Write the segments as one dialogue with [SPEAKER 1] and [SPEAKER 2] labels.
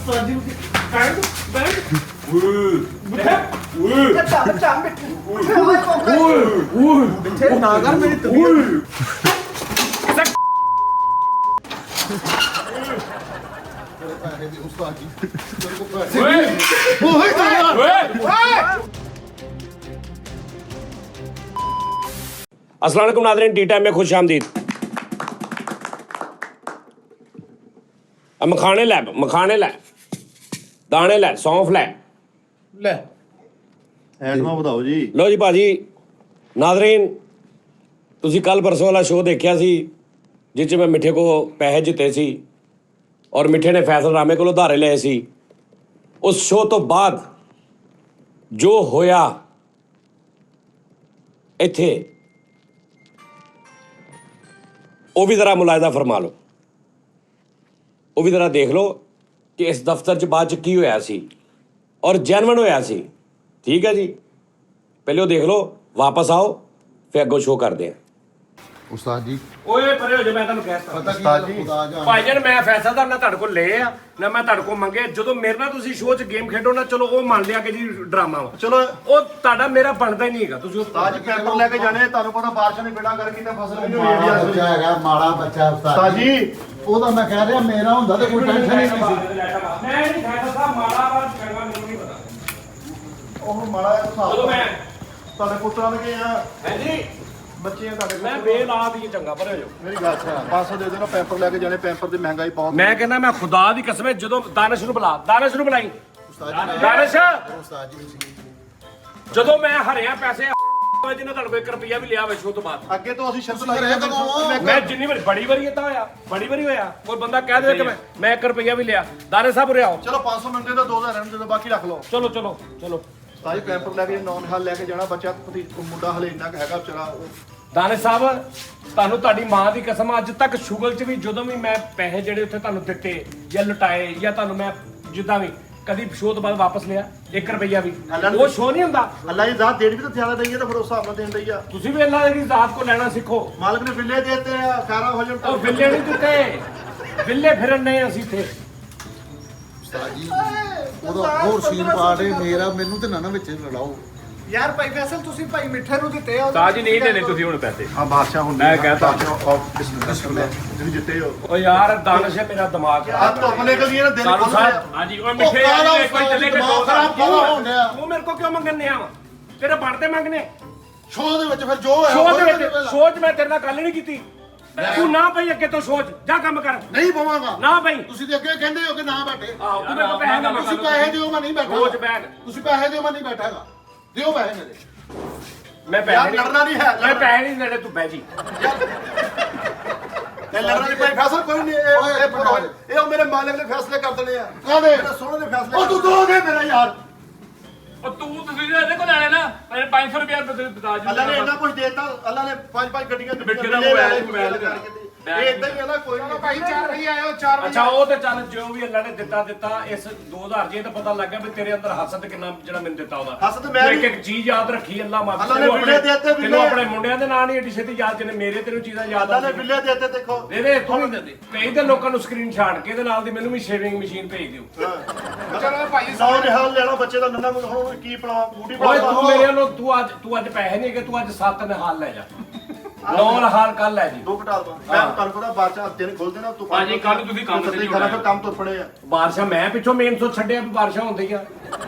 [SPEAKER 1] ਸਾਜੀ ਬੈਠ ਬੈਠ
[SPEAKER 2] ਬੱਚਾ
[SPEAKER 1] ਓਏ ਨਾ ਕਰ ਮੇਰੀ ਤਬੀਅਤ
[SPEAKER 3] ਉਸਤਾਦ ਜੀ
[SPEAKER 4] अस्सलाम वालेकुम नाज़रीन, टी टाइम में खुश आमदीद। अब मखाने लै दाने लै सौंफ लै
[SPEAKER 1] ਲੈ
[SPEAKER 3] ਐਡਮਾ ਵਧਾਓ ਜੀ।
[SPEAKER 4] लो जी भाजी नाज़रीन, ਤੁਸੀਂ ਕੱਲ ਪਰਸੋਂ ਵਾਲਾ ਸ਼ੋਅ ਦੇਖਿਆ ਸੀ ਜਿਸ 'ਚ ਮੈਂ ਮਿੱਠੇ ਕੋ ਪੈਸੇ ਜਿੱਤੇ ਸੀ ਔਰ ਮਿੱਠੇ ਨੇ ਫੈਸਲਨਾਮੇ ਕੋਲ ਉਧਾਰੇ ਲਏ ਸੀ। ਉਸ ਸ਼ੋਅ ਤੋਂ ਬਾਅਦ ਜੋ ਹੋਇਆ ਇੱਥੇ ਉਹ ਵੀ ਜ਼ਰਾ ਮੁਲਾਹਿਜ਼ਾ ਫਰਮਾ ਲਓ, ਉਹ ਵੀ ਜ਼ਰਾ ਦੇਖ ਲਓ ਕਿ ਇਸ ਦਫ਼ਤਰ 'ਚ ਬਾਅਦ 'ਚ ਕੀ ਹੋਇਆ ਸੀ ਔਰ ਜੈਨੂਇਨ ਹੋਇਆ ਸੀ। ਠੀਕ ਹੈ ਜੀ, ਪਹਿਲੇ ਉਹ ਦੇਖ ਲਓ, ਵਾਪਸ ਆਓ, ਫਿਰ ਅੱਗੋਂ ਸ਼ੋਅ ਕਰਦੇ ਹਾਂ।
[SPEAKER 3] ਉਸਤਾਦ ਜੀ
[SPEAKER 4] ਓਏ ਪਰੇ ਹੋ ਜਾ, ਮੈਂ ਤੁਹਾਨੂੰ ਕਹਿਤਾ
[SPEAKER 3] ਉਸਤਾਦ ਜੀ
[SPEAKER 4] ਭਾਈ ਜਾਨ, ਮੈਂ ਫੈਸਲਾ ਤਾਂ ਨਾ ਤੁਹਾਡੇ ਕੋਲ ਲਏ ਆ ਨਾ ਮੈਂ ਤੁਹਾਡੇ ਕੋਲ ਮੰਗੇ। ਜਦੋਂ ਮੇਰੇ ਨਾਲ ਤੁਸੀਂ ਸ਼ੋਅ 'ਚ ਗੇਮ ਖੇਡੋ ਨਾ, ਚਲੋ ਉਹ ਮੰਨ ਲਿਆ ਕਿ ਜੀ ਡਰਾਮਾ ਵਾ,
[SPEAKER 3] ਚਲੋ
[SPEAKER 4] ਉਹ ਤੁਹਾਡਾ ਮੇਰਾ ਬਣਦਾ ਹੀ ਨਹੀਂ ਹੈਗਾ। ਤੁਸੀਂ
[SPEAKER 3] ਉਸਤਾਦ ਜੀ ਪੇਪਰ ਲੈ ਕੇ ਜਾਣੇ, ਤੁਹਾਨੂੰ ਪਤਾ ਬਾਰਿਸ਼ਾਂ ਨੇ ਬੇੜਾ ਕਰਕੇ ਤਾਂ ਫਸਲ ਵੀ ਹੋਈ ਹੈ।
[SPEAKER 5] ਬੱਚਾ ਹੈਗਾ ਮਾੜਾ ਬੱਚਾ
[SPEAKER 3] ਉਸਤਾਦ ਜੀ
[SPEAKER 5] ਉਹਦਾ ਮੈਂ ਕਹਿ ਰਿਹਾ ਮੇਰਾ ਹੁੰਦਾ ਤੇ ਕੋਈ ਟੈਨਸ਼ਨ ਹੀ ਨਹੀਂ ਸੀ।
[SPEAKER 4] ਮੈਂ ਨਹੀਂ ਫੈਸਲਾ ਸਾਹਿਬ ਮਾੜਾ ਵਾ ਚੰਗਾ ਮੈਨੂੰ ਨਹੀਂ ਪਤਾ।
[SPEAKER 3] ਉਹ ਮਾੜਾ ਜਿਹਾ ਹਿਸਾਬ
[SPEAKER 4] ਚਲੋ ਮੈਂ
[SPEAKER 3] ਤੁਹਾਡੇ ਪੁੱਤਰਾਂ ਦੇ ਆ
[SPEAKER 4] ਹੈ ਜੀ,
[SPEAKER 3] ਬੱਚੇ ਆ ਤੁਹਾਡੇ
[SPEAKER 4] ਮੈਂ ਬੇਲਾਦ ਹੀ ਚੰਗਾ ਪਰੇ ਹੋ ਜਾਓ।
[SPEAKER 3] ਮੇਰੀ ਗੱਲ ਸੁਣ, 500 ਦੇ ਦੇਣਾ ਪੈਪਰ ਲੈ ਕੇ ਜਾਣੇ। ਪੈਪਰ ਦੀ ਮਹਿੰਗਾਈ ਬਹੁਤ
[SPEAKER 4] ਮੈਂ ਕਹਿੰਦਾ ਮੈਂ ਖੁਦਾ ਦੀ ਕਸਮ ਹੈ, ਜਦੋਂ ਦਾਨਿਸ਼ ਨੂੰ ਬੁਲਾ, ਦਾਨਿਸ਼ ਨੂੰ ਬੁਲਾਈ, ਦਾਨਿਸ਼
[SPEAKER 3] ਉਸਤਾਦ ਜੀ
[SPEAKER 4] ਜਦੋਂ ਮੈਂ ਹਰਿਆ ਪੈਸੇ ਜਿਹਨਾਂ ਤੁਹਾਡੇ ਕੋਲ 1 ਰੁਪਿਆ ਵੀ ਲਿਆ ਹੋਵੇ ਸ਼ੋਅ ਤੋਂ ਬਾਅਦ,
[SPEAKER 3] ਅੱਗੇ ਤੋਂ ਅਸੀਂ ਸ਼ਰਤ
[SPEAKER 5] ਰਹੇ
[SPEAKER 3] ਲਾਈ
[SPEAKER 5] ਕਦੋਂ?
[SPEAKER 4] ਮੈਂ ਜਿੰਨੀ ਵਾਰੀ ਬੜੀ ਵਾਰੀ ਇਹ ਤਾਂ ਹੋਇਆ, ਬੜੀ ਵਾਰੀ ਹੋਇਆ, ਕੋਈ ਬੰਦਾ ਕਹਿ ਦੇ ਕਿ ਮੈਂ 1 ਰੁਪਿਆ ਵੀ ਲਿਆ। ਦਾਨਿਸ਼ ਸਾਹਿਬ ਉਰੇ ਆਓ।
[SPEAKER 3] ਚਲੋ 500 ਮਿੰਟ ਦਾ 2000 ਰਹਿਣ ਦੇ ਦਿਓ, ਬਾਕੀ ਰੱਖ ਲਓ।
[SPEAKER 4] ਚਲੋ ਚਲੋ ਚਲੋ
[SPEAKER 3] ਉਸਤਾਦ ਜੀ ਪੈਪਰ ਲੈ ਕੇ ਨੌਨ ਹਾਲ ਲੈ ਕੇ ਜਾਣਾ। ਬੱਚਾ ਮੁੰਡਾ ਹਲੇ ਇੰਨਾ ਕੁ ਹੈਗਾ ਵਿਚਾਰਾ।
[SPEAKER 4] ਦਾਨਿਸ਼ ਸਾਹਿਬ, ਤੁਹਾਨੂੰ ਤੁਹਾਡੀ ਮਾਂ ਦੀ ਕਸਮ, ਅੱਜ ਤੱਕ ਸ਼ੁਗਲ 'ਚ ਵੀ ਜਦੋਂ ਵੀ ਮੈਂ ਪੈਸੇ ਜਿਹੜੇ ਉੱਥੇ ਤੁਹਾਨੂੰ ਦਿੱਤੇ ਜਾਂ ਲੁਟਾਏ ਜਾਂ ਤੁਹਾਨੂੰ ਮੈਂ ਜਿੱਦਾਂ ਵੀ ਕਦੀ ਸ਼ੋਅ ਤੋਂ ਬਾਅਦ ਵਾਪਸ ਲਿਆ 1 ਰੁਪਈਆ ਵੀ, ਉਹ ਸ਼ੋਅ ਨਹੀਂ ਹੁੰਦਾ।
[SPEAKER 3] ਅੱਲਾ ਦੀ ਜ਼ਾਤ ਦੇਣ ਵੀ ਤਾਂ ਜ਼ਿਆਦਾ ਦਈ ਹੈ, ਤਾਂ ਫਿਰ ਉਸ ਹਿਸਾਬ ਨਾਲ ਦੇਣ ਦਈ ਆ।
[SPEAKER 4] ਤੁਸੀਂ ਵੀ ਅੱਲਾ ਦੀ ਜ਼ਾਤ ਕੋ ਲੈਣਾ ਸਿੱਖੋ।
[SPEAKER 3] ਮਾਲਕ ਨੇ ਬਿੱਲੇ ਦੇਤੇ ਆ, ਖੈਰਾ ਹੋ ਜਾਣ।
[SPEAKER 4] ਉਹ ਬਿੱਲੇ ਨਹੀਂ ਦਿੱਤੇ, ਬਿੱਲੇ ਫਿਰਨ ਨਹੀਂ ਅਸੀਂ ਇੱਥੇ।
[SPEAKER 5] ਉਸਤਾਦ ਜੀ ਉਹਦਾ ਹੋਰ ਸੀਨ ਪਾ ਰਹੇ ਮੇਰਾ, ਮੈਨੂੰ ਤੇ ਨਾ ਵਿੱਚ ਲੜਾਓ।
[SPEAKER 1] ਯਾਰ ਭਾਈ ਫੈਸਲ ਤੁਸੀਂ ਭਾਈ ਮਿੱਠੇ ਨੂੰ ਦਿੱਤੇ ਆ।
[SPEAKER 6] ਤਾਜ ਨਹੀਂ ਦੇਣੇ ਤੁਸੀਂ ਹੁਣ ਪੈਸੇ।
[SPEAKER 3] ਹਾਂ ਬਾਦਸ਼ਾਹ ਹੁੰਦੇ
[SPEAKER 6] ਮੈਂ ਕਹਤਾ
[SPEAKER 3] ਤੁਸੀਂ ਜਿੱਤੇ ਹੋ।
[SPEAKER 4] ਉਹ ਯਾਰ ਦਾਨਿਸ਼ ਹੈ ਮੇਰਾ ਦਿਮਾਗ
[SPEAKER 3] ਆ ਧੁੱਪ ਨਿਕਲਦੀ ਹੈ ਨਾ, ਦਿਲ
[SPEAKER 4] ਸਾਨੂੰ
[SPEAKER 3] ਖੁੱਲ੍ਹ
[SPEAKER 4] ਸਾਹਿਬ,
[SPEAKER 3] ਰਿਹਾ।
[SPEAKER 6] ਹਾਂਜੀ ਉਹ ਮਿੱਠੇ ਆ ਕੋਈ ਚੱਲੇ ਕਿ ਦੋ
[SPEAKER 5] ਖਰਾਬ ਕਿਉਂ ਹੋਣ ਡਿਆ?
[SPEAKER 4] ਤੂੰ ਮੇਰੇ ਕੋ ਕਿਉਂ ਮੰਗਣ ਨਿਆ ਵਾ? ਤੇਰੇ ਬਣਦੇ ਮੰਗਨੇ
[SPEAKER 5] ਸ਼ੋਅ ਦੇ ਵਿੱਚ ਫਿਰ ਜੋ ਹੋਇਆ
[SPEAKER 4] ਸ਼ੋਅ ਦੇ
[SPEAKER 5] ਉਹਦੇ
[SPEAKER 4] ਵਿੱਚ। ਸ਼ੋਅ 'ਚ ਮੈਂ ਤੇਰੇ ਨਾਲ ਗੱਲ ਨਹੀਂ ਕੀਤੀ। ਤੂੰ ਨਾ ਪਈ ਅੱਗੇ ਤੋਂ ਸ਼ੋਅ 'ਚ ਜਾ ਕੰਮ ਕਰ।
[SPEAKER 5] ਨਹੀਂ ਪਵਾਂਗਾ।
[SPEAKER 4] ਨਾ ਪਈ।
[SPEAKER 5] ਤੁਸੀਂ ਤੇ ਅੱਗੇ ਕਹਿੰਦੇ ਹੋ ਕਿ ਨਾ ਬੈਠੇ।
[SPEAKER 4] ਆਹੋ ਤੂੰ ਮੇਰੇ ਕੋਲ ਪੈਸੇ ਨਾ ਮੰਗ।
[SPEAKER 5] ਤੁਸੀਂ ਪੈਸੇ ਦਿਓ, ਮੈਂ ਨਹੀਂ ਬੈਠਾ।
[SPEAKER 4] ਰੋਜ਼ ਬੈਗ
[SPEAKER 5] ਤੁਸੀਂ ਪੈਸੇ ਦਿਓ, ਮੈਂ ਨਹੀਂ ਬੈਠਾਗਾ। ਦਿਓ ਪੈਸੇ ਮੇਰੇ।
[SPEAKER 4] ਮੈਂ
[SPEAKER 3] ਯਾਰ
[SPEAKER 4] ਪੈਸੇ
[SPEAKER 3] ਲੜਨਾ ਨਹੀਂ ਹੈ,
[SPEAKER 4] ਮੈਂ ਪੈਸੇ ਨਹੀਂ ਦੇਣੇ, ਤੂੰ ਬਹਿ ਜੀ।
[SPEAKER 3] ਇਹ ਲੜਨਾ ਨਹੀਂ ਭਾਈ, ਫੈਸਲਾ ਕੋਈ ਨਹੀਂ। ਇਹ ਉਹ ਮੇਰੇ ਮਾਲਕ ਨੇ ਫੈਸਲੇ ਕਰ ਦੇਣੇ ਆ।
[SPEAKER 5] ਕਾਹਦੇ?
[SPEAKER 3] ਮੇਰੇ ਸੋਹਣੇ ਦੇ ਫੈਸਲੇ
[SPEAKER 5] ਉਹ ਤੂੰ ਦੋ ਦੇ ਮੇਰਾ ਯਾਰ।
[SPEAKER 6] ਉਹ ਤੁਸੀਂ ਇਹਦੇ ਕੋਲ ਲੈਣੇ ਨਾ, ਮੇਰੇ 500 ਰੁਪਏ ਬਤਾ ਜੀ।
[SPEAKER 3] ਅੱਲਾ ਨੇ ਇੰਨਾ ਕੁਝ ਦੇਤਾ। ਅੱਲਾ ਨੇ 5-5 ਗੱਡੀਆਂ
[SPEAKER 6] ਮਿੱਠੇ ਦਾ ਮੋਬਾਈਲ
[SPEAKER 3] ਇਹ ਇਦਾਂ ਹੀ ਹੈ ਨਾ, ਕੋਈ ਨਹੀਂ।
[SPEAKER 1] ਭਾਈ 4 ਵਜੇ ਆਇਓ 4 ਵਜੇ।
[SPEAKER 4] ਅੱਛਾ ਉਹ ਤੇ ਚੱਲ ਜੋ ਵੀ ਅੱਲਾ ਨੇ ਦਿੱਤਾ ਇਸ 2000 ਜੇ ਤਾਂ ਪਤਾ ਲੱਗ ਗਿਆ ਵੀ ਤੇਰੇ ਅੰਦਰ ਹਸਦ ਕਿੰਨਾ ਜਿਹੜਾ ਮੈਨੂੰ ਦਿੱਤਾ ਉਹਦਾ।
[SPEAKER 3] ਹਸਦ ਮੈਂ
[SPEAKER 4] ਤੂੰ
[SPEAKER 3] ਵੀ-
[SPEAKER 4] ਇੱਕ ਚੀਜ਼ ਯਾਦ ਰੱਖੀ, ਅੱਲਾ ਮਾਫ
[SPEAKER 3] ਅੱਲਾ ਨੇ ਬਿੱਲੇ ਦੇ ਦਿੱਤੇ,
[SPEAKER 4] ਤੈਨੂੰ ਆਪਣੇ ਮੁੰਡਿਆਂ ਦੇ ਨਾਂ ਨਹੀਂ ਏਡੀ ਛੇਤੀ ਯਾਦ, ਜਿਹਨੇ ਮੇਰੇ ਤੈਨੂੰ ਚੀਜ਼ਾਂ ਯਾਦ
[SPEAKER 3] ਅੱਲਾ ਨੇ ਬਿੱਲੇ ਦੇਤੇ। ਦੇਖੋ
[SPEAKER 4] ਇਹਦੇ ਤੂੰ ਕਈ ਦੇ ਲੋਕਾਂ ਨੂੰ ਸਕਰੀਨ ਛਾੜ ਕੇ ਇਹਦੇ ਨਾਲ ਦੀ ਮੈਨੂੰ ਵੀ ਸ਼ੇਵਿੰਗ ਮਸ਼ੀਨ ਭੇਜ ਦਿਓ।
[SPEAKER 1] ਚਲੋ ਭਾਈ
[SPEAKER 3] ਸੌ ਨਿਹਾਲ ਲੈਣਾ ਬੱਚੇ ਦਾ ਨੰਨਾ ਨੂੰ। ਹੁਣ ਕੀ ਪਲਾਵਾ ਬੂਟੀ
[SPEAKER 4] ਓਏ
[SPEAKER 3] ਪਲਾਵਾ।
[SPEAKER 4] ਤੂੰ ਮੇਰੇ ਵੱਲੋਂ ਤੂੰ ਅੱਜ ਪੈਸੇ ਨਹੀਂ ਕਿ ਤੂੰ ਅੱਜ 7 ਨਿਹਾਲ ਲੈ ਜਾ, 9 ਨਿਹਾਲ ਕੱਲ ਲੈ ਜੀ।
[SPEAKER 3] 2 ਘਟਾ ਦੋ। ਮੈਂ ਤੁਹਾਨੂੰ ਪਤਾ ਬਾਦਸ਼ਾਹ ਦਿਨ ਖੋਲ ਦੇਣਾ ਤੂੰ।
[SPEAKER 6] ਭਾਜੀ, ਕੱਲ੍ਹ ਤੁਸੀਂ ਕੰਮ ਤੇ
[SPEAKER 3] ਕਰਾ, ਫਿਰ ਕੰਮ ਤੁਰ ਪੜੇ ਆ।
[SPEAKER 4] ਬਾਰਿਸ਼ਾਂ ਮੈਂ ਪਿੱਛੋਂ ਮੇਨ ਤੋਂ ਛੱਡਿਆ ਵੀ ਬਾਰਿਸ਼ਾਂ ਹੁੰਦੀਆਂ।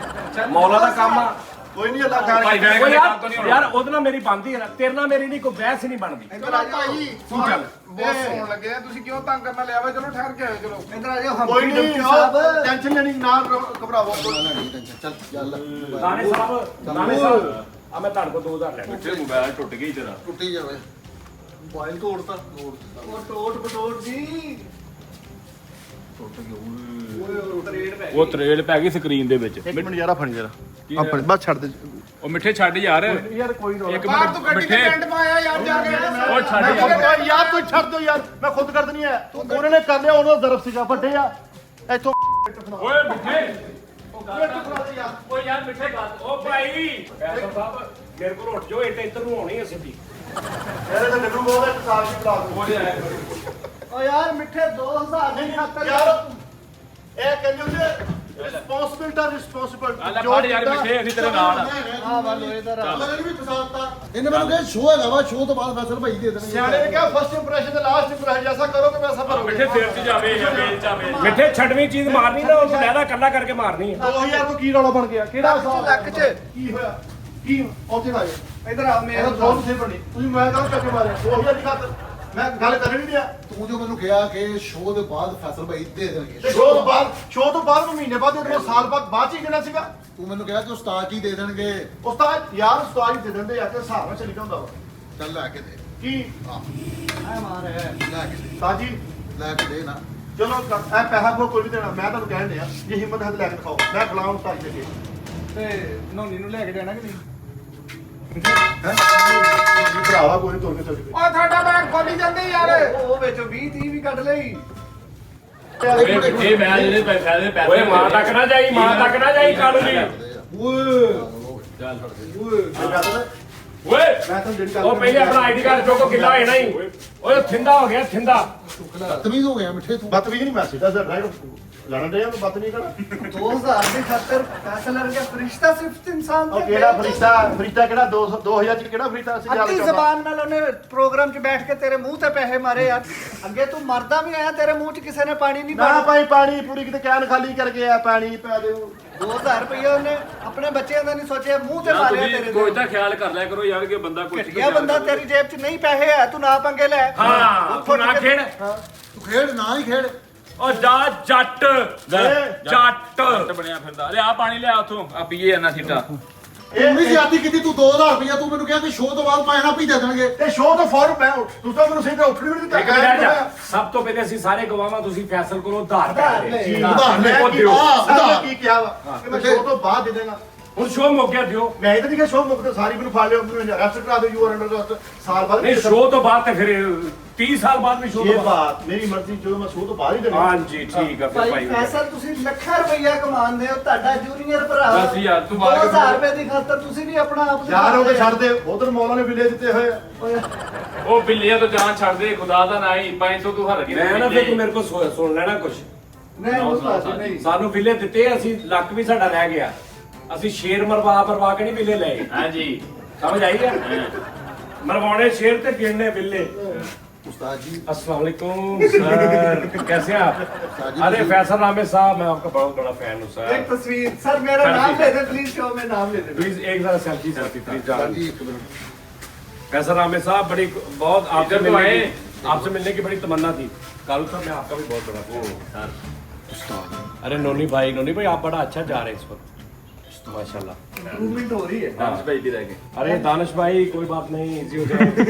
[SPEAKER 4] ਮੌਲਾ ਦਾ ਕੰਮ ਆ।
[SPEAKER 3] ਕੋਈ ਨਹੀਂ ਅੱਲਾ
[SPEAKER 6] ਭਾਈ
[SPEAKER 3] ਖਾਣੇ।
[SPEAKER 6] ਜਾਨ-
[SPEAKER 4] ਓ ਯਾਰ ਉਹਦੇ ਨਾਲ ਮੇਰੀ ਬਣਦੀ ਹੈ ਨਾ, ਤੇਰੇ ਨਾਲ ਮੇਰੀ ਨਹੀਂ ਕੋਈ ਬਹਿਸ ਹੀ ਨਹੀਂ ਬਣਦੀ।
[SPEAKER 1] ਇੱਧਰ ਆ ਭਾਈ
[SPEAKER 4] ਤੂੰ ਚੱਲ।
[SPEAKER 1] ਬਹੁਤ ਸੌਣ ਲੱਗੇ ਆ, ਤੁਸੀਂ ਕਿਉਂ ਤੰਗ ਕਰਨਾ ਲਿਆ ਵਾ? ਚਲੋ ਠਹਿਰ ਕੇ ਆਇਓ। ਚਲੋ ਇੱਧਰ ਆ ਜਾਓ।
[SPEAKER 3] ਕੋਈ ਨਹੀਂ, ਟੈਨਸ਼ਨ ਲੈਣੀ ਨਾ, ਘਬਰਾਵੋ।
[SPEAKER 5] ਚੱਲ ਚੱਲ
[SPEAKER 4] ਦਾਨੇ ਸਾਹਿਬ ਆ ਮੈਂ ਤੁਹਾਡੇ ਕੋਲ 2000 ਲੈ
[SPEAKER 6] ਮਿੱਠੇ ਮੋਬਾਈਲ ਟੁੱਟ ਗਈ ਤੇਰਾ।
[SPEAKER 5] ਟੁੱਟੀ ਜਾਵੇ।
[SPEAKER 3] ਮੋਬਾਈਲ ਤੋੜਤਾ।
[SPEAKER 1] ਉਹ ਟੋਟ ਬਟੋਟ ਜੀ।
[SPEAKER 6] ਉਹ ਤਰੇੜ ਪੈ ਗਈ ਸਕਰੀਨ ਦੇ ਵਿੱਚ।
[SPEAKER 3] ਇੱਕ ਮਿੰਟ ਯਾਰਾ ਫੜੀ ਜਰਾ ਆਪਣੇ ਬਸ ਛੱਡ ਦੇ।
[SPEAKER 6] ਉਹ ਮਿੱਠੇ ਛੱਡ ਯਾਰ।
[SPEAKER 3] ਯਾਰ ਕੋਈ ਰੋਲਾ।
[SPEAKER 6] ਇੱਕ
[SPEAKER 1] ਬਾਹਰ ਤੂੰ
[SPEAKER 6] ਮਿੰਟ
[SPEAKER 1] ਗੱਡੀ ਤੇ
[SPEAKER 6] ਮਿੱਠੇ
[SPEAKER 1] ਪੈਂਟ ਪਾਇਆ ਯਾਰ ਜਾ ਕੇ।
[SPEAKER 6] ਉਹ ਛੱਡ ਯਾਰ।
[SPEAKER 3] ਯਾਰ ਕੋਈ ਛੱਡ ਦਿਓ ਯਾਰ, ਮੈਂ ਖੁਦ ਕਰ ਦੇਣੀ ਹੈ। ਉਹਨਾਂ ਨੇ ਕਰ ਲਿਆ, ਉਹਨਾਂ ਦਾ ਜ਼ਰਫ ਸੀਗਾ ਵੱਡੇ ਆ ਇੱਥੋਂ।
[SPEAKER 6] ਓਏ ਮਿੱਠੇ ਓ ਯਾਰ ਮਿੱਠੇ ਗੱਲ।
[SPEAKER 4] ਓ ਭਾਈ ਫੈਸਲ ਸਾਹਿਬ ਮੇਰੇ ਕੋਲ ਉੱਠ ਜਾਓ, ਇੱਧਰ ਨੂੰ ਆਉਣੀ ਹੈ ਸਿੱਧੀ।
[SPEAKER 3] ਇਹਦੇ ਤਾਂ ਨਿਕਲੂ ਬਹੁਤ ਇੱਕ ਸਾਲ ਦੀ ਬੁਲਾ ਦੋ।
[SPEAKER 1] ਓ ਯਾਰ ਮਿੱਠੇ 2000 ਨਹੀਂ ਖਾਤਰ
[SPEAKER 3] ਯਾਰ ਇਹ ਕਹਿੰਦੇ ਹੁੰਦੇ ਰਿਸਪੌਂਸਿਬਿਲਟੀ
[SPEAKER 6] ਆਲਾ ਫੜ ਯਾਰ ਮਿੱਠੇ ਅਸੀਂ ਤੇਰੇ ਨਾਲ ਆ।
[SPEAKER 5] ਮੈਨੂੰ ਵੀ ਫਸਾਤਾ ਇਹਨੇ ਮੈਨੂੰ ਕਿਹਾ ਸ਼ੋਅ ਹੈਗਾ ਵਾ ਸ਼ੋਅ ਤੋਂ ਬਾਅਦ ਫੈਸਲ ਭਾਈ ਦੇ ਦੇਣਗੇ
[SPEAKER 3] ਸਿਆਣੇ ਨੇ ਕਿਹਾ ਫਸਟ ਇੰਪ੍ਰੈਸ਼ਨ ਤੇ ਲਾਸਟ ਇੰਪ੍ਰੈਸ਼ਨ ਜੈਸਾ ਕਰੋਗੇ ਵੈਸਾ ਭਰੋਗੇ।
[SPEAKER 6] ਮਿੱਠੇ ਸਿਰ 'ਚ ਜਾਵੇ ਜਾਂ ਵੇਲ ਜਾਵੇ।
[SPEAKER 4] ਮਿੱਠੇ ਛੱਡਵੀਂ ਚੀਜ਼ ਮਾਰਨੀ ਨਾ ਉਹਨੂੰ ਲੈਦਾ ਕੱਲਾ ਕਰਕੇ ਮਾਰਨੀ ਹੈ।
[SPEAKER 3] 2000 ਤੋਂ ਕੀ ਰੌਲਾ ਬਣ ਗਿਆ ਕਿਹੜਾ ਹਿਸਾਬ
[SPEAKER 1] ਲੱਕ 'ਚ
[SPEAKER 3] ਕੀ ਹੋਇਆ ਕੀ ਉੱਥੇ ਆ
[SPEAKER 1] ਇਧਰ ਆ
[SPEAKER 3] ਮੇਰਾ ਦੋਸਤ ਸੇ ਬਣੀ ਤੁਸੀਂ ਮੈਂ ਕਹਾਂ ਚੱਕੇ ਮਾਰਿਆ 2000 ਦੀ ਖਾਤਰ ਮੈਂ ਗੱਲ ਕਰ ਨਹੀਂ ਦਿਆ
[SPEAKER 5] ਤੂੰ ਜੋ ਮੈਨੂੰ ਕਿਹਾ ਕਿ ਸ਼ੋਅ ਦੇ ਬਾਅਦ ਫੈਸਲ ਭਾਈ ਦੇ ਦੇਣਗੇ
[SPEAKER 3] ਤੇ ਸ਼ੋਅ ਤੋਂ ਬਾਅਦ ਮਹੀਨੇ ਬਾਅਦ ਇਹ ਸਾਲ ਬਾਅਦ ਹੀ ਦੇਣਾ ਸੀਗਾ।
[SPEAKER 5] ਤੂੰ ਮੈਨੂੰ ਕਿਹਾ ਕਿ ਉਸਤਾਦ ਜੀ ਦੇ ਦੇਣਗੇ
[SPEAKER 3] ਉਸਤਾਦ ਯਾਰ ਉਸਤਾਦ ਹੀ ਦੇ ਦਿੰਦੇ ਆ ਕਿ ਹਿਸਾਬ ਨਾਲ ਚੱਲੀ ਜਾਂਦਾ ਵਾ
[SPEAKER 5] ਚੱਲ ਲੈ ਕੇ ਦੇ
[SPEAKER 3] ਕੀ
[SPEAKER 5] ਹਾਂ
[SPEAKER 3] ਐ ਮਾਰ ਹੈ
[SPEAKER 5] ਲੈ ਕੇ ਦੇ
[SPEAKER 3] ਉਸਤਾਦ ਜੀ
[SPEAKER 5] ਲੈ ਕੇ ਦੇ ਨਾ
[SPEAKER 3] ਚਲੋ ਐ ਪੈਸਾ ਕੋਈ ਨਹੀਂ ਦੇਣਾ ਮੈਂ ਤੁਹਾਨੂੰ ਕਹਿਣ ਡਿਆ ਜੇ ਹਿੰਮਤ ਹੈ ਤਾਂ ਲੈ ਕੇ ਦਿਖਾਓ ਮੈਂ ਖਿਲਾਉਂ ਉਸਤਾਦ ਜੀ
[SPEAKER 1] ਤੇ ਨੋਨੀ ਨੂੰ ਲੈ ਕੇ ਜਾਣਾ ਕਿ ਨਹੀਂ
[SPEAKER 3] ਹੈ ਭਰਾਵਾ ਕੋਈ ਨਹੀਂ ਤੁਰ ਕੇ ਚੱਲ ਗਏ
[SPEAKER 1] ਉਹ ਤੁਹਾਡਾ ਬੈਗ ਖੋਲੀ ਜਾਂਦੇ ਯਾਰ ਉਹ ਵਿੱਚੋਂ 20 30 ਵੀ ਕੱਢ ਲਈ
[SPEAKER 6] ਇਹ ਮੈਂ ਜਿਹੜੇ ਪੈਸੇ ਦੇ ਪੈਸੇ
[SPEAKER 4] ਓਏ ਮਾਂ ਤੱਕ ਨਾ ਜਾਈ ਮਾਂ ਤੱਕ ਨਾ ਜਾਈ ਕਾਲੂ ਦੀ
[SPEAKER 6] ਚੱਲ
[SPEAKER 4] ਓਏ
[SPEAKER 3] ਮੈਂ ਤੁਹਾਨੂੰ ਜਿਹੜੀ ਗੱਲ
[SPEAKER 4] ਉਹ ਪਹਿਲੇ ਆਪਣਾ ਆਈਡੀ ਕਾਰਡ ਚੋਕੋ ਕਿੱਲਾ ਹੋਇਆ ਨਹੀਂ ਓਏ ਥਿੰਦਾ ਹੋ ਗਿਆ ਥਿੰਦਾ
[SPEAKER 5] ਬਦਤਮੀਜ਼ ਹੋ ਗਿਆ ਮਿੱਠੇ ਤੂੰ
[SPEAKER 3] ਬਦਤਮੀਜ਼ ਨਹੀਂ ਮੈਂ ਸਿੱਧਾ ਸਰ ਰਾਈਟ ਲੜਨ ਦੇ ਨੂੰ ਬਦਤਮੀਜ਼ ਕਰਨਾ
[SPEAKER 1] 2000 ਦੀ ਖਾਤਰ ਫੈਸਲਾ ਕਰਕੇ ਫਰਿਸ਼ਤਾ ਸਿਰਫ ਇਨਸਾਨ
[SPEAKER 3] ਉਹ ਕਿਹੜਾ ਫਰਿਸ਼ਤਾ ਕਿਹੜਾ 2000 ਚ ਕਿਹੜਾ ਫਰਿਸ਼ਤਾ ਸੀ
[SPEAKER 1] ਅੱਧੀ ਜ਼ਬਾਨ ਨਾਲ ਉਹਨੇ ਪ੍ਰੋਗਰਾਮ 'ਚ ਬੈਠ ਕੇ ਤੇਰੇ ਮੂੰਹ ਤੇ ਪੈਸੇ ਮਾਰੇ ਯਾਰ ਅੱਗੇ ਤੂੰ ਮਰਦਾ ਵੀ ਆਇਆ ਤੇਰੇ ਮੂੰਹ 'ਚ ਕਿਸੇ ਨੇ ਪਾਣੀ ਨਹੀਂ
[SPEAKER 3] ਨਾ
[SPEAKER 1] ਪਾਇਆ
[SPEAKER 3] ਭਾਈ ਪਾਣੀ ਪੂਰੀ ਕਿਤੇ ਕੈਨ ਖਾਲੀ ਕਰ ਗਿਆ ਪਾਣੀ ਪੈ ਦਿਓ
[SPEAKER 1] 2000 ਰੁਪਏ ਉਹਨੇ ਆਪਣੇ ਬੱਚਿਆਂ ਦਾ ਨਹੀਂ ਸੋਚਿਆ ਮੂੰਹ ਤੇ ਮਾਰਿਆ ਤੇਰੇ
[SPEAKER 6] ਕੋਈ ਤਾਂ ਖਿਆਲ ਕਰ ਲਿਆ ਕਰੋ ਯਾਰ ਕਿ ਬੰਦਾ ਕੋਈ
[SPEAKER 1] ਘਟਿਆ ਬੰਦਾ ਤੇਰੀ ਜੇਬ 'ਚ ਨਹੀਂ ਪੈਸੇ ਹੈ ਤੂੰ ਨਾ ਪੰਗੇ ਲੈ
[SPEAKER 4] ਹਾਂ ਤੂੰ ਨਾ ਖੇਡ
[SPEAKER 5] ਤੂੰ ਖੇਡ ਨਾ ਹੀ ਖੇਡ
[SPEAKER 6] ਉਹ ਜਾ ਜੱਟ ਜੱਟ ਬਣਿਆ ਫਿਰਦਾ ਲੈ ਆ ਪਾਣੀ ਲਿਆ ਉਥੋਂ ਆ ਪੀਏ ਜਾਂਦਾ ਸਿੱਟਾ
[SPEAKER 5] ਤੂੰ ਵੀ ਜ਼ਿਆਦੀ ਕੀਤੀ ਤੂੰ 2000 ਰੁਪਇਆ ਤੂੰ ਮੈਨੂੰ ਕਿਹਾ ਕਿ ਸ਼ੋਅ ਤੋਂ ਬਾਅਦ ਪੈਸਾ ਵੀ ਦੇ ਦੇਣਗੇ
[SPEAKER 3] ਤੇ ਸ਼ੋਅ ਤੋਂ ਫੌਰਨ ਮੈਂ ਤੂੰ ਤਾਂ ਮੈਨੂੰ ਸਹੀ ਤੇ ਉੱਠਣੀ ਵੀ ਨਹੀਂ
[SPEAKER 4] ਇੱਕ ਮਿੰਟ ਜਾ ਸਭ ਤੋਂ ਪਹਿਲੇ ਅਸੀਂ ਸਾਰੇ ਗਵਾਹਾਂ ਤੁਸੀਂ ਫੈਸਲ ਕਰੋ ਉਧਾਰ ਪੈਸੇ
[SPEAKER 5] ਉਧਾਰ ਲੈ
[SPEAKER 4] ਉਹ ਦਿਓ।
[SPEAKER 3] ਕੀ ਕਿਹਾ ਵਾ ਕਿ ਮੈਂ ਸ਼ੋਅ ਤੋਂ ਬਾਅਦ ਦੇ ਦੇਣਾ
[SPEAKER 4] ਹੁਣ ਸ਼ੋਅ ਮੁੱਕ ਗਿਆ ਦਿਓ
[SPEAKER 3] ਮੈਂ ਇਹ ਤਾਂ ਨਹੀਂ ਕਿ ਸ਼ੋਅ ਮੁੱਕ ਤੇ ਸਾਰੀ ਮੈਨੂੰ ਫੜ ਲਿਓ ਮੈਨੂੰ ਅਰੈਸਟ ਕਰਾ ਦਿਓ ਯੂ ਆਰ ਅੰਡਰ ਅਰੈਸਟ ਸਾਲ ਬਾਅਦ
[SPEAKER 4] ਨਹੀਂ ਸ਼ੋਅ ਤੋਂ ਬਾਅਦ ਤੇ ਫਿਰ 30 ਸਾਲ ਬਾਅਦ ਵੀ ਸ਼ੋਅ
[SPEAKER 3] ਇਹ
[SPEAKER 4] ਤੋਂ ਬਾਅਦ
[SPEAKER 3] ਬਾਤ ਮੇਰੀ ਮਰਜ਼ੀ ਜਦੋਂ ਮੈਂ ਸ਼ੋਅ ਤੋਂ ਬਾਹਰ ਹੀ ਦੇਣਾ
[SPEAKER 4] ਹਾਂਜੀ ਠੀਕ ਆ ਫਿਰ
[SPEAKER 1] ਭਾਈ
[SPEAKER 4] ਭਾਈ
[SPEAKER 1] ਫੈਸਲ ਤੁਸੀਂ ਲੱਖਾਂ ਰੁਪਈਆ ਕਮਾਉਂਦੇ ਹੋ ਤੁਹਾਡਾ ਜੂਨੀਅਰ ਭਰਾ
[SPEAKER 6] ਬਸ ਯਾਰ, ਤੂੰ ਬਾਹਰ
[SPEAKER 1] 2000 ਰੁਪਏ ਦੀ ਖਾਤਰ ਤੁਸੀਂ ਵੀ ਆਪਣਾ ਆਪ
[SPEAKER 3] ਯਾਰ ਉਹ ਤੇ ਛੱਡ ਦੇ ਉਧਰ ਮੌਲਾ ਨੇ ਬਿੱਲੇ ਦਿੱਤੇ ਹੋਏ ਆ
[SPEAKER 6] ਉਹ ਬਿੱਲੀਆਂ ਤੋਂ ਜਾਨ ਛੱਡ ਦੇ ਖੁਦਾ ਦਾ ਨਾ ਹੀ 500 ਤੂੰ ਹਰ ਗਿਆ
[SPEAKER 4] ਮੈਂ ਨਾ ਫਿਰ ਤੂੰ ਮੇਰੇ ਕੋਲ ਸੁਣ ਲੈਣਾ ਕੁਝ
[SPEAKER 1] ਨਹੀਂ ਉਹ ਤਾਂ ਨਹੀਂ
[SPEAKER 4] ਸਾਨੂੰ ਬਿੱਲੇ ਦਿੱਤੇ ਅਸੀਂ ਲੱਕ ਵੀ ਸਾਡਾ ਰਹਿ ਗਿਆ ਅਸੀਂ ਸ਼ੇਰ ਮਰਵਾ ਕੇ ਨਹੀਂ ਬਿੱਲੇ ਲਏ
[SPEAKER 6] ਹਾਂਜੀ
[SPEAKER 4] ਸਮਝ ਆਈ ਹੈ मरवाने शेर थे गिरने बिल्ले
[SPEAKER 5] उस्ताद जी
[SPEAKER 4] अस्सलाम वालेकुम सर कैसे हैं आप अरे फैसल रामे साहब मैं आपका बहुत बड़ा फैन हूँ सर
[SPEAKER 1] एक तस्वीर सर मेरा नाम ले दे प्लीज शो में नाम ले दे
[SPEAKER 4] प्लीज एक जरा सेल्फी सेल्फी प्लीज
[SPEAKER 5] उस्ताद
[SPEAKER 4] जान
[SPEAKER 5] जी एक मिनट
[SPEAKER 4] फैसल रामे साहब बड़ी बहुत आपसे मिलने की बड़ी तमन्ना थी कालू साहब मैं आपका भी बहुत बड़ा
[SPEAKER 6] ਸਰ
[SPEAKER 4] अरे नोनी भाई आप बड़ा अच्छा जा रहे हैं इस वक्त माशाल्लाह
[SPEAKER 1] इम्प्रूवमेंट हो रही है
[SPEAKER 6] ਡਾਂਸ ਭੇਜ ਦੀ ਰਹਿ ਗਏ
[SPEAKER 4] अरे दानिश भाई कोई बात नहीं इजी हो जाएगा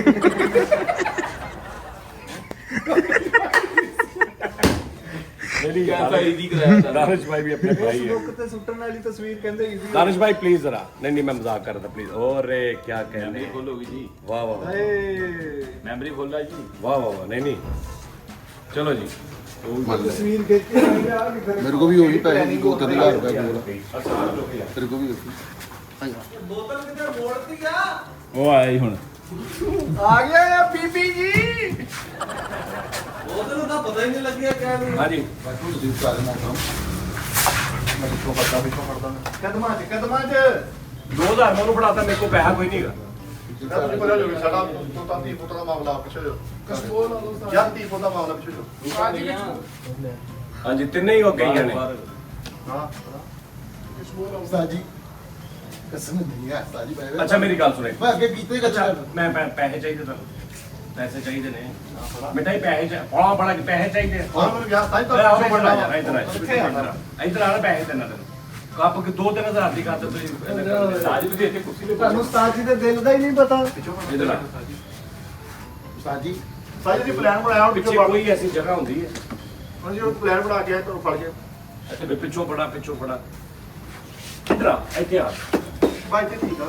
[SPEAKER 4] मेरी
[SPEAKER 6] ਕਹਿੰਦਾ ਈਦੀ ਕਰਾਇਆ ਸਰ
[SPEAKER 4] दानिश भाई भी अपने भाई है
[SPEAKER 1] लोग ते सुटन वाली तस्वीर कहंदे इजी
[SPEAKER 4] दानिश भाई प्लीज जरा नहीं मैं मजाक कर रहा था प्लीज अरे क्या कहने
[SPEAKER 6] ਮੈਮਰੀ ਫੁੱਲ ਹੋ ਗਈ ਜੀ
[SPEAKER 4] वाह वाह वाह
[SPEAKER 6] ਮੈਮਰੀ ਫੁੱਲ ਆ ਜੀ
[SPEAKER 4] वाह वाह वाह नहीं चलो जी
[SPEAKER 1] तस्वीर देख के यार
[SPEAKER 5] मेरे को भी वही पैसे 2-3 हज़ार रुपया बोला तेरे को भी
[SPEAKER 1] बोतल किधर मोड़ती क्या
[SPEAKER 6] ਉਹ ਆਇਆ ਜੀ ਹੁਣ
[SPEAKER 1] आ गया या बीबी जी बोतल का पता ही नहीं लग गया क्या
[SPEAKER 4] हाँ जी
[SPEAKER 1] कदमा च
[SPEAKER 4] 2000 ਮੈਨੂੰ ਫੜਾਤਾ ਮੇਰੇ ਕੋਲ ਪੈਸਾ ਕੋਈ ਨਹੀਂਗਾ
[SPEAKER 3] ਤੁਸੀਂ ਪਤਾ ਜੋ ਸਾਡਾ ਤੋਂ ਤਾਂ ਦੀ ਫੋਟੋ ਦਾ ਮਾਮਲਾ ਪਿੱਛੇ ਜੋ
[SPEAKER 1] कस्टोल वालों सा
[SPEAKER 3] ਜਾਂ ਦੀ ਫੋਟੋ ਦਾ ਮਾਮਲਾ ਪਿੱਛੇ ਜੋ
[SPEAKER 4] ਹਾਂਜੀ ਤਿੰਨੇ ਹੀ ਹੋ ਗਈਆਂ ਨੇ
[SPEAKER 3] ਹਾਂ
[SPEAKER 5] उस्ताद जी कसम नहीं है उस्ताद जी भाई
[SPEAKER 4] ਅੱਛਾ ਮੇਰੀ ਗੱਲ ਸੁਣੇ
[SPEAKER 5] मैं आगे कीते का
[SPEAKER 4] ਅੱਛਾ ਮੈਂ ਪੈਸੇ ਚਾਹੀਦੇ ਤੁਹਾਨੂੰ ਪੈਸੇ ਚਾਹੀਦੇ ਨੇ ਮਿਠਾਈ ਪੈਸੇ ਬੜਾ ਬੜਾ ਪੈਸੇ ਚਾਹੀਦੇ
[SPEAKER 3] ਹਾਂ ਮੈਨੂੰ ਗਿਆ ਸਾਈ
[SPEAKER 4] ਓਏ ਆਓ
[SPEAKER 3] ਤਾਂ
[SPEAKER 4] ਇੱਧਰ ਆ ਜਾ ਇੱਧਰ ਆ ਪੈਸੇ ਦੇਣਾ ਤੈਨੂੰ ਕੱਪ ਕਿ 2-3000 ਦੀ ਖਾਤਰ ਤੁਸੀਂ
[SPEAKER 6] ਸਾਜੀ ਤੁਸੀਂ ਇੱਥੇ ਕੁਰਸੀ ਤੇ
[SPEAKER 1] ਤੁਹਾਨੂੰ ਉਸਤਾਦ ਜੀ ਦੇ ਦਿਲ ਦਾ ਹੀ ਨਹੀਂ ਪਤਾ
[SPEAKER 4] ਇੱਧਰ ਆ
[SPEAKER 5] उस्ताद जी
[SPEAKER 3] ਸਾਈ ਜੀ ਪਲਾਨ ਬਣਾਇਆ ਹੁਣ
[SPEAKER 4] ਪਿੱਛੇ
[SPEAKER 3] ਪਿੱਛੇ
[SPEAKER 4] ਕੋਈ ਐਸੀ ਜਗ੍ਹਾ ਹੁੰਦੀ ਹੈ
[SPEAKER 3] ਹੁਣ ਜੀ ਉਹ ਪਲਾਨ ਬਣਾ ਕੇ ਆਏ ਤੁਹਾਨੂੰ ਫੜ ਕੇ
[SPEAKER 4] ਅੱਛਾ ਵੀ ਪਿੱਛੋਂ ਫੜਾ ਇੱਧਰ ਆ ਇੱਥੇ ਆ
[SPEAKER 3] ਬਾਈ ਤੇ ਠੀਕ ਆ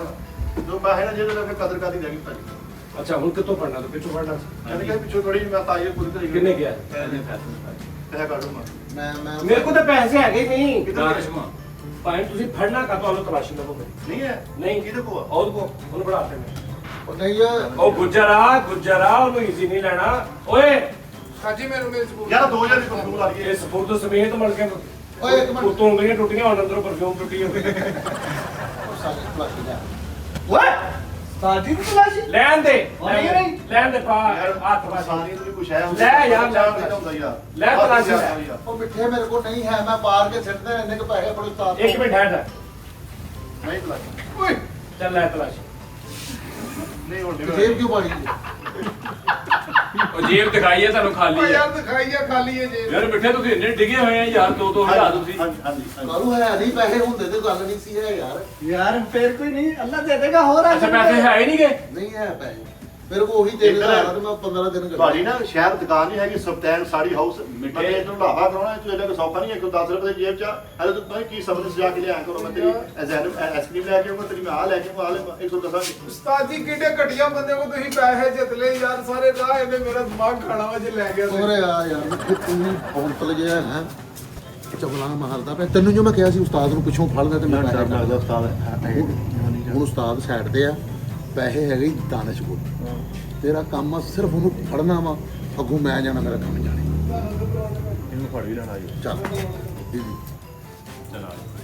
[SPEAKER 3] ਜੋ ਮੈਂ ਹੈ ਨਾ ਜਿਹਦੇ ਨਾਲ ਕਦਰ ਕਰਦੀ ਜਾਗੀ ਭਾਜੀ
[SPEAKER 4] ਅੱਛਾ ਹੁਣ ਕਿੱਥੋਂ ਫੜਨਾ ਤੂੰ ਪਿੱਛੋਂ ਫੜਨਾ
[SPEAKER 3] ਕਹਿੰਦੇ ਕਿ ਪਿੱਛੋਂ ਥੋੜੀ ਮੈਂ ਤਾਈਏ ਪੂਰੀ ਤਰੀਕੇ
[SPEAKER 4] ਕਿੰਨੇ ਗਿਆ
[SPEAKER 3] ਇਹ ਕਰ ਦੂੰਗਾ
[SPEAKER 5] मैं
[SPEAKER 4] ਮੇਰੇ ਕੋਲ ਤਾਂ ਪੈਸੇ ਹੈਗੇ ਨਹੀਂ
[SPEAKER 3] ਕਿੱਧਰ
[SPEAKER 4] ਭਾਈ ਤੁਸੀਂ ਫੜਨਾ ਕਾ ਤੁਹਾਨੂੰ ਤਲਾਸ਼ੀ ਲਵੋਗੇ
[SPEAKER 3] ਨਹੀਂ ਹੈ
[SPEAKER 4] ਨਹੀਂ
[SPEAKER 3] ਕਿਹਦੇ ਕੋਲ ਆ?
[SPEAKER 4] ਉਹਦੇ ਕੋ ਉਹਨੂੰ ਫੜਾਤੇ ਨੇ
[SPEAKER 5] और नहीं है
[SPEAKER 4] ਉਹ ਗੁੱਜਰਾ ਉਹਨੂੰ ਈਜ਼ੀ ਨਹੀਂ ਲੈਣਾ ਓਏ
[SPEAKER 1] ਸਾਜੀ ਮੇਰੇ ਸਬੂਤ
[SPEAKER 3] ਯਾਰ 2000 ਦੀ ਕੰਪਨੀ ਲਾ ਲਈਏ
[SPEAKER 4] ਇਹ ਸਪੁਰਦ ਸਮੇਤ ਮੜ ਕੇ
[SPEAKER 5] ਓਏ ਇੱਕ ਮਿੰਟ
[SPEAKER 4] ਉਤੋਂ ਉਂਗਲੀਆਂ ਟੁੱਟੀਆਂ ਹੁਣ ਅੰਦਰੋਂ ਪਰਫਿਊਮ ਟੁੱਟੀ ਹੋਈ
[SPEAKER 5] ਸਾਡੀ ਪਲਾਸਟਿਕ ਲੈ
[SPEAKER 1] ਓਏ ਸਾਡੀ ਦੀ ਤਲਾਸ਼ੀ
[SPEAKER 4] ਲੈਣ ਦੇ
[SPEAKER 1] ਨਹੀਂ, ਨਹੀਂ।
[SPEAKER 4] ਲੈਣ ਦੇ ਪਾ ਹੱਥ ਪਾ
[SPEAKER 3] ਸਾਡੀ ਤੋਂ ਵੀ ਕੁਛ ਹੈ
[SPEAKER 4] ਲੈ ਯਾਰ, ਲੈ।
[SPEAKER 3] ਹੁੰਦਾ ਯਾਰ
[SPEAKER 4] ਲੈ ਤਲਾਸ਼ੀ ਲੈ।
[SPEAKER 5] ਉਹ ਮਿੱਠੇ ਮੇਰੇ ਕੋਲ ਨਹੀਂ ਹੈ ਮੈਂ ਬਾਹਰ ਕੇ ਸਿੱਟਦੇ ਇੰਨੇ ਕੁ ਪੈਸੇ ਬੜੇ ਉਸਤਾਦ
[SPEAKER 4] ਇੱਕ ਮਿੰਟ ਠਹਿਰ ਜਾ
[SPEAKER 3] ਨਹੀਂ ਬੁਲਾਇਆ
[SPEAKER 5] ਓਏ
[SPEAKER 4] ਚੱਲ ਲੈ ਤਲਾਸ਼ੀ
[SPEAKER 3] ਨਹੀਂ ਹੁਣ
[SPEAKER 5] ਜੇਬ ਕਿਉਂ ਪਾੜੀ
[SPEAKER 6] ਉਹ ਜੇਬ ਦਿਖਾਈ ਹੈ ਤੁਹਾਨੂੰ ਖਾਲੀ ਹੈ
[SPEAKER 3] ਯਾਰ ਦਿਖਾਈਆ ਖਾਲੀ ਹੈ ਜੇ
[SPEAKER 6] ਯਾਰ ਮਿੱਠੇ ਤੁਸੀਂ ਇੰਨੇ ਡਿੱਗੇ ਹੋਏ ਆ ਯਾਰ 2-2 ਹਜ਼ਾਰ ਤੁਸੀਂ
[SPEAKER 3] ਹਾਂਜੀ ਹਾਂਜੀ
[SPEAKER 5] ਕਾਲੂ ਹੈ ਨਹੀਂ ਪੈਸੇ ਹੁੰਦੇ ਤੇ ਗੱਲ ਨਹੀਂ ਸੀ ਹੈ ਯਾਰ
[SPEAKER 1] ਯਾਰ ਫੇਰ ਕੋਈ ਨਹੀਂ ਅੱਲਾ ਦੇ ਦੇਗਾ ਹੋਰ ਆ
[SPEAKER 6] ਅੱਛਾ ਪੈਸੇ ਹੈ ਹੀ ਨਹੀਂਗੇ
[SPEAKER 5] ਨਹੀਂ ਹੈ ਪੈਸੇ ਮੇਰੇ ਕੋਲ ਉਹੀ 3000 ਆ ਤੇ ਮੈਂ 15 ਦਿਨ ਕਰ
[SPEAKER 3] ਭਾਜੀ ਨਾ ਸ਼ਹਿਰ ਦੁਕਾਨ ਨਹੀਂ ਹੈਗੀ ਸਬਟੈਨ ਸਾੜੀ ਹਾਊਸ ਮਿੱਠੇ ਇਹਨੂੰ ਢਾਬਾ ਕਰਾਉਣਾ ਤੂੰ ਇਹਦਾ ਕੋਈ ਸੌਖਾ ਨਹੀਂ ਹੈ ਕੋਈ 10 ਰੁਪਏ ਦੀ ਜੇਬ ਚ ਹਲੇ ਤੂੰ ਭਾਈ ਕੀ ਸਬਰ ਸਜਾ ਕੇ ਲਿਆ ਕਰੋ ਮੈਂ ਤੇਰੀ ਆਈਸਕ੍ਰੀਮ ਲੈ ਕੇ ਆਉਂਗਾ ਤੇਰੀ ਮੈਂ ਆ ਲੈ ਕੇ ਆਉਂਗਾ ਆ ਲੈ 110
[SPEAKER 2] ਉਸਤਾਦ ਜੀ ਕਿਹੜੇ ਘਟੀਆ ਬੰਦੇ ਕੋ ਤੁਸੀਂ ਪੈਸੇ ਜਿੱਤ ਲਏ ਯਾਰ ਸਾਰੇ ਰਾਹ ਇਹਨੇ ਮੇਰਾ ਦਿਮਾਗ ਖਾਣਾ ਵਾ ਜੇ ਲੈ ਗਿਆ ਤੇ।
[SPEAKER 5] ਹੋਰੇ ਆ ਯਾਰ ਮਿੱਠੇ ਤੂੰ ਪੌਂਤਲ ਜਿਹਾ ਹੈ ਚਵਲਾ ਮਾਰਦਾ ਪਿਆ ਤੈਨੂੰ ਜੋ ਮੈਂ ਕਿਹਾ ਸੀ ਉਸਤਾਦ ਨੂੰ ਪਿੱਛੋਂ ਫੜ ਲੈ ਤੇ ਮੈਂ ਪੈਸੇ
[SPEAKER 3] ਲੱਗਦਾ ਉਸਤਾਦ
[SPEAKER 5] ਹੁਣ ਉਸਤਾਦ ਸਾਈਡ ਤੇ ਆ ਪੈਸੇ ਹੈਗੇ ਹੀ ਦਾਨਿਸ਼ ਕੋਲ ਤੇਰਾ ਕੰਮ ਆ ਸਿਰਫ ਉਹਨੂੰ ਫੜਨਾ ਵਾ ਅੱਗੋਂ ਮੈਂ ਜਾਣਾ ਮੇਰਾ ਕੰਮ ਜਾਣੇ
[SPEAKER 3] ਇਹਨੂੰ ਫੜ ਵੀ ਲੈਣਾ ਜੀ
[SPEAKER 5] ਚੱਲ ਦੀਦੀ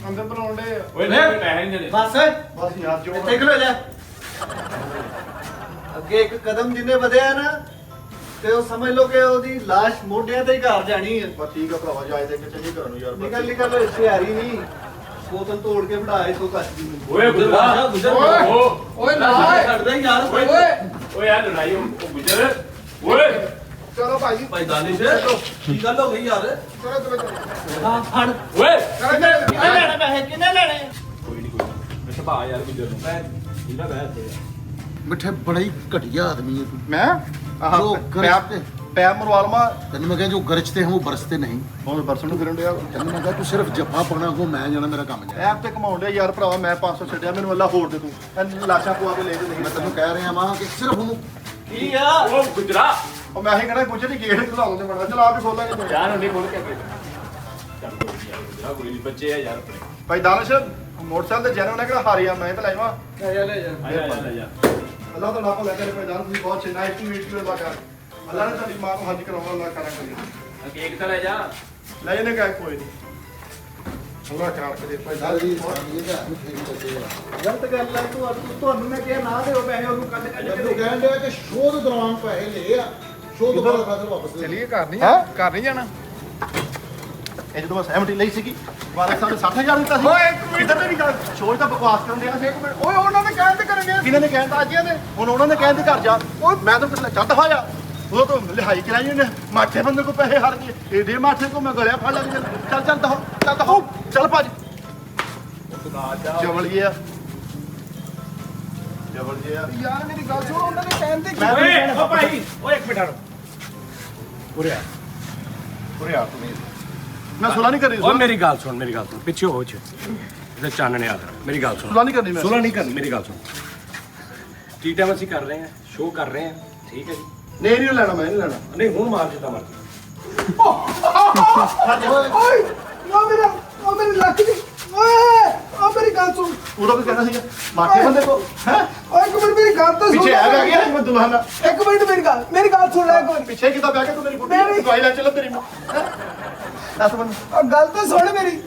[SPEAKER 2] ਅੰਦਰ ਬਣਾਉਂਦੇ
[SPEAKER 6] ਓਏ ਨਹੀਂ ਪੈਸੇ ਨਹੀਂ ਦੇਣੇ
[SPEAKER 1] ਬਸ
[SPEAKER 3] ਬਸ ਯਾਰ ਜੋ
[SPEAKER 1] ਇੱਥੇ ਖਲੋ ਜਾ ਅੱਗੇ ਇੱਕ ਕਦਮ ਜਿੰਨੇ ਵਧਿਆ ਨਾ ਤੇ ਉਹ ਸਮਝ ਲਓ ਕਿ ਉਹਦੀ ਲਾਸ਼ ਮੋਢਿਆਂ ਤੇ ਹੀ ਘਰ ਜਾਣੀ ਹੈ
[SPEAKER 3] ਬਸ ਠੀਕ ਆ ਭਰਾਵਾ ਜਾਇ ਦੇ ਕੇ ਚੱਲੀ ਕਰਨ ਨੂੰ ਯਾਰ
[SPEAKER 1] ਨਿਕਲ ਨਿਕਲ ਇਸ਼ਤਿਹਾਰੀ ਨਹੀਂ ਬੋਤਲ ਤੋੜ ਕੇ ਫੜਾਏ ਤੋਂ ਕੱਟ ਦੀ
[SPEAKER 6] ਓਏ ਗੁਜਰਾ
[SPEAKER 2] ਓਏ ਨਾ
[SPEAKER 1] ਛੱਡਦਾ ਹੀ ਯਾਰ
[SPEAKER 2] ਓਏ
[SPEAKER 6] ਓਏ ਯਾਰ ਲੜਾਈ ਉਹ ਗੁਜਰ ਓਏ
[SPEAKER 2] ਚਲੋ ਭਾਜੀ
[SPEAKER 7] ਭਾਈ ਦਾਨਿਸ਼ ਕੀ ਗੱਲ ਹੋ ਗਈ ਯਾਰ
[SPEAKER 2] ਚਲੋ ਚਲੋ
[SPEAKER 1] ਹਾਂ ਫੜ
[SPEAKER 6] ਓਏ
[SPEAKER 1] ਕਿੰਨੇ ਲੈਣੇ ਪੈਸੇ ਕਿੰਨੇ ਲੈਣੇ
[SPEAKER 6] ਕੋਈ ਨਹੀਂ ਮੈਂ ਸੁਭਾ ਯਾਰ ਗੁਜਰ ਨੂੰ ਮੈਂ ਇਹਨਾਂ ਬਹਿ ਤੇ
[SPEAKER 5] ਮਿੱਠੇ ਬੜਾ ਹੀ ਘਟੀਆ ਆਦਮੀ ਹੈ ਤੂੰ
[SPEAKER 3] ਮੈਂ
[SPEAKER 5] ਜੋ ਗਰਜ ਤੇ
[SPEAKER 3] ਪੈਰ ਮਰਵਾਲਮਾ
[SPEAKER 5] ਤੈਨੂੰ ਮੈਂ ਕਿਹਾ ਜੋ ਗਰਜਤੇ ਹਨ ਉਹ ਬਰਸਤੇ ਨਹੀਂ
[SPEAKER 3] ਹੁਣ ਬਰਸਨ ਨੂੰ ਫਿਰਨ ਡਿਆ
[SPEAKER 5] ਤੈਨੂੰ ਮੈਂ ਕਿਹਾ ਤੂੰ ਸਿਰਫ ਜੱਫਾ ਪਾਉਣਾ ਕੋ ਮੈਂ ਜਾਣਾ ਮੇਰਾ ਕੰਮ ਜਾਣਾ
[SPEAKER 3] ਐਪ ਤੇ ਕਮਾਉਣ ਡਿਆ ਯਾਰ ਭਰਾਵਾ ਮੈਂ 500 ਛੱਡਿਆ ਮੈਨੂੰ ਅੱਲਾ ਹੋਰ ਦੇ ਤੂੰ ਇਹ ਲਾਸ਼ਾਂ ਪਵਾ ਕੇ ਲੈ ਦੇ
[SPEAKER 5] ਮੈਂ
[SPEAKER 3] ਨਹੀਂ
[SPEAKER 5] ਤੈਨੂੰ ਕਹਿ ਰਿਹਾ ਵਾਂ ਕਿ ਸਿਰਫ ਉਹਨੂੰ
[SPEAKER 1] ਕੀ ਆ
[SPEAKER 6] ਉਹ ਗੁਜਰਾ
[SPEAKER 3] ਉਹ ਮੈਂ ਹੀ ਕਹਿੰਦਾ ਗੁੱਜਰ ਦੀ ਗੇਟ ਖੁਲਾ ਦੋ ਤੇ ਬਣਾ ਚਲ ਆਪ ਹੀ ਖੋਲਾਂਗੇ ਤੂੰ
[SPEAKER 6] ਯਾਰ ਉਹਨੇ ਖੋਲ ਕੇ ਚੱਲ ਕੋਈ ਨੀ ਯਾਰ ਗੁਜਰਾ ਕੋਈ ਨਹੀਂ ਬੱਚੇ ਆ ਯਾਰ ਆਪਣੇ
[SPEAKER 3] ਭਾਈ ਦਾਨਿਸ਼ ਮੋਟਰਸਾਈਕਲ ਤੇ ਜੈਨੋ ਨੇ ਕਿਹੜਾ ਹਾਰਿਆ ਮੈਂ ਤਾਂ ਲੈ ਜਾਵਾਂ
[SPEAKER 6] ਆ ਜਾ ਯਾਰ
[SPEAKER 3] ਅੱਲਾ ਤਾਂ ਨਾਪਾ ਲੈ ਕੇ ਭਾਈ ਦਾਨਿਸ਼ ਤੁਸੀਂ ਬਹੁਤ ਨਾਈਸ ਟੂ ਮੀਟ ਯੂ ਅੱਲਾ ਕਰ ਅੱਲਾ ਨੇ ਤੁਹਾਡੀ ਮਾਂ ਨੂੰ ਹੱਜ ਕਰਾਉਣਾ ਅੱਲਾ ਕਰਾਂ ਕਰੀ
[SPEAKER 6] ਕੇਕ ਤਾਂ ਲੈ ਜਾ
[SPEAKER 3] ਲੈ ਜਨੇ ਕਾ ਕੋਈ ਨਹੀਂ ਅੱਲਾ ਕਰਾਂ ਕਰੇ ਭਾਈ
[SPEAKER 5] ਸਾਰੀ
[SPEAKER 3] ਦਾਨਿਸ਼
[SPEAKER 5] ਇਹ ਤਾਂ ਮਿੱਠੇ ਦੀ ਦੱਸੇ ਆ
[SPEAKER 1] ਗਲਤ ਗੱਲ ਹੈ ਤੁਹਾਨੂੰ ਮੈਂ ਕਿਹਾ ਨਾ ਦਿਓ ਪੈਸੇ ਉਹਨੂੰ ਕੱਢ ਕੱਢ ਕੇ
[SPEAKER 5] ਤੈਨੂੰ ਕਹਿਣ ਡਿਆ ਕਿ ਸ਼ੋਅ ਦੇ ਦੌਰਾਨ ਪੈਸੇ ਲਏ ਆ ਸ਼ੋਅ ਤੋਂ ਬਾਅਦ ਫਸਲ ਵਾਪਸ ਦੇ
[SPEAKER 2] ਚਲਿਏ ਘਰ ਨਹੀਂ
[SPEAKER 3] ਹੈਂ?
[SPEAKER 2] ਘਰ ਨਹੀਂ ਜਾਣਾ
[SPEAKER 3] ਇਹ ਜਦੋਂ ਮੈਂ ਸਹਿਮਤੀ ਲਈ ਸੀਗੀ ਵਾਲਕ ਸਾਹਿਬ ਨੇ 60000 ਦਿੱਤਾ ਸੀ
[SPEAKER 2] ਓਏ ਇੱਕ ਮਿੰਟ
[SPEAKER 3] ਇੱਧਰ ਮੇਰੀ ਗੱਲ ਸ਼ੋਜ ਤਾਂ ਬਕਵਾਸ ਕਰਨ ਡਿਆ ਸੀ
[SPEAKER 2] ਇੱਕ ਮਿੰਟ ਓਏ ਉਹਨਾਂ ਨੇ ਕਹਿਣ ਤੇ ਕਰਨਗੇ
[SPEAKER 3] ਕਿਹਨੇ ਨੇ ਕਹਿਣ ਆਜੀਆਂ ਨੇ ਹੁਣ ਉਹਨਾਂ ਨੇ ਕਹਿਣ ਤੇ ਘਰ ਜਾ ਉਹ ਮੈਂ ਤਾਂ ਚੱਲ ਦਫਾ ਜਾ ਉਹ ਤਾਂ ਲਿਹਾਈ ਕਰਾਈ ਉਹਨੇ ਮਾਠੇ ਬੰਦੇ ਕੋ ਪੈਸੇ ਹਾਰ ਗਏ ਇਹਦੇ ਮਾਠੇ ਕੋ ਮੈਂ ਗਲਿਆ ਫੜ ਲਿਆ ਚੱਲ ਚੱਲ ਦਫਾ ਚੱਲ ਭੱਜ ਜਵਲ ਗਿਆ ਜਵਲ ਗਿਆ
[SPEAKER 2] ਯਾਰ ਮੇਰੀ ਗੱਲ ਸੁਣ ਉਹਨਾਂ ਨੇ ਕਹਿਣ ਤੇ
[SPEAKER 3] ਮੈਂ
[SPEAKER 6] ਓਏ ਓ ਭਾਈ ਓਏ ਇੱਕ ਮਿੰਟ
[SPEAKER 3] ਉਰੇ ਆ ਤੂੰ ਮੈਂ ਸੁਲਾ ਨਹੀਂ ਕਰੀ
[SPEAKER 4] ਓ ਮੇਰੀ ਗੱਲ ਸੁਣ ਪਿੱਛੇ ਹੋ ਚ ਇਹਦੇ ਚਾਨਣੇ ਆ ਮੇਰੀ ਗੱਲ ਸੁਣ
[SPEAKER 3] ਸੁਲਾ ਨਹੀਂ ਕਰਨੀ ਮੈਂ
[SPEAKER 4] ਸੁਲਾ ਨਹੀਂ ਕਰਨੀ ਮੇਰੀ ਗੱਲ ਸੁਣ ਟੀ ਟਾਈਮ ਅਸੀਂ ਕਰ ਰਹੇ ਹਾਂ ਸ਼ੋਅ ਕਰ ਰਹੇ ਹਾਂ ਠੀਕ ਹੈ ਜੀ
[SPEAKER 3] ਨਹੀਂ ਲੈਣਾ ਮੈਂ ਨਹੀਂ ਲੈਣਾ
[SPEAKER 4] ਨਹੀਂ ਹੁਣ ਮਾਰ ਜਿੱਦਾਂ ਮਰਜ਼ੀ
[SPEAKER 2] ਓਏ ਉਹ ਮੇਰੀ ਲੱਕ ਦੀ ਓਏ ਉਹ ਮੇਰੀ ਗੱਲ ਸੁਣ
[SPEAKER 3] ਉਦੋਂ ਵੀ ਕਹਿਣਾ ਸੀਗਾ ਮਾਠੇ ਬੰਦੇ ਕੋ ਹੈ
[SPEAKER 2] ਓਏ ਇੱਕ ਮਿੰਟ ਮੇਰੀ ਗੱਲ ਤਾਂ ਸੁਣ
[SPEAKER 3] ਪਿੱਛੇ ਆ ਗਿਆ ਮੈਂ ਦੁਲਹਨ
[SPEAKER 2] ਇੱਕ ਮਿੰਟ ਮੇਰੀ ਗੱਲ ਸੁਣ ਲੈ ਇੱਕ ਮਿੰਟ
[SPEAKER 3] ਪਿੱਛੇ ਕਿਦਾਂ ਬਹਿ ਕੇ ਤੂੰ ਮੇਰੀ ਗੁੱਡੀ ਦਵਾਈ ਲੈ ਚੱਲ ਤੇਰੀ ਦੱਸ ਬੰਦ
[SPEAKER 2] ਉਹ ਗੱਲ ਤਾਂ ਸੁਣ ਮੇਰੀ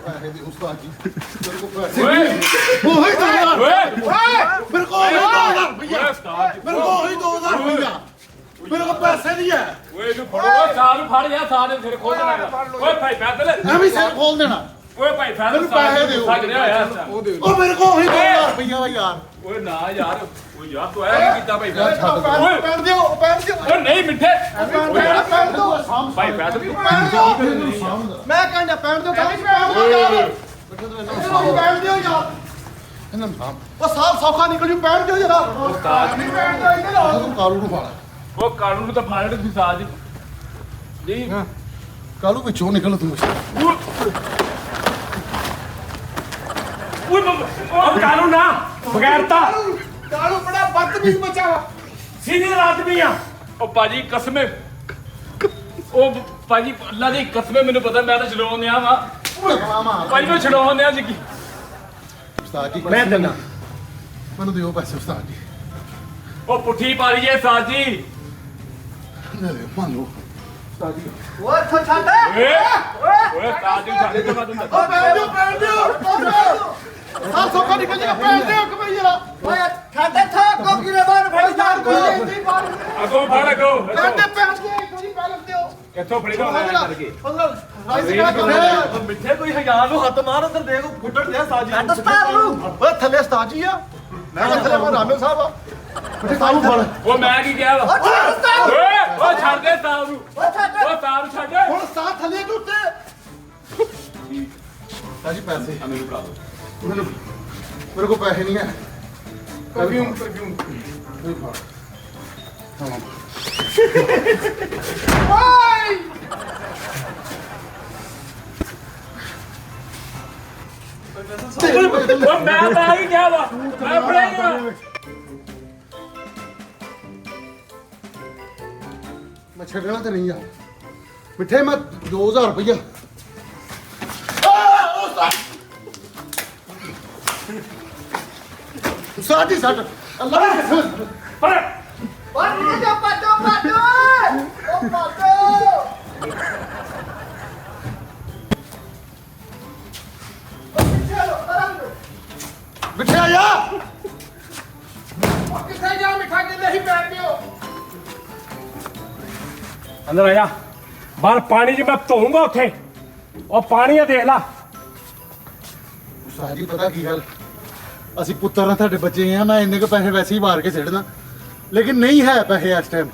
[SPEAKER 5] ਪੈਸੇ ਦੀ ਉਸਤਾਦ ਜੀ ਮੇਰੇ ਕੋਲ ਪੈਸੇ
[SPEAKER 6] ਓਏ
[SPEAKER 5] ਉਹੀ 2000
[SPEAKER 6] ਓਏ
[SPEAKER 5] ਮੇਰੇ ਕੋਲ ਉਹੀ 2000 ਰੁਪਇਆ
[SPEAKER 6] ਓਏ ਉਸਤਾਦ
[SPEAKER 5] ਮੇਰੇ ਕੋਲ ਉਹੀ 2000 ਰੁਪਇਆ ਮੇਰੇ ਕੋਲ ਪੈਸੇ ਨਹੀਂ ਹੈ
[SPEAKER 6] ਓਏ ਇਹਨੂੰ ਫੜੋ ਸਾਹ ਨੂੰ ਫੜ ਜਾ ਸਾਹ ਦੇ ਸਿਰ ਖੋਲ ਦੇਣਾ ਓਏ ਭਾਈ ਪੈਦਲ
[SPEAKER 5] ਐਵੇਂ ਸਿਰ ਖੋਲ ਦੇਣਾ
[SPEAKER 6] ਓਏ ਭਾਈ ਫੈਸਲ
[SPEAKER 5] ਮੈਨੂੰ ਪੈਸੇ ਦਿਓ।
[SPEAKER 6] ਸੱਜ ਰਿਹਾ ਹੋਇਆ ਇਸ time।
[SPEAKER 2] ਉਹ ਦੇ
[SPEAKER 5] ਉਹ ਮੇਰੇ ਕੋਲ ਉਹੀ 2000 ਰੁਪਈਆ ਵਾ ਯਾਰ।
[SPEAKER 6] ਓਏ ਨਾ ਯਾਰ ਓਏ ਯਾਰ ਤੂੰ ਐ ਕੀ ਕੀਤਾ ਭਾਈ
[SPEAKER 5] ਯਾਰ ਛੱਡ ਦੇ।
[SPEAKER 6] ਓਏ
[SPEAKER 2] ਪੈਣ ਦਿਓ ਪੈਣ ਦਿਓ
[SPEAKER 6] ਓਏ ਨਹੀਂ ਮਿੱਠੇ ਓਏ ਯਾਰ
[SPEAKER 2] ਪੈਣ ਦਿਓ
[SPEAKER 6] ਭਾਈ ਫੈਸਲ ਤੂੰ
[SPEAKER 1] ਮੈਂ ਕਹਿੰਦਾ ਪੈਣ ਦਿਓ
[SPEAKER 2] ਪੈਣ ਦਿਓ ਯਾਰ
[SPEAKER 5] ਇਹਨਾਂ ਨੂੰ ਸਾਂਭ।
[SPEAKER 1] ਉਹ ਸਾਫ ਸੌਖਾ ਨਿਕਲ ਜੂ ਪੈਣ ਦਿਓ ਜਰਾ
[SPEAKER 6] ਉਸਤਾਦ
[SPEAKER 2] ਪੈਣ ਦਿਓ ਇੱਧਰ ਆਓ
[SPEAKER 5] ਤੂੰ ਕਾਲੂ ਨੂੰ ਫਾੜ।
[SPEAKER 6] ਉਹ ਕਾਨੂੰਨ ਨੂੰ ਤਾਂ ਫਾੜ ਤੁਸੀਂ ਸਾਜ ਜੀ
[SPEAKER 5] ਕਾਲੂ ਵਿੱਚੋਂ ਨਿਕਲ ਤੂੰ।
[SPEAKER 6] ਓਏ ਉਹ ਕਾਨੂੰਨ ਨਾ ਬਗੈਰਤਾ
[SPEAKER 2] ਕਾਲੂ ਬੜਾ ਬਦਤਮੀਜ਼ ਬੱਚਾ ਵਾ
[SPEAKER 6] ਸੀਨੀਅਰ ਆਦਮੀ ਆ ਉਹ ਭਾਜੀ ਕਸਮੇ ਉਹ ਭਾਜੀ ਅੱਲਾ ਦੀ ਕਸਮੇ ਮੈਨੂੰ ਪਤਾ ਮੈਂ ਤਾਂ ਛਡਾਉਣ ਆ ਵਾ ਭਾਜੀ ਮੈਂ ਛਡਾਉਣ ਆ ਜੀ
[SPEAKER 5] ਉਸਤਾਦ ਜੀ
[SPEAKER 6] ਮੈਂ ਦਿੰਦਾ
[SPEAKER 5] ਮੈਨੂੰ ਦਿਓ ਪੈਸੇ ਉਸਤਾਦ ਜੀ।
[SPEAKER 6] ਉਹ ਪੁੱਠੀ ਪਾ ਲਈਏ ਸਾਜ ਜੀ
[SPEAKER 5] ਲੈ ਲੈ ਮੰਨ ਲਓ।
[SPEAKER 1] ਉਹ ਇੱਥੋਂ ਛੱਡ
[SPEAKER 6] ਓਏ ਸਾਜ ਜੀ ਛੱਡ ਦੇ ਮੈਂ ਦਿੰਦਾ
[SPEAKER 1] ਉਹ ਪੈਣ ਦਿਓ ਸਾਫ ਸੌਖਾ ਨਿਕਲ ਜੇਗਾ ਪੈਣ ਦਿਓ ਕਿ ਭਈ ਜਰਾ ਓਏ ਛੱਡ ਇੱਥੋਂ ਕੋਕੀ ਨੇ ਬਾਹਰ ਫੜੀ ਜਾਣ ਕੋਈ ਨਹੀਂ ਬਾਹਰ
[SPEAKER 6] ਅੱਗੋਂ ਫੜ ਅੱਗੋਂ
[SPEAKER 1] ਪੈਣ ਦੇ ਪੈਣ ਦੇ ਇੱਕ ਵਾਰੀ ਪੈਣ ਦਿਓ
[SPEAKER 6] ਕਿੱਥੋਂ ਫੜੇਗਾ ਮੈਂ ਕਰਕੇ
[SPEAKER 1] ਰਾਈਸ ਕਿਹੜਾ ਕਰ
[SPEAKER 7] ਮਿੱਠੇ ਕੋਈ ਹਜ਼ਾਰ ਨੂੰ ਹੱਥ ਮਾਰ ਉਧਰ ਦੇਖ ਫੁੱਟਣ ਦੇ ਸਾਜੀ
[SPEAKER 1] ਛੱਡ ਉਸਤਾਦ ਨੂੰ ਓਏ ਥੱਲੇ ਉਸਤਾਦ ਜੀ ਆ ਮੈਂ ਕਿਹਾ ਥੱਲੇ ਮੈਂ ਰਾਮੇ ਸਾਹਿਬ ਆ
[SPEAKER 5] ਤੇ ਕਾਲੂ ਫੜ।
[SPEAKER 6] ਉਹ ਮੈਂ ਕੀ ਕਿਹਾ ਵਾ
[SPEAKER 1] ਉਹ ਛੱਡ ਉਸਤਾਦ
[SPEAKER 6] ਓਏ ਉਹ ਛੱਡ ਦੇ ਸਾਹ ਨੂੰ
[SPEAKER 1] ਉਹ ਛੱਡ
[SPEAKER 6] ਉਹ ਸਾਹ ਨੂੰ ਛੱਡ
[SPEAKER 1] ਹੁਣ ਉਸਤਾਦ ਥੱਲੇ ਕਿ ਉੱਤੇ
[SPEAKER 5] ਸਾਜੀ ਪੈਸੇ
[SPEAKER 6] ਆ ਮੈਨੂੰ ਫੜਾ ਦਿਓ
[SPEAKER 5] ਮੈਨੂੰ ਮੇਰੇ ਕੋਲ ਪੈਸੇ ਨਹੀਂ ਹੈ।
[SPEAKER 2] ਪਰਫਿਊਮ
[SPEAKER 5] ਨਹੀਂ ਫੜ। ਹਾਂ
[SPEAKER 6] ਉਹ ਮੈਂ ਕੀ ਕਿਹਾ ਵਾ ਮੈਂ ਫੜੇਗਾ
[SPEAKER 5] ਮੈਂ ਛੱਡਣਾ ਤੇ ਨਹੀਂ ਆ। ਮਿੱਠੇ ਮੈਂ 2000 ਰੁਪਈਆ। ਉਸਤਾਦ ਜੀ ਛੱਡ। ਅੱਲਾ ਦੀ ਕਸਮ।
[SPEAKER 6] ਪਰ
[SPEAKER 1] ਓਏ ਜਾ ਪਾਟੋ ਉਹ ਪਾਟੋ
[SPEAKER 5] ਮਿੱਠੇ ਆ ਜਾ।
[SPEAKER 2] ਕਿੱਥੇ ਜਾ ਮਿੱਠਾ ਕਿੱਲੇ ਹੀ ਪੈਣ ਦਿਓ
[SPEAKER 6] ਅੰਦਰ ਆ ਜਾ ਬਾਹਰ ਪਾਣੀ 'ਚ ਮੈਂ ਧੋਊਂਗਾ ਉੱਥੇ ਉਹ ਪਾਣੀ ਆ ਦੇਖ ਲਾ
[SPEAKER 5] ਉਸਤਾਦ ਜੀ ਪਤਾ ਕੀ ਗੱਲ, ਅਸੀਂ ਪੁੱਤਰ ਨਾਲ ਤੁਹਾਡੇ ਬੱਚੇ ਆ। ਮੈਂ ਇੰਨੇ ਕੁ ਪੈਸੇ ਵੈਸੇ ਹੀ ਮਾਰ ਕੇ ਛੱਡਣਾ, ਲੇਕਿਨ ਨਹੀਂ ਹੈ ਪੈਸੇ ਇਸ ਟਾਈਮ।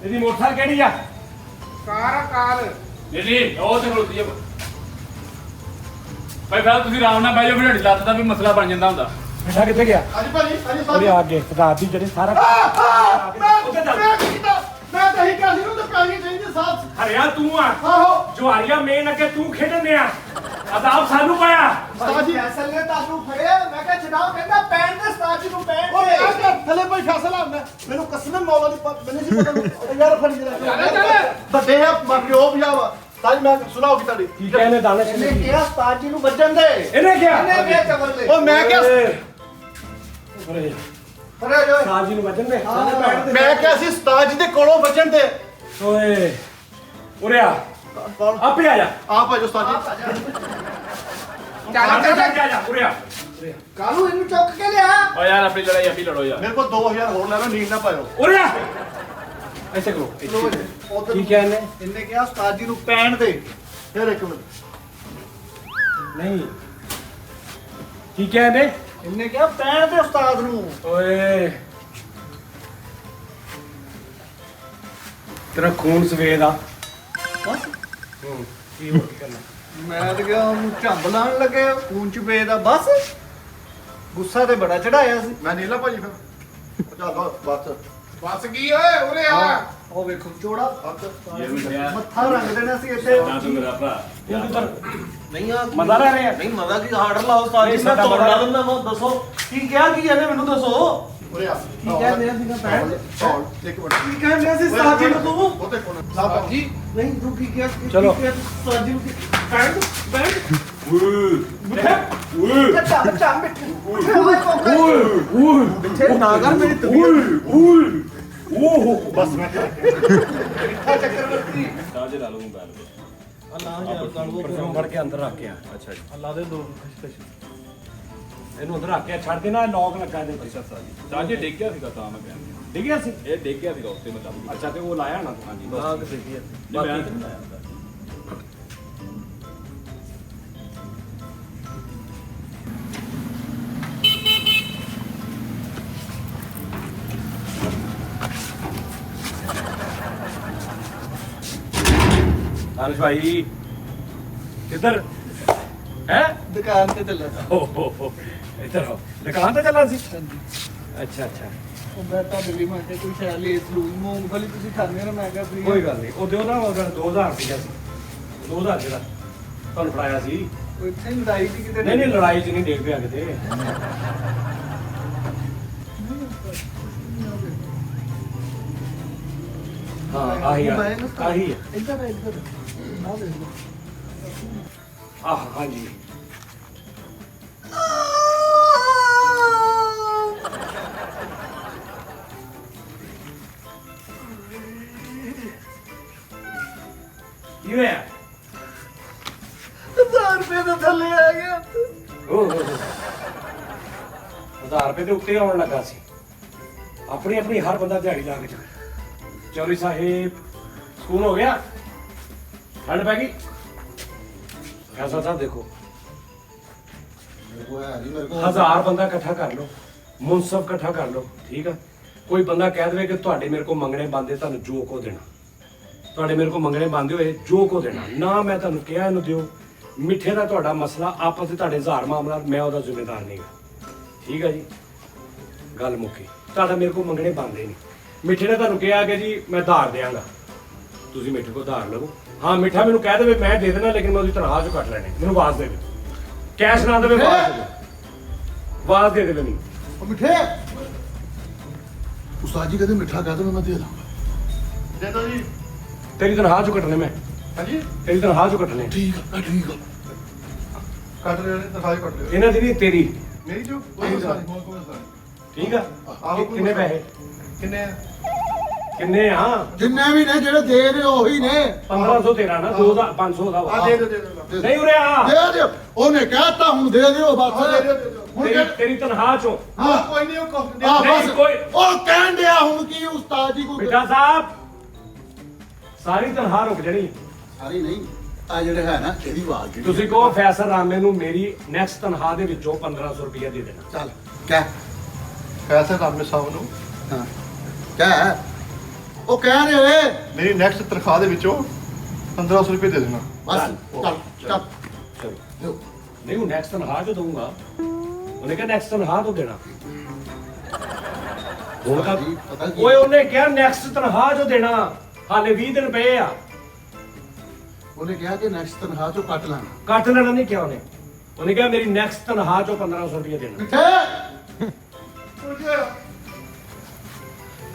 [SPEAKER 6] ਇਹਦੀ ਮੋਟਰਸਾਈਕਲ ਕਿਹੜੀ ਆ
[SPEAKER 2] ਕਾਰ
[SPEAKER 6] ਜੀ ਉਹ ਤੇ ਖਲੋਤੀ ਆ ਭਾਈ ਫਿਰ ਤੁਸੀਂ ਆਰਾਮ ਨਾਲ ਬਹਿ ਜਾਓ ਫਿਰ ਲੱਤ ਦਾ ਵੀ ਮਸਲਾ ਬਣ ਜਾਂਦਾ ਹੁੰਦਾ ਮਿੱਠਾ ਕਿੱਥੇ ਗਿਆ
[SPEAKER 5] ਹਾਂਜੀ ਭਾਜੀ ਹਾਂਜੀ
[SPEAKER 6] ਉਹਦੇ ਆ ਅੱਗੇ ਰਾਤ ਦੀ ਜਿਹੜੇ ਸਾਰਾ
[SPEAKER 1] ਮੈਂ ਤਾਂ ਹੀ ਕਿਹਾ ਸੀ ਉਹਨੂੰ ਪੈਣੀ ਚਾਹੀਦੀ ਸਾਫ
[SPEAKER 6] ਹਰਿਆ ਤੂੰ ਆ
[SPEAKER 1] ਆਹੋ
[SPEAKER 6] ਜਵਾਰੀਆ ਮੇਨ ਅੱਗੇ ਤੂੰ ਖੇਡਣ ਆ ਅਦਾਬ ਸਾਨੂੰ ਪਾਇਆ
[SPEAKER 1] ਉਸਤਾਦ ਜੀ ਫੈਸਲ ਨੇ ਤੁਹਾਨੂੰ ਫੜਿਆ ਮੈਂ ਕਿਹਾ ਜਨਾਬ ਕਹਿੰਦਾ ਪੈਣ ਦੇ ਉਸਤਾਦ ਜੀ ਨੂੰ ਪੈਣ ਦੇ ਉਹ ਆ ਥੱਲੇ ਕੋਈ ਫੈਸਲਾ ਮੈਨੂੰ ਕਸਮ ਮੌਲਾ ਦੀ ਮੈਨੂੰ ਨਹੀਂ ਪਤਾ ਯਾਰ ਫੜ ਜਰਾ ਵੱਡੇ ਆ ਪਿਓ ਵੀ ਆ ਸਾਜ ਮੈਂ ਸੁਣਾਓ ਕਿ ਤੁਹਾਡੀ
[SPEAKER 6] ਕੀ ਕਹਿੰਦੇ ਦਾਨਿਸ਼
[SPEAKER 1] ਇਹਨੇ ਕਿਹਾ ਉਸਤਾਦ ਜੀ ਨੂੰ ਵੱਜਣ ਦੇ
[SPEAKER 6] ਇਹਨੇ ਕਿਹਾ
[SPEAKER 1] ਇਹਨੇ ਕਿਹਾ ਚਵਰ ਦੇ
[SPEAKER 2] ਉਹ ਮੈਂ ਕਿਹਾ
[SPEAKER 1] ਫੜੇ ਜੋ
[SPEAKER 6] ਸਾਜੀ ਨੂੰ ਵਜਨ ਦੇ
[SPEAKER 1] ਮੈਂ ਕਿਹਾ ਸੀ ਉਸਤਾਦ ਜੀ ਦੇ ਕੋਲੋਂ ਵੱਜਣ ਦੇ
[SPEAKER 6] ਓਏ ਉਰੇ ਆ ਆਪੇ ਆ ਜਾ
[SPEAKER 5] ਆਪ ਆ ਜੋ ਉਸਤਾਦ ਜੀ।
[SPEAKER 6] ਚੱਲ ਉਰੇ ਆ
[SPEAKER 1] ਕਾਲੂ ਇਹਨੂੰ ਚੁੱਕ ਕੇ ਲਿਆ
[SPEAKER 6] ਓ ਯਾਰ ਆਪਣੀ ਲੜਾਈ ਆਪੀ ਲੜੋ ਯਾਰ
[SPEAKER 5] ਮੇਰੇ ਕੋਲ 2000 ਹੋਰ ਲੈ ਲਓ, ਨੀਂਦ ਨਾ ਪਾਇਓ।
[SPEAKER 6] ਉਰੇ ਆ ਐਸੇ ਕਰੋ ਕੀ ਕਹਿੰਦੇ
[SPEAKER 1] ਇਹਨੇ ਕਿਹਾ ਉਸਤਾਦ ਜੀ ਨੂੰ ਪੈਣ ਦੇ
[SPEAKER 5] ਫਿਰ ਇੱਕ ਮਿੰਟ।
[SPEAKER 6] ਨਹੀਂ ਕੀ ਕਹਿੰਦੇ
[SPEAKER 1] ਇਹਨੇ ਕਿਹਾ ਪੈਣ ਦੇ ਉਸਤਾਦ ਨੂੰ
[SPEAKER 6] ਓਏ ਤੇਰਾ ਖੂਨ ਸਵੇਦ ਆ
[SPEAKER 1] ਬਸ
[SPEAKER 6] ਕੀ ਹੋਰ ਕੀ ਕਰਨਾ
[SPEAKER 1] ਮੈਂ ਤਾਂ ਕਿਹਾ ਉਹਨੂੰ ਝੰਬ ਲਾਉਣ ਲੱਗੇ ਖੂਨ ਚ ਪੇਦਾ ਬਸ ਗੁੱਸਾ ਤੇ ਬੜਾ ਚੜਾਇਆ ਸੀ
[SPEAKER 5] ਮੈਂ ਨੀਲਾ ਭਾਜੀ ਫਿਰ। ਚੱਲ ਬਸ।
[SPEAKER 2] ਬਸ ਕੀ ਓਏ ਉਰੇ ਆ
[SPEAKER 1] ਉਹ ਵੇਖੋ ਚੋੜਾ
[SPEAKER 6] ਇਹ ਵੀ ਲਿਆ
[SPEAKER 1] ਮੱਥਾ ਰੰਗ ਦੇਣਾ ਸੀ ਇੱਥੇ
[SPEAKER 6] ਨਾ ਤੂੰ ਮੇਰਾ ਭਰਾ
[SPEAKER 7] ਨਹੀਂ ਆ
[SPEAKER 6] ਮਜ਼ਾ ਲੈ ਰਹੇ ਆ
[SPEAKER 7] ਨਹੀਂ ਮਜ਼ਾ ਕੀ ਆਰਡਰ ਲਾਓ ਸਾਜੀ
[SPEAKER 6] ਨਹੀਂ,
[SPEAKER 7] ਮੈਂ
[SPEAKER 6] ਸਾਡਾ
[SPEAKER 7] ਤੋੜ
[SPEAKER 6] ਬੜਾ-
[SPEAKER 7] ਦਿੰਦਾ ਮੈਂ ਦੱਸੋ ਕੀ ਕਿਹਾ ਕੀ ਇਹਨੇ ਮੈਨੂੰ ਦੱਸੋ
[SPEAKER 5] ਉਰੇ ਆ।
[SPEAKER 7] ਕੀ ਕਹਿੰਦੇ ਸੀ ਨਾ ਪੈਣ
[SPEAKER 5] ਚੌਲ, ਇੱਕ ਮਿੰਟ।
[SPEAKER 7] ਕੀ ਕਹਿੰਦੇ ਸੀ ਸਾਜੀ ਨੂੰ ਤੂੰ
[SPEAKER 5] ਉਹ ਤੇ ਕੋਣ ਸਾਹਿਬ
[SPEAKER 2] ਜੀ
[SPEAKER 7] ਨਹੀਂ ਤੂੰ ਕੀ ਕਿਹਾ
[SPEAKER 6] ਚਲੋ।
[SPEAKER 7] ਸਾਜੀ ਨੂੰ ਪੈਣ ਪੈਣ
[SPEAKER 1] ਬੱਚਾ ਬੱਚਾ ਮਿੱਠੇ ਓਏ ਕੋਕਾ
[SPEAKER 7] ਨਾ ਕਰ ਮੇਰੀ ਤਬੀਅਤ
[SPEAKER 5] ਬਸ ਮੈਂ
[SPEAKER 1] ਮਿੱਠਾ ਚੱਕਰਵਰਤੀ
[SPEAKER 6] ਸਾਜੇ ਲਾ ਲਓ ਮੋਬਾਈਲ
[SPEAKER 7] ਅੱਲਾ ਯਾਰ ਕਾਲੂ
[SPEAKER 6] ਪਰਫਿਊਮ ਫੜ ਕੇ ਅੰਦਰ ਰੱਖ ਕੇ ਆ ਅੱਛਾ ਜੀ
[SPEAKER 7] ਅੱਲਾ ਦੇ ਦੋ ਖੁਸ਼
[SPEAKER 4] ਇਹਨੂੰ ਅੰਦਰ ਰੱਖ ਕੇ ਛੱਡ ਦੇਣਾ, ਲੌਕ ਲੱਗਾ ਦੇ
[SPEAKER 6] ਅੱਛਾ ਸਾਜੀ ਡਿੱਗ ਗਿਆ ਸੀਗਾ ਤਾਂ ਮੈਂ ਕਹਿੰਦਾ
[SPEAKER 4] ਡਿੱਗਿਆ ਸੀ।
[SPEAKER 6] ਇਹ ਡਿੱਗ ਗਿਆ ਸੀਗਾ ਉੱਤੇ ਮਤਲਬ
[SPEAKER 4] ਅੱਛਾ ਤੇ ਉਹ ਲਾਇਆ ਨਾ
[SPEAKER 6] ਹਾਂਜੀ
[SPEAKER 4] ਲਾਗ ਡਿੱਗਿਆ
[SPEAKER 6] ਨਹੀਂ ਮੈਂ ਤਾਂ ਨਹੀਂ ਲਾਇਆ ਹੁੰਦਾ।
[SPEAKER 4] ਅਨੁਜ ਭਾਈ ਕਿੱਧਰ ਹੈ?
[SPEAKER 7] ਦੁਕਾਨ ਤੇ ਚੱਲਾ ਤਾ।
[SPEAKER 4] ਓਹ ਇੱਧਰ ਆਓ, ਦੁਕਾਨ ਤੇ ਚੱਲਾ ਸੀ। ਅੱਛਾ ਅੱਛਾ
[SPEAKER 7] ਉਹ ਮੈਂ ਤੁਹਾਡੇ ਲਈ ਮੈਂ ਕਿਹਾ ਕੋਈ ਸ਼ਾਇਦ ਲੇਸ ਲੂਜ਼ ਮੂੰਗਫਲੀ ਤੁਸੀਂ ਖਾਂਦੇ ਹੋ ਨਾ, ਮੈਂ ਕਿਹਾ free
[SPEAKER 4] ਕੋਈ ਗੱਲ ਨਹੀਂ, ਉਹ ਦਿਓ ਨਾ ਉਹਦਾ 2000 ਰੁਪਇਆ ਸੀ, 2000 ਜਿਹੜਾ ਤੁਹਾਨੂੰ ਫੜਾਇਆ ਸੀ।
[SPEAKER 7] ਕੋਈ ਇੱਥੇ ਲੜਾਈ ਸੀ ਕਿਤੇ
[SPEAKER 4] ਨਹੀਂ ਨਹੀਂ ਲੜਾਈ 'ਚ ਨਹੀਂ ਡਿੱਗ ਪਿਆ ਕਿਤੇ। ਹਾਂ ਆਹੀ ਆ, ਆਹੀ ਆ।
[SPEAKER 7] ਇੱਧਰ ਆ, ਇੱਧਰ ਆ ਦੇਖ ਲਓ।
[SPEAKER 4] ਆਹ ਹਾਂਜੀ ਕੀ ਹੋਇਆ?
[SPEAKER 7] 1000 ਰੁਪਏ ਦੇ ਥੱਲੇ ਆ ਗਿਆ।
[SPEAKER 4] ਉਹ 1000 ਰੁਪਏ ਦੇ ਉੱਤੇ ਆਉਣ ਲੱਗਾ ਸੀ। ਆਪਣੀ ਆਪਣੀ ਹਰ ਬੰਦਾ ਦਿਹਾੜੀ ਲਾ ਕੇ ਚੱਲੇ। ਚੌਧਰੀ ਸਾਹਿਬ ਸਕੂਨ ਹੋ ਗਿਆ, ਠੰਡ ਪੈ ਗਈ। ਐਸਾ ਸਾਹਿਬ ਦੇਖੋ,
[SPEAKER 5] ਮੇਰੇ ਕੋਲ ਹੈ ਨਹੀਂ, ਮੇਰੇ ਕੋਲ
[SPEAKER 4] 1000 ਬੰਦਾ ਇਕੱਠਾ ਕਰ ਲਓ, ਮੁਨਸਫ ਇਕੱਠਾ ਕਰ ਲਓ, ਠੀਕ ਆ। ਕੋਈ ਬੰਦਾ ਕਹਿ ਦੇਵੇ ਕਿ ਤੁਹਾਡੇ ਮੇਰੇ ਕੋਲ ਮੰਗਣੇ ਬੰਦੇ, ਤੁਹਾਨੂੰ ਜੋ ਕੋ ਦੇਣਾ, ਤੁਹਾਡੇ ਮੇਰੇ ਕੋਲ ਮੰਗਣੇ ਬੰਦੇ ਹੋਏ ਜੋ ਕੋ ਦੇਣਾ ਨਾ। ਮੈਂ ਤੁਹਾਨੂੰ ਕਿਹਾ ਇਹਨੂੰ ਦਿਓ। ਮਿੱਠੇ ਦਾ ਤੁਹਾਡਾ ਮਸਲਾ ਆਪਸ ਵਿੱਚ ਤੁਹਾਡੇ 1000 ਮਾਮਲਾ, ਮੈਂ ਉਹਦਾ ਜ਼ਿੰਮੇਦਾਰ ਨਹੀਂ ਗਾ, ਠੀਕ ਆ ਜੀ। ਗੱਲ ਮੁੱਕੀ, ਤੁਹਾਡਾ ਮੇਰੇ ਕੋਲ ਮੰਗਣੇ ਬੰਦੇ ਨਹੀਂ। ਮਿੱਠੇ ਨੇ ਤੁਹਾਨੂੰ ਕਿਹਾ ਕਿ ਜੀ ਮੈਂ ਧਾਰ ਦਿਆਂਗਾ, ਤੁਸੀਂ ਮਿੱਠੇ ਕੋਲ ਧਾਰ ਲਵੋ। ਹਾਂ ਮਿੱਠਾ ਮੈਨੂੰ ਕਹਿ ਦੇਵੇ ਮੈਂ ਦੇ ਦੇਣਾ, ਲੇਕਿਨ ਮੈਂ ਉਹਦੀ ਤਨਖਾਹ ਚੋਂ ਕੱਟ ਲੈਣੇ। ਮੈਨੂੰ ਆਵਾਜ਼ ਦੇ ਦੇ, ਕੈਸ਼ ਨਾ ਦੇਵੇ, ਆਵਾਜ਼ ਦੇ ਦੇ, ਆਵਾਜ਼ ਦੇ ਦੇਵੇ ਮੈਨੂੰ।
[SPEAKER 5] ਉਹ ਮਿੱਠੇ ਉਸਤਾਦ ਜੀ ਕਹਿੰਦੇ ਮਿੱਠਾ ਕਹਿ ਦੋ ਮੈਂ ਦੇ ਦਾਂਗਾ।
[SPEAKER 3] ਦੇ ਦੋ ਜੀ।
[SPEAKER 4] ਤੇਰੀ ਤਨਖਾਹ ਚੋਂ ਕੱਟਣੇ ਮੈਂ,
[SPEAKER 3] ਹਾਂਜੀ
[SPEAKER 4] ਤੇਰੀ ਤਨਖਾਹ ਚੋਂ ਕੱਟਣੇ।
[SPEAKER 5] ਠੀਕ ਆ ਠੀਕ ਆ।
[SPEAKER 3] ਕੱਟ ਲਿਓ ਨੇ, ਤਨਖਾਹ ਕੱਟ ਲਿਓ।
[SPEAKER 4] ਇਹਨਾਂ ਦੀ ਨਹੀਂ, ਤੇਰੀ।
[SPEAKER 3] ਮੇਰੀ ਜੋ
[SPEAKER 5] ਠੀਕ ਆ।
[SPEAKER 4] ਠੀਕ ਆ। ਕਿੰਨੇ ਪੈਸੇ?
[SPEAKER 3] ਕਿੰਨੇ ਆ?
[SPEAKER 4] ਕਿੰਨੇ ਆ?
[SPEAKER 5] ਜਿੰਨੇ ਵੀ ਨੇ ਜਿਹੜੇ ਦੇ ਰਹੇ ਹੋ ਉਹੀ ਨੇ।
[SPEAKER 4] 1500 ਤੇਰਾ ਨਾ, 2000 500 ਦਾ ਵਾ।
[SPEAKER 3] ਆ ਦੇ ਦਿਓ ਦੇ ਦਿਓ।
[SPEAKER 4] ਨਹੀਂ ਉਰੇ ਆ,
[SPEAKER 5] ਦੇ ਦਿਓ, ਉਹਨੇ ਕਹਿਤਾ ਹੁਣ ਦੇ ਦਿਓ ਬਸ।
[SPEAKER 3] ਹਾਂ ਦੇ ਦਿਓ ਦੇ ਦਿਓ।
[SPEAKER 5] ਹੁਣ
[SPEAKER 4] ਤੇਰੀ ਤਨਖਾਹ ਚੋਂ।
[SPEAKER 5] ਹਾਂ
[SPEAKER 3] ਕੋਈ ਨਹੀਂ ਉਹ ਕੁਝ
[SPEAKER 5] ਆ
[SPEAKER 4] ਨਹੀਂ,
[SPEAKER 5] ਬਸ
[SPEAKER 4] ਕੋਈ-
[SPEAKER 5] ਉਹ ਕਹਿਣ ਡਿਆ ਹੁਣ ਕੀ ਉਸਤਾਦ ਜੀ ਕੋ
[SPEAKER 4] ਮਿੱਠਾ ਸਾਹਿਬ ਸਾਰੀ ਤਨਖਾਹ ਰੁਕ ਜਣੀ।
[SPEAKER 5] ਸਾਰੀ ਨਹੀਂ, ਆ ਜਿਹੜੇ ਹੈ ਨਾ ਇਹਦੀ ਆਵਾਜ਼ ਜਿਹੜੀ
[SPEAKER 4] ਤੁਸੀਂ ਕਹੋ ਫੈਸਲ ਰਾਮੇ ਨੂੰ ਮੇਰੀ ਨੈਕਸਟ ਤਨਖਾਹ ਦੇ ਵਿੱਚੋਂ 1500 ਰੁਪਇਆ ਦੇ ਦੇਣਾ।
[SPEAKER 5] ਚੱਲ ਕਹਿ
[SPEAKER 3] ਪੈਸੇ ਰਾਮੇ ਸਾਹਿਬ ਨੂੰ
[SPEAKER 5] ਹਾਂ ਕਹਿ। ਉਹ ਕਹਿ ਰਹੇ
[SPEAKER 3] ਮੇਰੀ ਨੈਕਸਟ ਤਨਖਾਹ ਦੇ ਵਿੱਚੋਂ 1500 ਰੁਪਏ ਦੇ ਦੇਣਾ।
[SPEAKER 5] ਬਸ ਚੱਲ ਚੱਲ
[SPEAKER 4] ਚਲੋ
[SPEAKER 5] ਦਿਓ।
[SPEAKER 4] ਨਹੀਂ ਉਹ ਨੈਕਸਟ ਤਨਖਾਹ ਜੋ ਦਊਂਗਾ, ਉਹਨੇ ਕਿਹਾ ਨੈਕਸਟ ਤਨਖਾਹ ਤੋਂ ਦੇਣਾ। ਹੁਣ ਤਾਂ
[SPEAKER 5] ਜੀ, ਪਤਾ ਕੀ-
[SPEAKER 4] ਓਏ ਉਹਨੇ ਕਿਹਾ ਨੈਕਸਟ ਤਨਖਾਹ ਜੋ ਦੇਣਾ, ਹਾਲੇ 20 ਦਿਨ ਪਏ ਆ।
[SPEAKER 5] ਉਹਨੇ ਕਿਹਾ ਕਿ ਨੈਕਸਟ ਤਨਖਾਹ ਚੋਂ ਕੱਟ ਲਾਂਗਾ।
[SPEAKER 4] ਕੱਟ ਲੈਣਾ ਨਹੀਂ ਕਿਹਾ ਉਹਨੇ, ਉਹਨੇ ਕਿਹਾ ਮੇਰੀ ਨੈਕਸਟ ਤਨਖਾਹ ਚੋਂ 1500 ਰੁਪਇਆ ਦੇਣਾ।
[SPEAKER 5] ਮਿੱਠੇ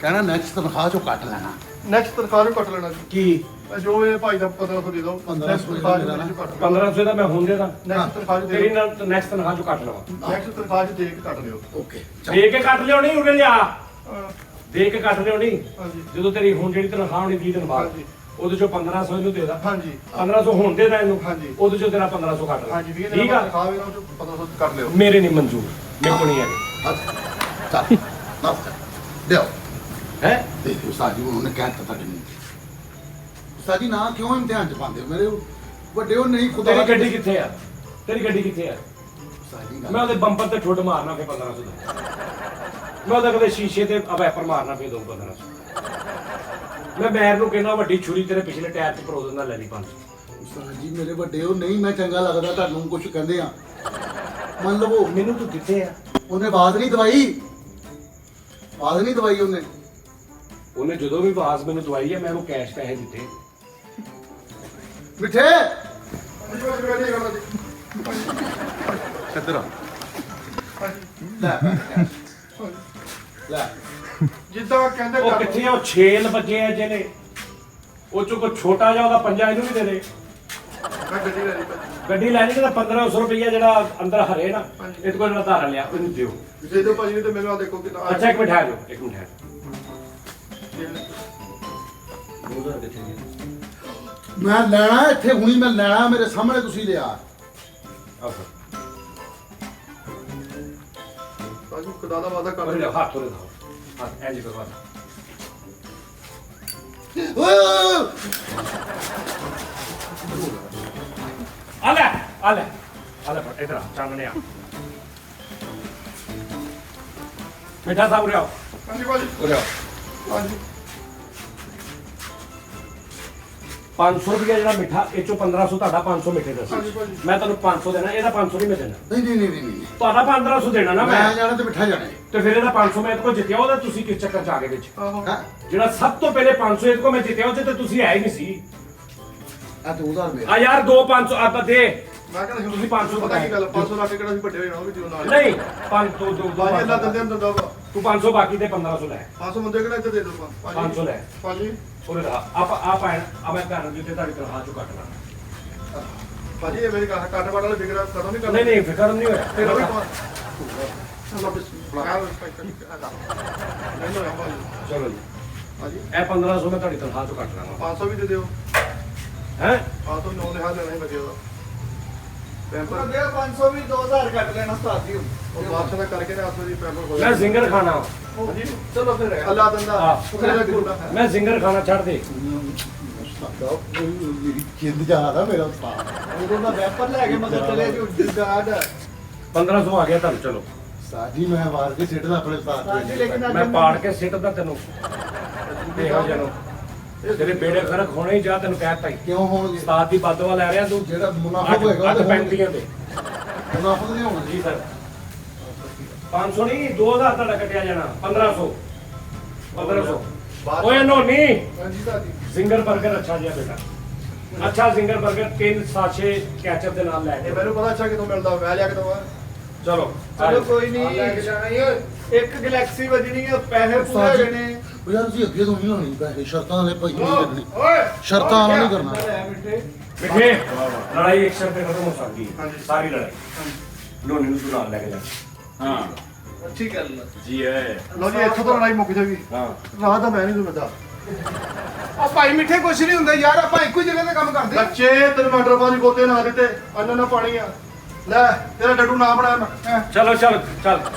[SPEAKER 5] ਕਹਿਣਾ ਨੈਕਸਟ ਤਨਖਾਹ ਚੋਂ ਕੱਟ ਲੈਣਾ।
[SPEAKER 3] ਨੈਕਸਟ ਤਨਖਾਹ ਨੂੰ ਕੱਟ ਲੈਣਾ ਜੀ।
[SPEAKER 4] ਕੀ
[SPEAKER 3] ਜੋ ਇਹ ਭਾਈ ਦਾ 1500 ਦੇ ਦਿਓ।
[SPEAKER 5] 1500
[SPEAKER 3] ਤਨਖਾਹ
[SPEAKER 5] ਦੇ ਦੇਣਾ।
[SPEAKER 3] ਚੋਂ ਕੱਟ
[SPEAKER 4] 1500 ਦਾ ਮੈਂ ਹੁਣ ਦੇ ਦਾਂ,
[SPEAKER 3] ਨੈਕਸਟ ਤਨਖਾਹ ਚ ਦੇ
[SPEAKER 4] ਤੇਰੀ
[SPEAKER 3] ਦਿਓ।
[SPEAKER 4] ਨਾਲ ਨੈਕਸਟ ਤਨਖਾਹ ਚੋਂ ਕੱਟ ਲਵਾਂ।
[SPEAKER 3] ਨੈਕਸਟ ਤਨਖਾਹ ਚ ਦੇ ਕੇ ਕੱਟ ਲਿਓ।
[SPEAKER 5] ਓਕੇ ਚੱਲ।
[SPEAKER 4] ਦੇ ਕੇ ਕੱਟ ਲਿਓ, ਨਹੀਂ ਉਰੇ ਲਿਆ,
[SPEAKER 3] ਹਾਂ,
[SPEAKER 4] ਦੇ ਕੇ ਕੱਟ ਲਿਓ ਨਹੀਂ।
[SPEAKER 3] ਹਾਂਜੀ
[SPEAKER 4] ਜਦੋਂ ਤੇਰੀ ਹੁਣ ਜਿਹੜੀ ਤਨਖਾਹ ਹੋਣੀ 20 ਦਿਨ ਬਾਅਦ,
[SPEAKER 3] ਹਾਂਜੀ।
[SPEAKER 4] ਉਹਦੇ ਚੋਂ 1500 ਇਹਨੂੰ ਦੇ ਦਾਂ।
[SPEAKER 3] ਹਾਂਜੀ
[SPEAKER 4] 1500 ਹੁਣ ਦੇ ਦਾਂ ਇਹਨੂੰ,
[SPEAKER 3] ਹਾਂਜੀ।
[SPEAKER 4] ਉਹਦੇ ਚੋਂ ਤੇਰਾ 1500 ਕੱਟ ਲਾ।
[SPEAKER 3] ਹਾਂਜੀ 20
[SPEAKER 4] ਠੀਕ
[SPEAKER 3] ਦਿਨ
[SPEAKER 4] ਆ,
[SPEAKER 3] ਤਨਖਾਹ ਵੇਰੋ ਚ 1500 ਕੱਟ ਲਿਓ।
[SPEAKER 4] ਮੇਰੇ ਨਹੀਂ ਮਨਜ਼ੂਰ, ਮੇਰੇ ਕੋਲ ਨਹੀਂ ਹੈ।
[SPEAKER 5] ਚੱਲ ਬਸ ਦਿਓ।
[SPEAKER 4] ਹੈ
[SPEAKER 5] ਦੇ ਦਿਓ ਉਸਤਾਦ ਜੀ, ਉਹਨੇ ਕਹਿਤਾ ਤੁਹਾਡੇ ਨੂੰ। ਉਸਤਾਦ ਜੀ ਨਾ ਕਿਉਂ ਇਮਤਿਹਾਨ ਚ ਪਾਉਂਦੇ ਹੋ ਮੇਰੇ ਵੱਡੇ ਹੋ ਨਹੀਂ ਖੁਦਾ।
[SPEAKER 4] ਤੇਰੀ ਗੱਡੀ ਕਿੱਥੇ ਆ? ਤੇਰੀ ਗੱਡੀ ਕਿੱਥੇ ਆ?
[SPEAKER 5] ਉਸਤਾਦ ਜੀ
[SPEAKER 4] ਮੈਂ ਉਹਦੇ ਬੰਪਰ ਤੇ ਠੁੱਡ ਮਾਰਨਾ ਫੇ 1500 ਦਾ। ਮੈਂ ਉਹਦੇ ਕਦੇ ਸ਼ੀਸ਼ੇ ਤੇ ਵੈਪਰ ਮਾਰਨਾ ਫੇ 1500। ਮੈਂ ਮੈਰ ਨੂੰ ਕਹਿੰਦਾ ਵੱਡੀ ਛੁਰੀ ਤੇਰੇ ਪਿਛਲੇ ਟਾਇਰ 'ਚ ਪਰੋ ਦਿੰਦਾ, ਲੈ ਲਈ 500।
[SPEAKER 5] ਉਸਤਾਦ ਜੀ ਮੇਰੇ ਵੱਡੇ ਹੋ ਨਹੀਂ, ਮੈਂ ਚੰਗਾ ਲੱਗਦਾ ਤੁਹਾਨੂੰ ਕੁਝ ਕਹਿੰਦੇ ਆ ਮੰਨ ਲਵੋ।
[SPEAKER 4] ਮੈਨੂੰ ਤੂੰ ਕਿੱਥੇ ਆ?
[SPEAKER 5] ਉਹਨੇ ਆਵਾਜ਼ ਨਹੀਂ ਦਵਾਈ, ਆਵਾਜ਼ ਨਹੀਂ ਦਵਾਈ ਉਹਨੇ।
[SPEAKER 4] ਉਹਨੇ ਜਦੋਂ ਵੀ ਆਵਾਜ਼ ਮੈਨੂੰ ਦਵਾਈ ਹੈ, ਮੈਂ ਉਹਨੂੰ ਕੈਸ਼ ਪੈਸੇ ਦਿੱਤੇ।
[SPEAKER 5] ਮਿੱਠੇ ਇੱਧਰ ਆ ਲੈ ਲੈ।
[SPEAKER 3] ਜਿੱਦਾਂ ਕਹਿੰਦੇ
[SPEAKER 4] ਉਹ
[SPEAKER 3] ਕਰ
[SPEAKER 4] ਕਿੱਥੇ ਆ? ਉਹ 6 ਵਜੇ ਆ ਜਿਹੜੇ, ਉਹ ਚੋਂ ਕੋਈ ਛੋਟਾ ਜਿਹਾ ਉਹਦਾ ਪੰਜਾ ਇਹਨੂੰ ਵੀ ਦੇ ਦੇ।
[SPEAKER 3] ਮੈਂ ਗੱਡੀ ਲੈ ਲਈ ਭਾਜੀ।
[SPEAKER 4] ਗੱਡੀ ਲੈਣੀ ਤਾਂ 1500 ਰੁਪਈਆ ਜਿਹੜਾ ਅੰਦਰ ਹਰੇ ਨਾ, ਇਹ ਕੋਲ ਜਿਹੜਾ ਧਾਰਾ ਲਿਆ ਉਹਨੂੰ ਦਿਓ।
[SPEAKER 3] ਦੇ ਦਿਓ ਭਾਜੀ, ਨਹੀਂ ਤੇ ਮੈਨੂੰ ਆ ਦੇਖੋ ਕਿੰਨਾ
[SPEAKER 4] ਅੱਛਾ ਇੱਕ ਮਿੰਟ ਠਹਿਰ ਜਾਓ, ਇੱਕ ਮਿੰਟ ਠਹਿਰ ਜਾਓ।
[SPEAKER 5] ਮੈਂ ਲੈਣਾ ਇੱਥੇ ਹੁਣੀ, ਮੈਂ ਲੈਣਾ ਮੇਰੇ ਸਾਹਮਣੇ ਤੁਸੀਂ ਲਿਆ।
[SPEAKER 4] ਆਹੋ।
[SPEAKER 2] ਸਾਜੂ ਖੁਦਾ ਦਾ ਵਾਦਾ ਕਰ
[SPEAKER 4] ਉਹਦੇ ਲਿਆਓ, ਹੱਥ ਉਹਦੇ ਦਿਖਾਓ ਹੱਥ ਇੰਜ ਕਰੋ ਹੱਥ। ਆ ਲੈ ਫੜ ਇਧਰ ਆ ਚਾਨਣੇ ਆ ਮਿੱਠਾ ਸਾਹਿਬ ਉਰੇ ਆਓ
[SPEAKER 2] ਹਾਂਜੀ ਭਾਜੀ
[SPEAKER 4] ਉਰੇ ਆਓ
[SPEAKER 2] ਹਾਂਜੀ
[SPEAKER 4] 500 ਰੁਪਏ ਜਿਹੜਾ ਮਿੱਠਾ ਇਹ ਚੋਂ 1500 ਤੁਹਾਡਾ 500 ਮਿੱਠੇ ਦਾ ਸੀ
[SPEAKER 2] ਹਾਂਜੀ ਭਾਜੀ।
[SPEAKER 4] ਮੈਂ ਤੁਹਾਨੂੰ 500 ਦੇਣਾ ਇਹਦਾ 500 ਨਹੀਂ ਮੈਂ ਦੇਣਾ
[SPEAKER 5] ਨਹੀਂ
[SPEAKER 4] ਤੁਹਾਡਾ 1500 ਦੇਣਾ ਨਾ
[SPEAKER 5] ਮੈਂ
[SPEAKER 4] ਮੈਂ
[SPEAKER 5] ਜਾਣਾ ਤੇ ਮਿੱਠਾ ਜਾਣਾ
[SPEAKER 4] ਤੇ ਫਿਰ ਇਹਦਾ 500 ਮੈਂ ਇਹਦੇ ਕੋਲ ਜਿੱਤਿਆ ਉਹਦਾ ਤੁਸੀਂ ਕਿਸ ਚੱਕਰ ਚ ਆ ਗਏ ਵਿੱਚ
[SPEAKER 2] ਆਹੋ
[SPEAKER 5] ਹਾਂ
[SPEAKER 4] ਜਿਹੜਾ ਸਭ ਤੋਂ ਪਹਿਲੇ 500 ਇਹਦੇ ਕੋਲ ਮੈਂ ਜਿੱਤਿਆ ਉਹ 'ਚ ਤੇ ਤੁਸੀਂ ਆਏ ਨਹੀਂ ਸੀ
[SPEAKER 5] ਆ ਤੂੰ ਉਧਾਰ ਮੇਰਾ
[SPEAKER 4] ਆ ਯਾਰ 2-500 ਆਪਾਂ ਦੇ
[SPEAKER 2] ਮੈਂ ਕਹਿੰਦਾ
[SPEAKER 4] ਤੁਸੀਂ 500
[SPEAKER 2] ਪਤਾ ਕੀ ਗੱਲ 500 ਲਾ ਕੇ ਕਿਹੜਾ ਅਸੀਂ ਵੱਡੇ ਹੋਏ ਨਾ ਜਿਉਂ ਨਾਲ
[SPEAKER 4] ਨਹੀਂ 500
[SPEAKER 2] ਭਾਜੀ ਅੱਲਾ ਦਿੰਦੇ ਅੰਦਰ ਦਾ
[SPEAKER 4] ਤੂੰ 500 ਬਾਕੀ ਤੇ 1500 ਲੈ
[SPEAKER 2] 500 ਮੁੰਡੇ ਕਿਹੜਾ ਇੱਥੇ ਦੇ ਦੋ
[SPEAKER 4] 500 ਲੈ
[SPEAKER 2] ਭਾਜੀ
[SPEAKER 4] ਉਹਦੇ ਦਾ ਆਪਾਂ ਆ ਮੈਂ ਘਰ ਨੂੰ ਜਿੱਤੇ ਤੁਹਾਡੀ ਤਨਖਾਹ ਚੋਂ ਕੱਟਣਾ
[SPEAKER 2] ਭਾਜੀ ਇਹ ਮੇਰੀ ਕੱਟ ਵਾਟ ਵਾਲੇ ਫਿਕਰ ਕਦੋਂ ਨਹੀਂ ਕਰਨਾ
[SPEAKER 4] ਨਹੀਂ ਫਿਕਰ ਨਹੀਂ ਹੋਇਆ
[SPEAKER 2] ਫਿਰ ਉਹ ਵੀ ਚਲੋ ਬਿਸਮਿਲ੍ਲਾਹ ਨਹੀਂ ਹੋਇਆ ਭਾਜੀ
[SPEAKER 4] ਚਲੋ ਜੀ
[SPEAKER 2] ਭਾਜੀ
[SPEAKER 4] ਇਹ 1500 ਮੈਂ ਤੁਹਾਡੀ ਤਨਖਾਹ ਚੋਂ ਕੱਟ ਲਾਂਗਾ
[SPEAKER 2] 500 ਵੀ ਦੇ ਦਿਓ
[SPEAKER 4] ਹੈ
[SPEAKER 2] 500 9 ਲਿਖਾ ਦੇਣਾ ਹੀ ਬੱਚੇ ਦਾ ਪੈਂਪਰ
[SPEAKER 7] ਦੇ 500 ਵੀ 2000 ਕੱਟ ਲੈਣਾ ਉਸਤਾਦ ਜੀ
[SPEAKER 2] ਉਹ ਵਾਪਸ ਦਾ ਕਰਕੇ ਨਾ ਆਸੋ ਜੀ ਪੈਂਪਰ ਹੋ
[SPEAKER 4] ਮੈਂ ਜ਼ਿੰਗਰ ਖਾਣਾ
[SPEAKER 2] ਹਾਂਜੀ
[SPEAKER 7] ਚਲੋ ਫਿਰ
[SPEAKER 2] ਅੱਲਾ ਦਿੰਦਾ
[SPEAKER 4] ਹਾਂ।
[SPEAKER 2] ਉਹਦਾ ਗੁਰੂ
[SPEAKER 4] ਮੈਂ ਜ਼ਿੰਗਰ ਖਾਣਾ ਛੱਡ ਦੇ
[SPEAKER 5] ਮੇਰੀ ਜਿੰਦ ਜਾਦਾ ਮੇਰਾ ਉਸਤਾਦ
[SPEAKER 7] ਉਦੋਂ ਦਾ ਵੈਪਰ ਲੈ ਕੇ ਮਗਰ ਚਲੇ ਜੀ ਡਿਸਕਾਰਡ
[SPEAKER 4] 1500 ਆ ਗਿਆ ਤੁਹਾਨੂੰ ਚਲੋ
[SPEAKER 5] ਸਾਜੀ ਮੈਂ ਮਾਰ ਕੇ ਸਿੱਟਦਾ ਆਪਣੇ ਉਸਤਾਦ
[SPEAKER 7] ਉਸਤਾਦ ਜੀ ਲੇਕਿਨ ਅੱਜ
[SPEAKER 4] ਮੈਂ ਪਾੜ ਕੇ ਸਿੱਟਦਾ ਤੈਨੂੰ ਇਹੋ ਜਨੋ ਤੇਰੇ ਬੇੜੇ ਖਰਕ ਹੋਣੇ ਹੀ ਜਾ ਤੈਨੂੰ ਕਹਿਤਾ ਹੀ
[SPEAKER 5] ਕਿਉਂ ਹੋਣਗੇ
[SPEAKER 4] ਉਸਤਾਦ ਦੀ ਬਦਵਾ ਲੈ ਰਿਹਾ ਤੂੰ
[SPEAKER 5] ਜਿਹੜਾ ਮੁਨਾਫਿਕ ਹੋਏਗਾ
[SPEAKER 4] ਅੱਠ ਪੈਂਟੀਆਂ ਦੇ
[SPEAKER 5] ਮੁਨਾਫਿਕ ਨਹੀਂ ਹੋਣਾ
[SPEAKER 4] ਜੀ ਸਰ 500 ਨਹੀਂ 2000 ਤੁਹਾਡਾ ਕੱਟਿਆ ਜਾਣਾ 1500 ਓਏ ਨੋਨੀ
[SPEAKER 2] ਹਾਂਜੀ ਸਾਜੀ
[SPEAKER 4] ਜ਼ਿੰਗਰ 버ਗਰ ਅੱਛਾ ਜਿਹਾ ਬੇਟਾ ਅੱਛਾ ਜ਼ਿੰਗਰ 버ਗਰ 3 ਸਾਸ਼ੇ ਕੈਚਅਪ ਦੇ ਨਾਲ ਲੈ
[SPEAKER 2] ਇਹ
[SPEAKER 4] ਕੇ
[SPEAKER 2] ਮੈਨੂੰ ਪਤਾ ਅੱਛਾ ਕਿਤੋਂ ਮਿਲਦਾ ਮੈਂ ਲਿਆ ਕੇ ਦਵਾ
[SPEAKER 4] ਚਲੋ
[SPEAKER 7] ਚਲੋ ਕੋਈ
[SPEAKER 2] ਲੈ ਕੇ
[SPEAKER 7] ਨਹੀਂ
[SPEAKER 2] ਜਾਣਾ ਹੀ ਓਏ
[SPEAKER 7] ਇੱਕ ਗੈਲੈਕਸੀ ਵਜਣੀ ਹੈ ਪੈਸੇ ਪੂਰੇ
[SPEAKER 5] ਉਸਤਾਦ ਜੀ,
[SPEAKER 7] ਦੇਣੇ
[SPEAKER 5] ਉਹ ਯਾਰ ਤੁਸੀਂ ਅੱਗੇ ਤੋਂ ਨਹੀਂ ਹੋਣੀ ਪੈਸੇ ਸ਼ਰਤਾਂ ਵਾਲੇ ਭਾਈ ਨਹੀਂ ਕਰਨੀ
[SPEAKER 2] ਓਏ
[SPEAKER 5] ਸ਼ਰਤਾਂ ਵਾਲਾ ਨਹੀਂ ਕਰਨਾ
[SPEAKER 7] ਲੈ ਮਿੱਠੇ
[SPEAKER 4] ਮਿੱਠੇ ਲੜਾਈ 1 ਸ਼ਰਤ ਤੇ ਖਤਮ ਹੋ ਸਕਦੀ ਹੈ
[SPEAKER 2] ਹਾਂਜੀ।
[SPEAKER 4] ਸਾਰੀ ਲੜਾਈ ਨੋਨੀ ਨੂੰ ਤੂੰ ਨਾਲ ਲੈ ਕੇ ਜਾ
[SPEAKER 6] ਹਾਂ
[SPEAKER 7] ਅੱਛੀ ਗੱਲ ਹੈ
[SPEAKER 6] ਜੀ ਹੈ
[SPEAKER 2] ਲੋ ਜੀ ਇੱਥੋਂ ਤੋਂ ਲੜਾਈ ਮੁੱਕ ਜਾਊਗੀ
[SPEAKER 4] ਹਾਂ
[SPEAKER 2] ਰਾਹ ਤਾਂ ਮੈਂ ਨਹੀਂ ਤੁਹਾਨੂੰ
[SPEAKER 8] ਉਹ ਭਾਈ ਮਿੱਠੇ ਕੁਛ ਨਹੀਂ ਹੁੰਦਾ ਯਾਰ ਆਪਾਂ ਇੱਕੋ ਹੀ ਜਗ੍ਹਾ ਤੇ ਕੰਮ ਕਰਦੇ ਹਾਂ।
[SPEAKER 2] ਬੱਚੇ ਤੈਨੂੰ ਮਟਰ ਪਾਣੀ ਗੋਤੇ ਨਾ ਦਿੱਤੇ ਅੰਨ ਨਾ ਪਾਣੀ ਆ ਲੈ ਤੇਰਾ ਡੱਡੂ ਨਾ ਬਣਾਇਆ ਮੈਂ
[SPEAKER 4] ਚਲੋ ਚੱਲ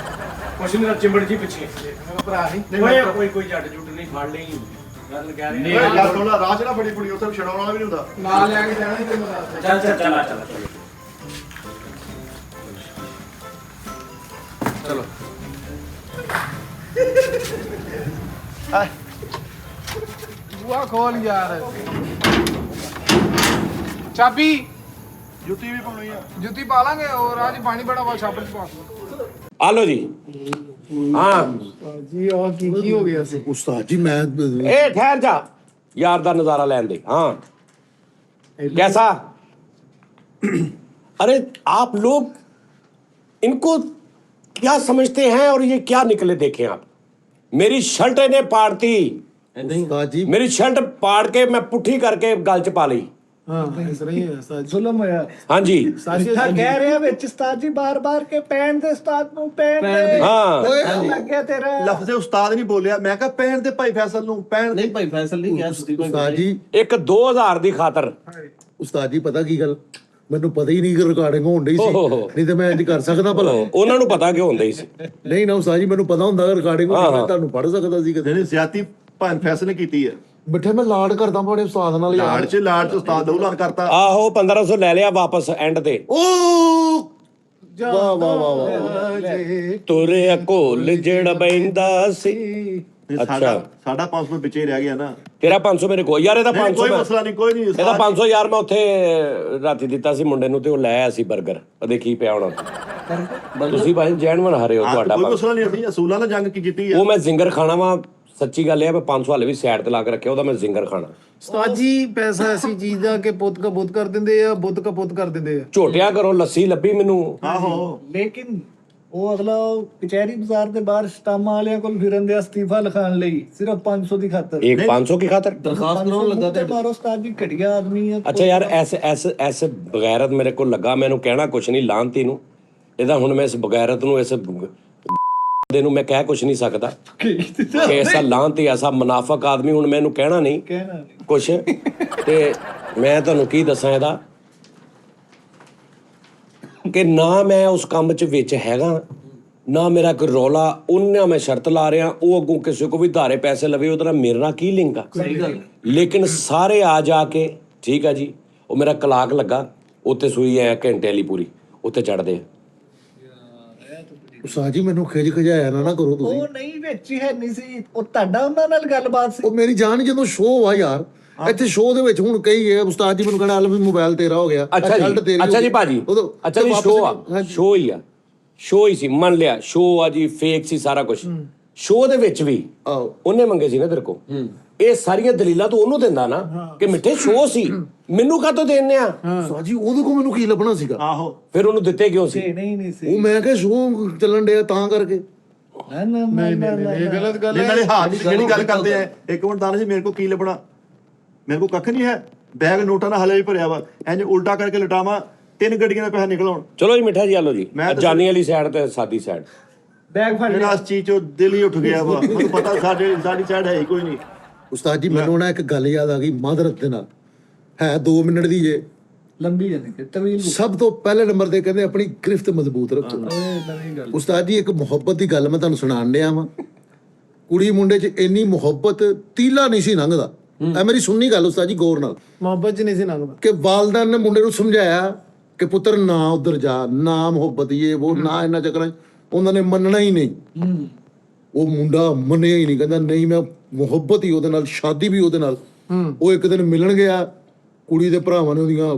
[SPEAKER 4] ਕੁਛ ਨਹੀਂ ਚਿੰਬੜ ਜੀ ਪਿੱਛੇ
[SPEAKER 2] ਮੇਰਾ ਭਰਾ ਨਹੀਂ
[SPEAKER 4] ਕੋਈ ਜੱਟ ਜੁੱਟ ਨਹੀਂ ਫੜ ਲਈ ਗੱਲ ਕਹਿ ਰਹੇ
[SPEAKER 2] ਓਏ ਯਾਰ ਥੋੜਾ ਰਾਹ ਚ ਨਾ ਬੜੀ ਕੁੜੀ ਉੱਥੇ ਛਡਾਉਣ ਵਾਲਾ ਵੀ ਨਹੀਂ ਹੁੰਦਾ
[SPEAKER 8] ਨਾਲ ਲੈ ਕੇ ਜਾਣਾ ਹੀ ਤੈਨੂੰ ਦੱਸ
[SPEAKER 4] ਚੱਲ
[SPEAKER 8] ਬੁਆ ਖੋਲ ਯਾਰ ਚਾਬੀ
[SPEAKER 2] ਜੁੱਤੀ ਵੀ ਪਾਉਣੀ ਆ
[SPEAKER 8] ਜੁੱਤੀ ਪਾ ਲਾਂਗੇ ਔਰ ਅੱਜ ਪਾਣੀ ਬੜਾ ਵਾ ਛਾਪੜ ਚ ਪਾ
[SPEAKER 4] ਆ ਲੋ ਜੀ ਹਾਂ
[SPEAKER 7] ਜੀ ਉਹ ਕੀ ਹੋ ਗਿਆ ਸੀ
[SPEAKER 5] ਉਸਤਾਦ ਜੀ ਮੈਂ
[SPEAKER 4] ए ठहर जा यार दा नजारा लेन दे हाँ कैसा अरे आप लोग इनको क्या समझते हैं और ये क्या निकले देखें आप मेरी शर्ट इन्हें पाड़ती
[SPEAKER 5] ਉਸਤਾਦ ਜੀ
[SPEAKER 4] मेरी शर्ट पाड़ के मैं पुट्ठी करके गल च पा ली
[SPEAKER 7] ਹਾਂ ਇਸ ਰਹੀ ਹੈ ਉਸਤਾਦ ਜ਼ੁਲਮ ਹੋਇਆ
[SPEAKER 4] हाँ जी
[SPEAKER 7] ਮਿੱਠਾ ਕਹਿ ਰਿਹਾ ਵਿੱਚ ਉਸਤਾਦ ਜੀ ਬਾਰ-ਬਾਰ ਕੇ ਪੈਣ ਦੇ ਉਸਤਾਦ ਨੂੰ ਪੈਣ ਦੇ
[SPEAKER 4] हाँ
[SPEAKER 7] ਲੱਗਿਆ ਤੇਰਾ
[SPEAKER 1] ਲਫ਼ਜ਼ੇ ਉਸਤਾਦ ਨਹੀਂ ਬੋਲਿਆ ਮੈਂ ਕਿਹਾ ਪੈਣ ਦੇ ਭਾਈ ਫੈਸਲ ਨੂੰ ਪੈਣ ਦੇ
[SPEAKER 7] ਭਾਈ ਫੈਸਲ ਨਹੀਂ ਗਿਆ
[SPEAKER 5] ਉਸਤਾਦ ਜੀ
[SPEAKER 4] एक 2000 ਦੀ ਖਾਤਰ
[SPEAKER 5] ਉਸਤਾਦ ਜੀ ਪਤਾ ਕੀ ਗੱਲ ਮੈਨੂੰ ਪਤਾ ਹੀ ਨਹੀਂ ਕਿ ਰਿਕਾਰਡਿੰਗ ਹੋਣ ਡਈ ਸੀ
[SPEAKER 4] ਓਹੋ।
[SPEAKER 5] ਨਹੀਂ ਤੇ ਮੈਂ ਇੰਜ ਕਰ ਸਕਦਾ ਭਲਾ
[SPEAKER 4] ਉਹਨਾਂ ਨੂੰ ਪਤਾ ਕਿ ਹੁੰਦਾ ਹੀ ਸੀ
[SPEAKER 5] ਨਹੀਂ ਨਾ ਉਸਤਾਦ ਜੀ ਮੈਨੂੰ ਪਤਾ ਹੁੰਦਾ ਰਿਕਾਰਡਿੰਗ
[SPEAKER 4] ਹਾਂ,
[SPEAKER 5] ਹੋਣੀ
[SPEAKER 4] ਹਾਂ।
[SPEAKER 5] ਮੈਂ ਤੁਹਾਨੂੰ ਪੜ ਸਕਦਾ ਸੀ ਕਦੇ
[SPEAKER 3] ਜਿਹਨੇ ਜ਼ਿਆਤੀ ਭਾਂ ਫੈਸਲੇ ਕੀਤੀ ਆ
[SPEAKER 5] ਬਿੱਠੇ ਮੈਂ ਲਾਡ ਕਰਦਾ ਬੜੇ ਉਸਤਾਦ ਨਾਲ
[SPEAKER 3] ਲਾੜ ਚ ਉਸਤਾਦ ਦੌਲਾਨ ਕਰਤਾ
[SPEAKER 4] ਆਹੋ 1500 ਲੈ ਲਿਆ ਵਾਪਸ ਐਂਡ ਤੇ
[SPEAKER 5] ਓ ਵਾਹ ਵਾਹ ਵਾਹ ਵਾਹ
[SPEAKER 4] ਤੁਰਿਆ ਘੋਲ ਜਿਹੜਾ ਬੈਂਦਾ ਸੀ
[SPEAKER 3] ਸਾਡਾ 500 ਵਿੱਚੇ ਹੀ ਰਹਿ ਗਿਆ ਨਾ
[SPEAKER 4] ਤੇਰਾ 500 ਮੇਰੇ ਕੋਲ ਯਾਰ ਇਹਦਾ
[SPEAKER 3] ਨਹੀਂ,
[SPEAKER 4] 500
[SPEAKER 3] ਕੋਈ ਮਸਲਾ ਨਹੀਂ ਕੋਈ ਨਹੀਂ
[SPEAKER 4] ਇਹਦਾ 500 ਯਾਰ ਮੈਂ ਉੱਥੇ ਰਾਤੀ ਦਿੱਤਾ ਸੀ ਮੁੰਡੇ ਨੂੰ ਤੇ ਉਹ ਲੈ ਆਇਆ ਸੀ 버ਗਰ ਉਹ ਦੇਖੀ ਪਿਆ ਹੋਣਾ ਤੁਸੀਂ ਭਾਈ ਜੈਨਵਨ ਹਾਰੇ ਹੋ ਤੁਹਾਡਾ
[SPEAKER 3] ਕੋਈ
[SPEAKER 4] 500
[SPEAKER 3] ਮਸਲਾ ਨਹੀਂ ਅਸੀਂ ਅਸੂਲਾਂ ਨਾਲ ਜੰਗ ਕੀ ਕੀਤੀ ਆ
[SPEAKER 4] ਉਹ ਮੈਂ ਜ਼ਿੰਗਰ ਖਾਣਾ ਵਾ ਸੱਚੀ ਗੱਲ ਇਹ ਆ ਮੈਂ 500 ਹਾਲੇ ਵੀ ਸਾਈਡ ਤੇ ਲਾ ਕੇ ਰੱਖਿਆ ਉਹਦਾ ਮੈਂ ਜ਼ਿੰਗਰ ਖਾਣਾ
[SPEAKER 7] ਉਸਤਾਦ ਜੀ ਪੈਸਾ ਐਸੀ ਚੀਜ਼ ਦਾ ਕਿ ਪੁੱਤ ਕਾ ਬੁੱਤ ਕਰ ਦਿੰਦੇ ਆ ਬੁੱਤ ਕਾ ਪੁੱਤ ਕਰ ਦਿੰਦੇ ਆ
[SPEAKER 4] ਝੋਟਿਆ ਕਰੋ ਲੱਸੀ ਲੱਭੀ ਮੈਨੂੰ
[SPEAKER 3] ਆਹੋ
[SPEAKER 7] ਲੇਕਿਨ ਉਹ ਅਗਲਾ ਕਚਹਿਰੀ ਬਾਜ਼ਾਰ ਦੇ ਬਾਹਰ ਸਟਾਮਾਂ ਵਾਲਿਆਂ ਕੋਲ ਫਿਰਨ ਦੇ ਅਸਤੀਫਾ ਲਿਖਾਉਣ ਲਈ ਸਿਰਫ 500 ਦੀ ਖਾਤਰ
[SPEAKER 4] ਇੱਕ 500 ਕੀ ਖਾਤਰ
[SPEAKER 7] ਦਰਖਾਸਤ ਕਰਾਉਣ ਲੱਗਾ ਤੇ ਮਾਰੋ ਉਸਤਾਦ ਜੀ ਘਟੀਆ ਆਦਮੀ ਆ
[SPEAKER 4] ਅੱਛਾ ਯਾਰ ਐਸ ਬਗੈਰਤ ਮੇਰੇ ਕੋਲ ਲੱਗਾ ਮੈਨੂੰ ਕਹਿਣਾ ਕੁਛ ਨਹੀਂ ਲਾਂਤੀ ਨੂੰ ਇਹਦਾ ਹੁਣ ਮੈਂ ਇਸ ਬਗੈਰਤ ਨੂੰ ਇਸ ਦੇ ਨੂੰ ਮੈਂ ਕਹਿ ਕੁਛ ਨਹੀਂ ਸਕਦਾ ਕਿ ਐਸਾ ਲਾਂਤੀ ਐਸਾ ਮੁਨਾਫਕ ਆਦਮੀ ਹੁਣ ਮੈਨੂੰ ਕਹਿਣਾ ਨਹੀਂ
[SPEAKER 7] ਕਹਿਣਾ ਨਹੀਂ
[SPEAKER 4] ਕੁਛ ਤੇ ਮੈਂ ਤੁਹਾਨੂੰ ਕੀ ਦੱਸਾਂ ਇਹਦਾ ਕਿ ਨਾ ਮੈਂ ਉਸ ਕੰਮ 'ਚ ਵਿੱਚ ਹੈਗਾ ਨਾ ਮੇਰਾ ਕੋਈ ਰੌਲਾ, ਉਹਨਾਂ ਮੈਂ ਸ਼ਰਤ ਲਾ ਰਿਹਾ, ਉਹ ਅੱਗੋਂ ਕਿਸੇ ਕੋ ਵੀ ਧਾਰੇ ਪੈਸੇ ਲਵੇ, ਉਹਦਾ ਮੇਰੇ ਨਾਲ ਕੀ ਲਿੰਕ ਆ? ਸਹੀ ਗੱਲ। ਲੇਕਿਨ ਸਾਰੇ ਆ ਜਾ ਕੇ ਠੀਕ ਆ ਜੀ, ਉਹ ਮੇਰਾ ਕਲਾਕ ਲੱਗਾ ਉੱਥੇ ਸੂਈ ਐ ਘੰਟੇ ਵਾਲੀ ਪੂਰੀ, ਉੱਥੇ ਚੜਦੇ ਆ।
[SPEAKER 5] ਉਸਤਾਦ ਜੀ ਮੈਨੂੰ ਖਿਜ ਖਜਾਇਆ ਨਾ ਕਰੋ ਤੁਸੀਂ।
[SPEAKER 7] ਉਹ ਨਹੀਂ ਵਿੱਚ ਹੀ ਹੈ ਨਹੀਂ ਸੀ, ਉਹ ਤੁਹਾਡਾ ਉਹਨਾਂ ਨਾਲ ਗੱਲਬਾਤ ਸੀ।
[SPEAKER 5] ਉਹ ਮੇਰੀ ਜਾਨ ਜਦੋਂ ਸ਼ੋਅ ਆ ਯਾਰ, ਇੱਥੇ ਸ਼ੋਅ ਦੇ ਵਿੱਚ ਹੁਣ ਕਈ ਹੈ ਉਸਤਾਦ ਜੀ ਮੈਨੂੰ ਕਹਿੰਦਾ ਵੀ ਮੋਬਾਈਲ ਤੇਰਾ ਹੋ ਗਿਆ,
[SPEAKER 4] ਅੱਛਾ ਜੀ, ਅੱਛਾ ਜੀ ਭਾਜੀ, ਅੱਛਾ ਜੀ, ਸ਼ੋਅ ਆ, ਸ਼ੋਅ ਹੀ ਆ, ਸ਼ੋਅ ਹੀ ਸੀ, ਮੰਨ ਲਿਆ ਸ਼ੋਅ ਆ ਜੀ, ਫੇਕ ਸੀ ਸਾਰਾ ਕੁਝ। ਸ਼ੋਅ ਦੇ ਵਿੱਚ ਵੀ ਉਹਨੇ ਮੰਗੇ ਸੀ ਨਾ ਤੇਰੇ ਕੋ, ਇਹ ਸਾਰੀਆਂ ਦਲੀਲਾਂ ਤੂੰ ਉਹਨੂੰ ਦਿੰਦਾ ਨਾ ਕਿ ਮਿੱਠੇ ਸ਼ੋਅ ਸੀ, ਮੈਨੂੰ ਕਾਹਤੋਂ ਦੇਣੇ ਆ?
[SPEAKER 5] ਉਸਤਾਦ ਜੀ ਉਹਦੇ ਕੋ ਮੈਨੂੰ ਕੀ ਲੱਭਣਾ ਸੀਗਾ?
[SPEAKER 3] ਆਹੋ
[SPEAKER 4] ਫਿਰ ਉਹਨੂੰ ਦਿੱਤੇ ਕਿਉਂ ਸੀ?
[SPEAKER 7] ਨਹੀਂ ਸੀ
[SPEAKER 5] ਉਹ ਮੈਂ ਕਿਹਾ ਸ਼ੋਅ ਚੱਲਣ ਡਿਆ ਤਾਂ ਕਰਕੇ।
[SPEAKER 2] ਇਹ ਗਲਤ ਗੱਲ
[SPEAKER 3] ਇਹ
[SPEAKER 2] ਹੈ।
[SPEAKER 3] ਨਾਲੇ ਹਾਲ ਦੀ ਜਿਹੜੀ ਗੱਲ ਕਰਦੇ ਆ, ਇੱਕ ਮਿੰਟ ਦਾਨਾ ਜੀ, ਮੇਰੇ ਕੋ ਕੀ ਲੱਭਣਾ? ਮੇਰੇ ਕੋ ਕੱਖ ਨਹੀਂ ਹੈ, ਬੈਗ ਨੋਟਾਂ ਨਾਲ ਹਲੇ ਵੀ ਭਰਿਆ ਵਾ, ਇੰਜ ਉਲਟਾ ਕਰਕੇ ਲਟਾਵਾਂ, 3 ਗੱਡੀਆਂ ਦਾ ਪੈਸਾ ਨਿਕਲ ਆਉਣ।
[SPEAKER 4] ਚਲੋ ਜੀ ਮਿੱਠਾ ਜੀ, ਆ ਲਓ ਜੀ,
[SPEAKER 3] ਮੈਂ ਤਾਂ-
[SPEAKER 4] ਜਾਨੀ ਵਾਲੀ ਸਾਈਡ ਤੇ ਸਾਦੀ ਸਾਈਡ।
[SPEAKER 7] ਬੈਗ ਫੜ
[SPEAKER 3] ਮੇਰਾ
[SPEAKER 7] ਲਿਆ।
[SPEAKER 3] ਇਸ ਚੀਜ਼ ਚੋਂ ਦਿਲ ਹੀ ਉੱਠ ਗਿਆ ਵਾ, ਮੈਨੂੰ ਪਤਾ ਸਾਡੀ ਸਾਈਡ ਹੈ ਹੀ ਕੋਈ ਨਹੀਂ।
[SPEAKER 5] ਉਸਤਾਦ ਜੀ ਮੈਨੂੰ ਨਾ ਇੱਕ ਗੱਲ ਯਾਦ ਆ ਗਈ ਮਾਦਰਤ ਦੇ ਨਾਲ, ਹੈ 2 ਮਿੰਟ ਦੀ ਜੇ।
[SPEAKER 7] ਲੰਬੀ ਜਾਨੀ ਕਿ ਤਵੀਲ
[SPEAKER 5] ਸਭ ਤੋਂ ਪਹਿਲੇ ਨੰਬਰ ਤੇ ਕਹਿੰਦੇ ਆਪਣੀ ਗ੍ਰਿਫਤ ਮਜ਼ਬੂਤ ਰੱਖੋ।
[SPEAKER 7] ਨਵੀਂ ਗੱਲ।
[SPEAKER 5] ਉਸਤਾਦ ਜੀ ਇੱਕ ਮੁਹੱਬਤ ਦੀ ਗੱਲ ਮੈਂ ਤੁਹਾਨੂੰ ਸੁਣਾਉਣ ਡਿਆ ਵਾਂ। ਕੁੜੀ ਮੁੰਡੇ 'ਚ ਇੰਨੀ ਮੁਹੱਬਤ ਤੀਲਾ ਨਹੀਂ ਸੀ ਲੰਘਦਾ। ਇਹ ਮੇਰੀ ਸੁਣਨੀ ਗੱਲ ਉਸਤਾਦ ਜੀ ਗੌਰ ਨਾਲ,
[SPEAKER 2] ਮੁਹੱਬਤ ਚ ਨਹੀਂ ਸੀ ਲੰਘਦਾ।
[SPEAKER 5] ਕਿ ਵਾਲਦਾਨ ਨੇ ਮੁੰਡੇ ਨੂੰ ਸਮਝਾਇਆ ਕਿ ਪੁੱਤਰ ਨਾ ਉਧਰ ਜਾ, ਨਾ ਮੁਹੱਬਤ ਇਹ ਉਹ, ਨਾ ਇਹਨਾਂ ਚੱਕਰਾਂ 'ਚ। ਉਹਨਾਂ ਨੇ ਮੰਨਣਾ ਹੀ ਨਹੀਂ। ਉਹ ਮੁੰਡਾ ਮੰਨਿਆ ਹੀ ਨਹੀਂ, ਕਹਿੰਦਾ ਨਹੀਂ ਮੈਂ ਮੁਹੱਬਤ ਹੀ ਉਹਦੇ ਨਾਲ, ਸ਼ਾਦੀ ਵੀ ਉਹਦੇ ਨਾਲ। ਉਹ ਇੱਕ ਦਿਨ ਮਿਲਣ ਗਿਆ, ਕੁੜੀ ਦੇ ਭਰਾਵਾਂ ਨੇ ਉਹਦੀਆਂ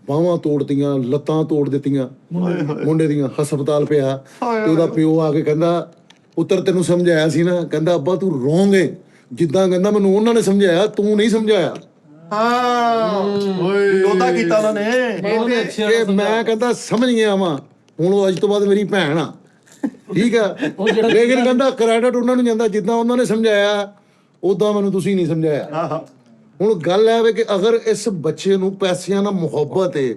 [SPEAKER 5] ਬਾਹਾਂ ਤੋੜਤੀਆਂ, ਲੱਤਾਂ ਤੋੜ ਦਿੱਤੀਆਂ, ਮੁੰਡੇ ਦੀਆਂ ਹਸਪਤਾਲ ਪਿਆ। ਤੇ ਉਹਦਾ ਪਿਓ ਆ ਕੇ ਕਹਿੰਦਾ ਪੁੱਤਰ ਤੈਨੂੰ ਸਮਝਾਇਆ ਸੀ ਨਾ? ਕਹਿੰਦਾ ਅੱਬਾ ਤੂੰ ਰੋਂਗ ਏ, ਜਿੱਦਾਂ ਕਹਿੰਦਾ ਮੈਨੂੰ ਉਹਨਾਂ ਨੇ ਸਮਝਾਇਆ ਤੂੰ ਨਹੀਂ ਸਮਝਾਇਆ।
[SPEAKER 3] ਲੋਤਾ ਕੀਤਾ ਉਹਨਾਂ ਨੇ।
[SPEAKER 5] ਕਿ ਮੈਂ ਕਹਿੰਦਾ ਸਮਝ ਗਿਆ ਵਾਂ, ਹੁਣ ਉਹ ਅੱਜ ਤੋਂ ਬਾਅਦ ਮੇਰੀ ਭੈਣ ਆ, ਠੀਕ ਆ। ਲੇਕਿਨ ਕਹਿੰਦਾ ਕ੍ਰੈਡਿਟ ਉਹਨਾਂ ਨੂੰ ਜਾਂਦਾ, ਜਿੱਦਾਂ ਉਹਨਾਂ ਨੇ ਸਮਝਾਇਆ ਉਦਾਂ ਮੈਨੂੰ ਤੁਸੀਂ ਨਹੀਂ ਸਮਝਾਇਆ। ਹੁਣ ਗੱਲ ਹੈ ਕਿ ਅਗਰ ਇਸ ਬੱਚੇ ਨੂੰ ਪੈਸਿਆਂ ਨਾਲ ਮੁਹੱਬਤ ਹੈ,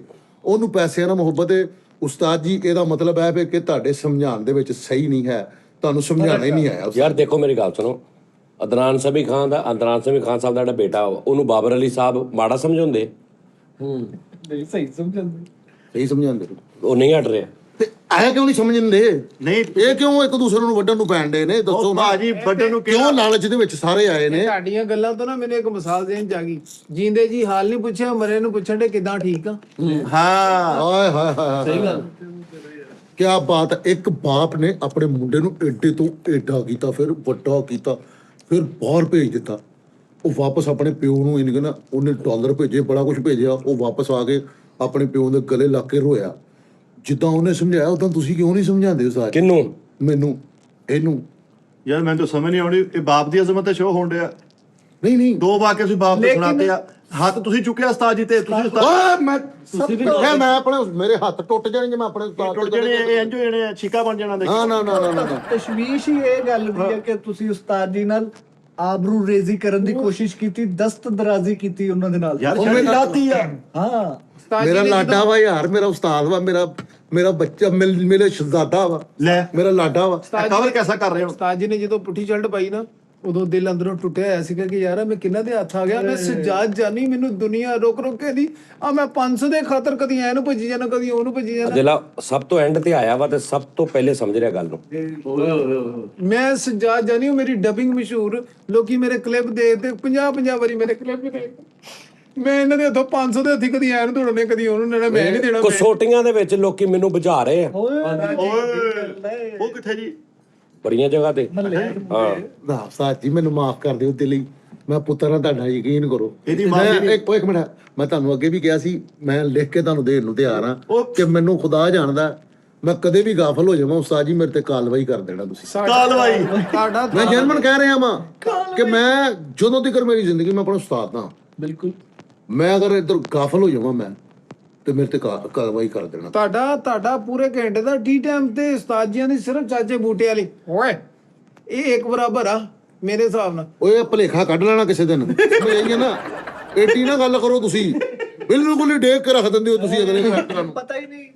[SPEAKER 5] ਉਹਨੂੰ ਪੈਸਿਆਂ ਨਾਲ ਮੁਹੱਬਤ ਹੈ, ਉਸਤਾਦ ਜੀ ਇਹਦਾ ਮਤਲਬ ਹੈ ਕਿ ਤੁਹਾਡੇ ਸਮਝਾਉਣ ਦੇ ਵਿੱਚ ਸਹੀ ਨਹੀਂ ਹੈ, ਤੁਹਾਨੂੰ ਸਮਝਾਉਣਾ ਹੀ ਨਹੀਂ ਆਇਆ।
[SPEAKER 4] ਯਾਰ ਦੇਖੋ ਮੇਰੀ ਗੱਲ ਸੁਣੋ, ਅਦਨਾਨ ਸਮੀ ਖਾਨ ਸਾਹਿਬ ਦਾ ਜਿਹੜਾ ਬੇਟਾ ਉਹਨੂੰ ਬਾਬਰ ਅਲੀ ਸਾਹਿਬ ਮਾੜਾ ਸਮਝਾਉਂਦੇ?
[SPEAKER 7] ਨਹੀਂ ਸਹੀ ਸਮਝਾਂਦੇ।
[SPEAKER 5] ਸਹੀ ਸਮਝਾਉਂਦੇ
[SPEAKER 4] ਉਹ ਨਹੀਂ ਹਟ ਰਿਹਾ।
[SPEAKER 5] ਤੇ ਐ ਕਿਉਂ ਨਹੀਂ ਸਮਝਦੇ?
[SPEAKER 3] ਨਹੀਂ
[SPEAKER 5] ਇਹ ਕਿਉਂ ਇੱਕ ਦੂਸਰੇ ਨੂੰ ਵੱਢਣ ਨੂੰ ਪੈਂਦੇ ਨੇ? ਦੱਸੋ ਨਾ
[SPEAKER 3] ਭਾਜੀ, ਵੱਢਣ ਨੂੰ
[SPEAKER 5] ਕਿਉਂ ਲਾਲਚ ਦੇ ਵਿੱਚ ਸਾਰੇ ਆਏ ਨੇ?
[SPEAKER 2] ਤੁਹਾਡੀਆਂ ਗੱਲਾਂ ਤੋਂ ਨਾ ਮੈਨੂੰ ਇੱਕ ਮਿਸਾਲ ਦੇਣ ਚ ਆ ਗਈ। ਜੀਂਦੇ ਜੀ ਹਾਲ ਨਹੀਂ ਪੁੱਛਿਆ, ਮਰੇ ਨੂੰ ਪੁੱਛਣ ਦੇ ਕਿਦਾਂ ਠੀਕ ਆ।
[SPEAKER 3] ਹਾਂ
[SPEAKER 5] ਹਾਏ ਹਾਏ ਹਾਏ ਸਹੀ ਗੱਲ। ਕੀ ਬਾਤ ਹੈ। ਇੱਕ ਬਾਪ ਨੇ ਆਪਣੇ ਮੁੰਡੇ ਨੂੰ ਏਡੇ ਤੋਂ ਏਡਾ ਕੀਤਾ, ਫਿਰ ਵੱਡਾ ਕੀਤਾ, ਫਿਰ ਬਾਹਰ ਭੇਜ ਦਿੱਤਾ। ਉਹ ਵਾਪਸ ਆਪਣੇ ਪਿਓ ਨੂੰ ਇਹਨੇ ਕਹਿੰਦਾ, ਉਹਨੇ ਡਾਲਰ ਭੇਜੇ, ਬੜਾ ਕੁਝ ਭੇਜਿਆ। ਉਹ ਵਾਪਸ ਆ ਕੇ ਆਪਣੇ ਪਿਓ ਦੇ ਗਲੇ ਲਾ ਕੇ ਰੋਇਆ। ਜਿੱਦਾਂ ਉਹਨੇ ਸਮਝਾਇਆ ਉਦਾਂ ਤੁਸੀਂ ਕਿਉਂ ਨਹੀਂ ਸਮਝਾਉਂਦੇ ਹੋ ਸਾਰੇ?
[SPEAKER 4] ਕਿਹਨੂੰ?
[SPEAKER 5] ਮੈਨੂੰ, ਇਹਨੂੰ।
[SPEAKER 3] ਯਾਰ ਮੈਨੂੰ ਤਾਂ ਸਮਝ ਨਹੀਂ ਆਉਂਦੀ, ਇਹ ਬਾਪ ਦੀ ਅਜ਼ਮਤ ਤੇ ਸ਼ੋਅ ਹੋਣ ਡਿਆ।
[SPEAKER 5] ਨਹੀਂ
[SPEAKER 3] 2 ਵਾਕਿਆ ਤੁਸੀਂ ਬਾਪ ਦੇ ਸੁਣਾਤੇ ਆ। ਹੱਥ ਤੁਸੀਂ ਚੁੱਕਿਆ ਉਸਤਾਦ ਜੀ ਤੇ, ਤੁਸੀਂ ਉਸਤਾਦ
[SPEAKER 5] ਮੈਂ ਮੈਂ ਆਪਣੇ ਮੇਰੇ ਹੱਥ ਟੁੱਟ ਜਾਣਗੇ, ਮੈਂ ਆਪਣੇ ਉਸਤਾਦ
[SPEAKER 3] ਟੁੱਟ ਜਾਣੇ, ਇਹ ਇੰਜ ਹੋ ਜਾਣੇ ਆ, ਛਿੱਕਾ ਬਣ ਜਾਣਾ।
[SPEAKER 5] ਨਾ ਨਾ ਨਾ ਨਾ ਨਾ।
[SPEAKER 7] ਤਸ਼ਵੀਸ਼ ਹੀ ਇਹ ਗੱਲ ਦੀ ਹੈ ਕਿ ਤੁਸੀਂ ਉਸਤਾਦ ਜੀ ਨਾਲ ਆਬਰੂ ਰੇਜ਼ੀ ਕਰਨ ਦੀ ਕੋਸ਼ਿਸ਼ ਕੀਤੀ, ਦਸਤ ਦਰਾਜ਼ੀ ਕੀਤੀ ਉਹਨਾਂ ਦੇ ਨਾਲ।
[SPEAKER 3] ਯਾਰ ਸ਼ਰਮ ਲਾਤੀ ਆ।
[SPEAKER 7] ਹਾਂ
[SPEAKER 5] ਮੇਰਾ ਲਾਡਾ ਵਾ ਯਾਰ, ਮੇਰਾ ਉਸਤਾਦ ਵਾ, ਮੇਰਾ ਬੱਚਾ ਮੇਰੇ ਸ਼ਹਜ਼ਾਦਾ ਵਾ,
[SPEAKER 3] ਲੈ
[SPEAKER 5] ਮੇਰਾ ਲਾਡਾ ਵਾ।
[SPEAKER 3] ਕਵਰ ਕੈਸਾ ਕਰ ਰਹੇ ਹੋ?
[SPEAKER 2] ਉਸਤਾਦ ਜੀ ਨੇ ਜਦੋਂ ਪੁੱਠੀ ਸ਼ਰਟ ਪਾਈ ਨਾ, ਉਦੋਂ ਦਿਲ ਅੰਦਰੋਂ ਟੁੱਟਿਆ ਹੋਇਆ ਸੀਗਾ ਕਿ ਯਾਰ ਮੈਂ ਕਿੰਨਾ ਦੇ ਹੱਥ ਆ ਗਿਆ। ਮੈਂ ਸਜਾਦ ਜਾਨੀ, ਮੈਨੂੰ ਦੁਨੀਆ ਰੋਕ ਕੇ ਦੀ ਆ, ਮੈਂ 500 ਦੇ ਖਾਤਰ ਕਦੀ ਐ ਨੂੰ ਭੱਜੀ ਜਾਣਾ, ਕਦੀ ਉਹਨੂੰ ਭੱਜੀ ਜਾਣਾ।
[SPEAKER 4] ਅਦਿਲਾ ਸਭ ਤੋਂ ਐਂਡ ਤੇ ਆਇਆ ਵਾ ਤੇ ਸਭ ਤੋਂ ਪਹਿਲੇ ਸਮਝ ਰਿਹਾ ਗੱਲ ਨੂੰ।
[SPEAKER 2] ਮੈਂ ਸਜਾਦ ਜਾਨੀ, ਮੇਰੀ ਡਬਿੰਗ ਮਸ਼ਹੂਰ, ਲੋਕੀ ਮੇਰੇ ਕਲਿੱਪ ਦੇਖਦੇ 50 ਵਾਰੀ ਮੇਰੇ ਕਲਿੱਪ ਦੇਖਦੇ। ਮੈਂ ਇਹਨਾਂ ਦੇ ਹੱਥੋਂ 500 ਦੇ ਹੱਥੀ ਕਦੀ ਐ ਨੂੰ ਤੋੜਨੇ, ਕਦੀ ਉਹਨੂੰ ਦੇਣਾ, ਮੈਂ ਨਹੀਂ ਦੇਣਾ।
[SPEAKER 4] ਕਸੋਟੀਆਂ ਦੇ ਵਿੱਚ ਲੋਕੀ ਮੈਨੂੰ ਬੁਝਾ ਰਹੇ ਆ,
[SPEAKER 3] ਉਹ ਕਿੱਥੇ ਜੀ?
[SPEAKER 4] ਬੜੀਆਂ ਜਗ੍ਹਾ ਤੇ। ਹਾਂ
[SPEAKER 5] ਨਾ ਉਸਤਾਦ ਜੀ ਮੈਨੂੰ ਮਾਫ ਕਰ ਦਿਓ, ਦਿਲੀ ਮੈਂ ਪੁੱਤਰ ਨਾਲ ਤੁਹਾਡਾ ਯਕੀਨ ਕਰੋ।
[SPEAKER 3] ਇਹਦੀ ਮਾਫ਼ੀ ਨਹੀਂ।
[SPEAKER 5] ਇੱਕ ਮਿੰਟ, ਮੈਂ ਤੁਹਾਨੂੰ ਅੱਗੇ ਵੀ ਕਿਹਾ ਸੀ, ਮੈਂ ਲਿਖ ਕੇ ਤੁਹਾਨੂੰ ਦੇਣ ਨੂੰ ਤਿਆਰ ਹਾਂ ਕਿ ਮੈਨੂੰ ਖੁਦਾ ਜਾਣਦਾ, ਮੈਂ ਕਦੇ ਵੀ ਗਾਫਲ ਹੋ ਜਾਵਾਂ ਉਸਤਾਦ ਜੀ ਮੇਰੇ ਤੇ ਕਾਰਵਾਈ ਕਰ ਦੇਣਾ ਤੁਸੀਂ।
[SPEAKER 3] ਕਾਲਵਾਈ
[SPEAKER 2] ਤੁਹਾਡਾ
[SPEAKER 5] ਮੈਂ ਜਨਮਨ ਕਹਿ ਰਿਹਾ ਵਾਂ ਕਿ ਮੈਂ ਜਦੋਂ ਤੱਕ ਮੇਰੀ ਜ਼ਿੰਦਗੀ ਮੈਂ ਆਪਣਾ ਉਸਤਾਦ ਹਾਂ,
[SPEAKER 7] ਬਿਲਕੁਲ।
[SPEAKER 5] ਮੈਂ ਅਗਰ ਇੱਧਰ ਗਾਫਲ ਹੋ ਜਾਵਾਂ ਮੈਂ ਤੇ ਮੇਰੇ ਤੇ ਕਾਰਵਾਈ ਕਰ ਦੇਣਾ।
[SPEAKER 2] ਤੁਹਾਡਾ ਪੂਰੇ ਘੰਟੇ ਦਾ ਟੀ ਟਾਈਮ ਤੇ ਉਸਤਾਦ ਜੀਆਂ ਦੀ ਸਿਰਫ ਚਾਚੇ ਬੂਟੇ ਵਾਲੀ ਓਏ, ਇਹ ਇੱਕ ਬਰਾਬਰ ਆ ਮੇਰੇ ਹਿਸਾਬ ਨਾਲ।
[SPEAKER 5] ਓਏ ਭਲੇਖਾ ਕੱਢ ਲੈਣਾ ਕਿਸੇ ਦਿਨ, ਸਮਝ ਨਾ ਏਡੀ ਨਾ ਗੱਲ ਕਰੋ ਤੁਸੀਂ, ਬਿਲਕੁਲ ਹੀ ਡੇਕ ਕੇ ਰੱਖ ਦਿੰਦੇ ਹੋ ਤੁਸੀਂ ਅਗਲੇ ਕੈਰੈਕਟਰਾਂ ਨੂੰ।
[SPEAKER 7] ਪਤਾ ਹੀ ਨਹੀਂ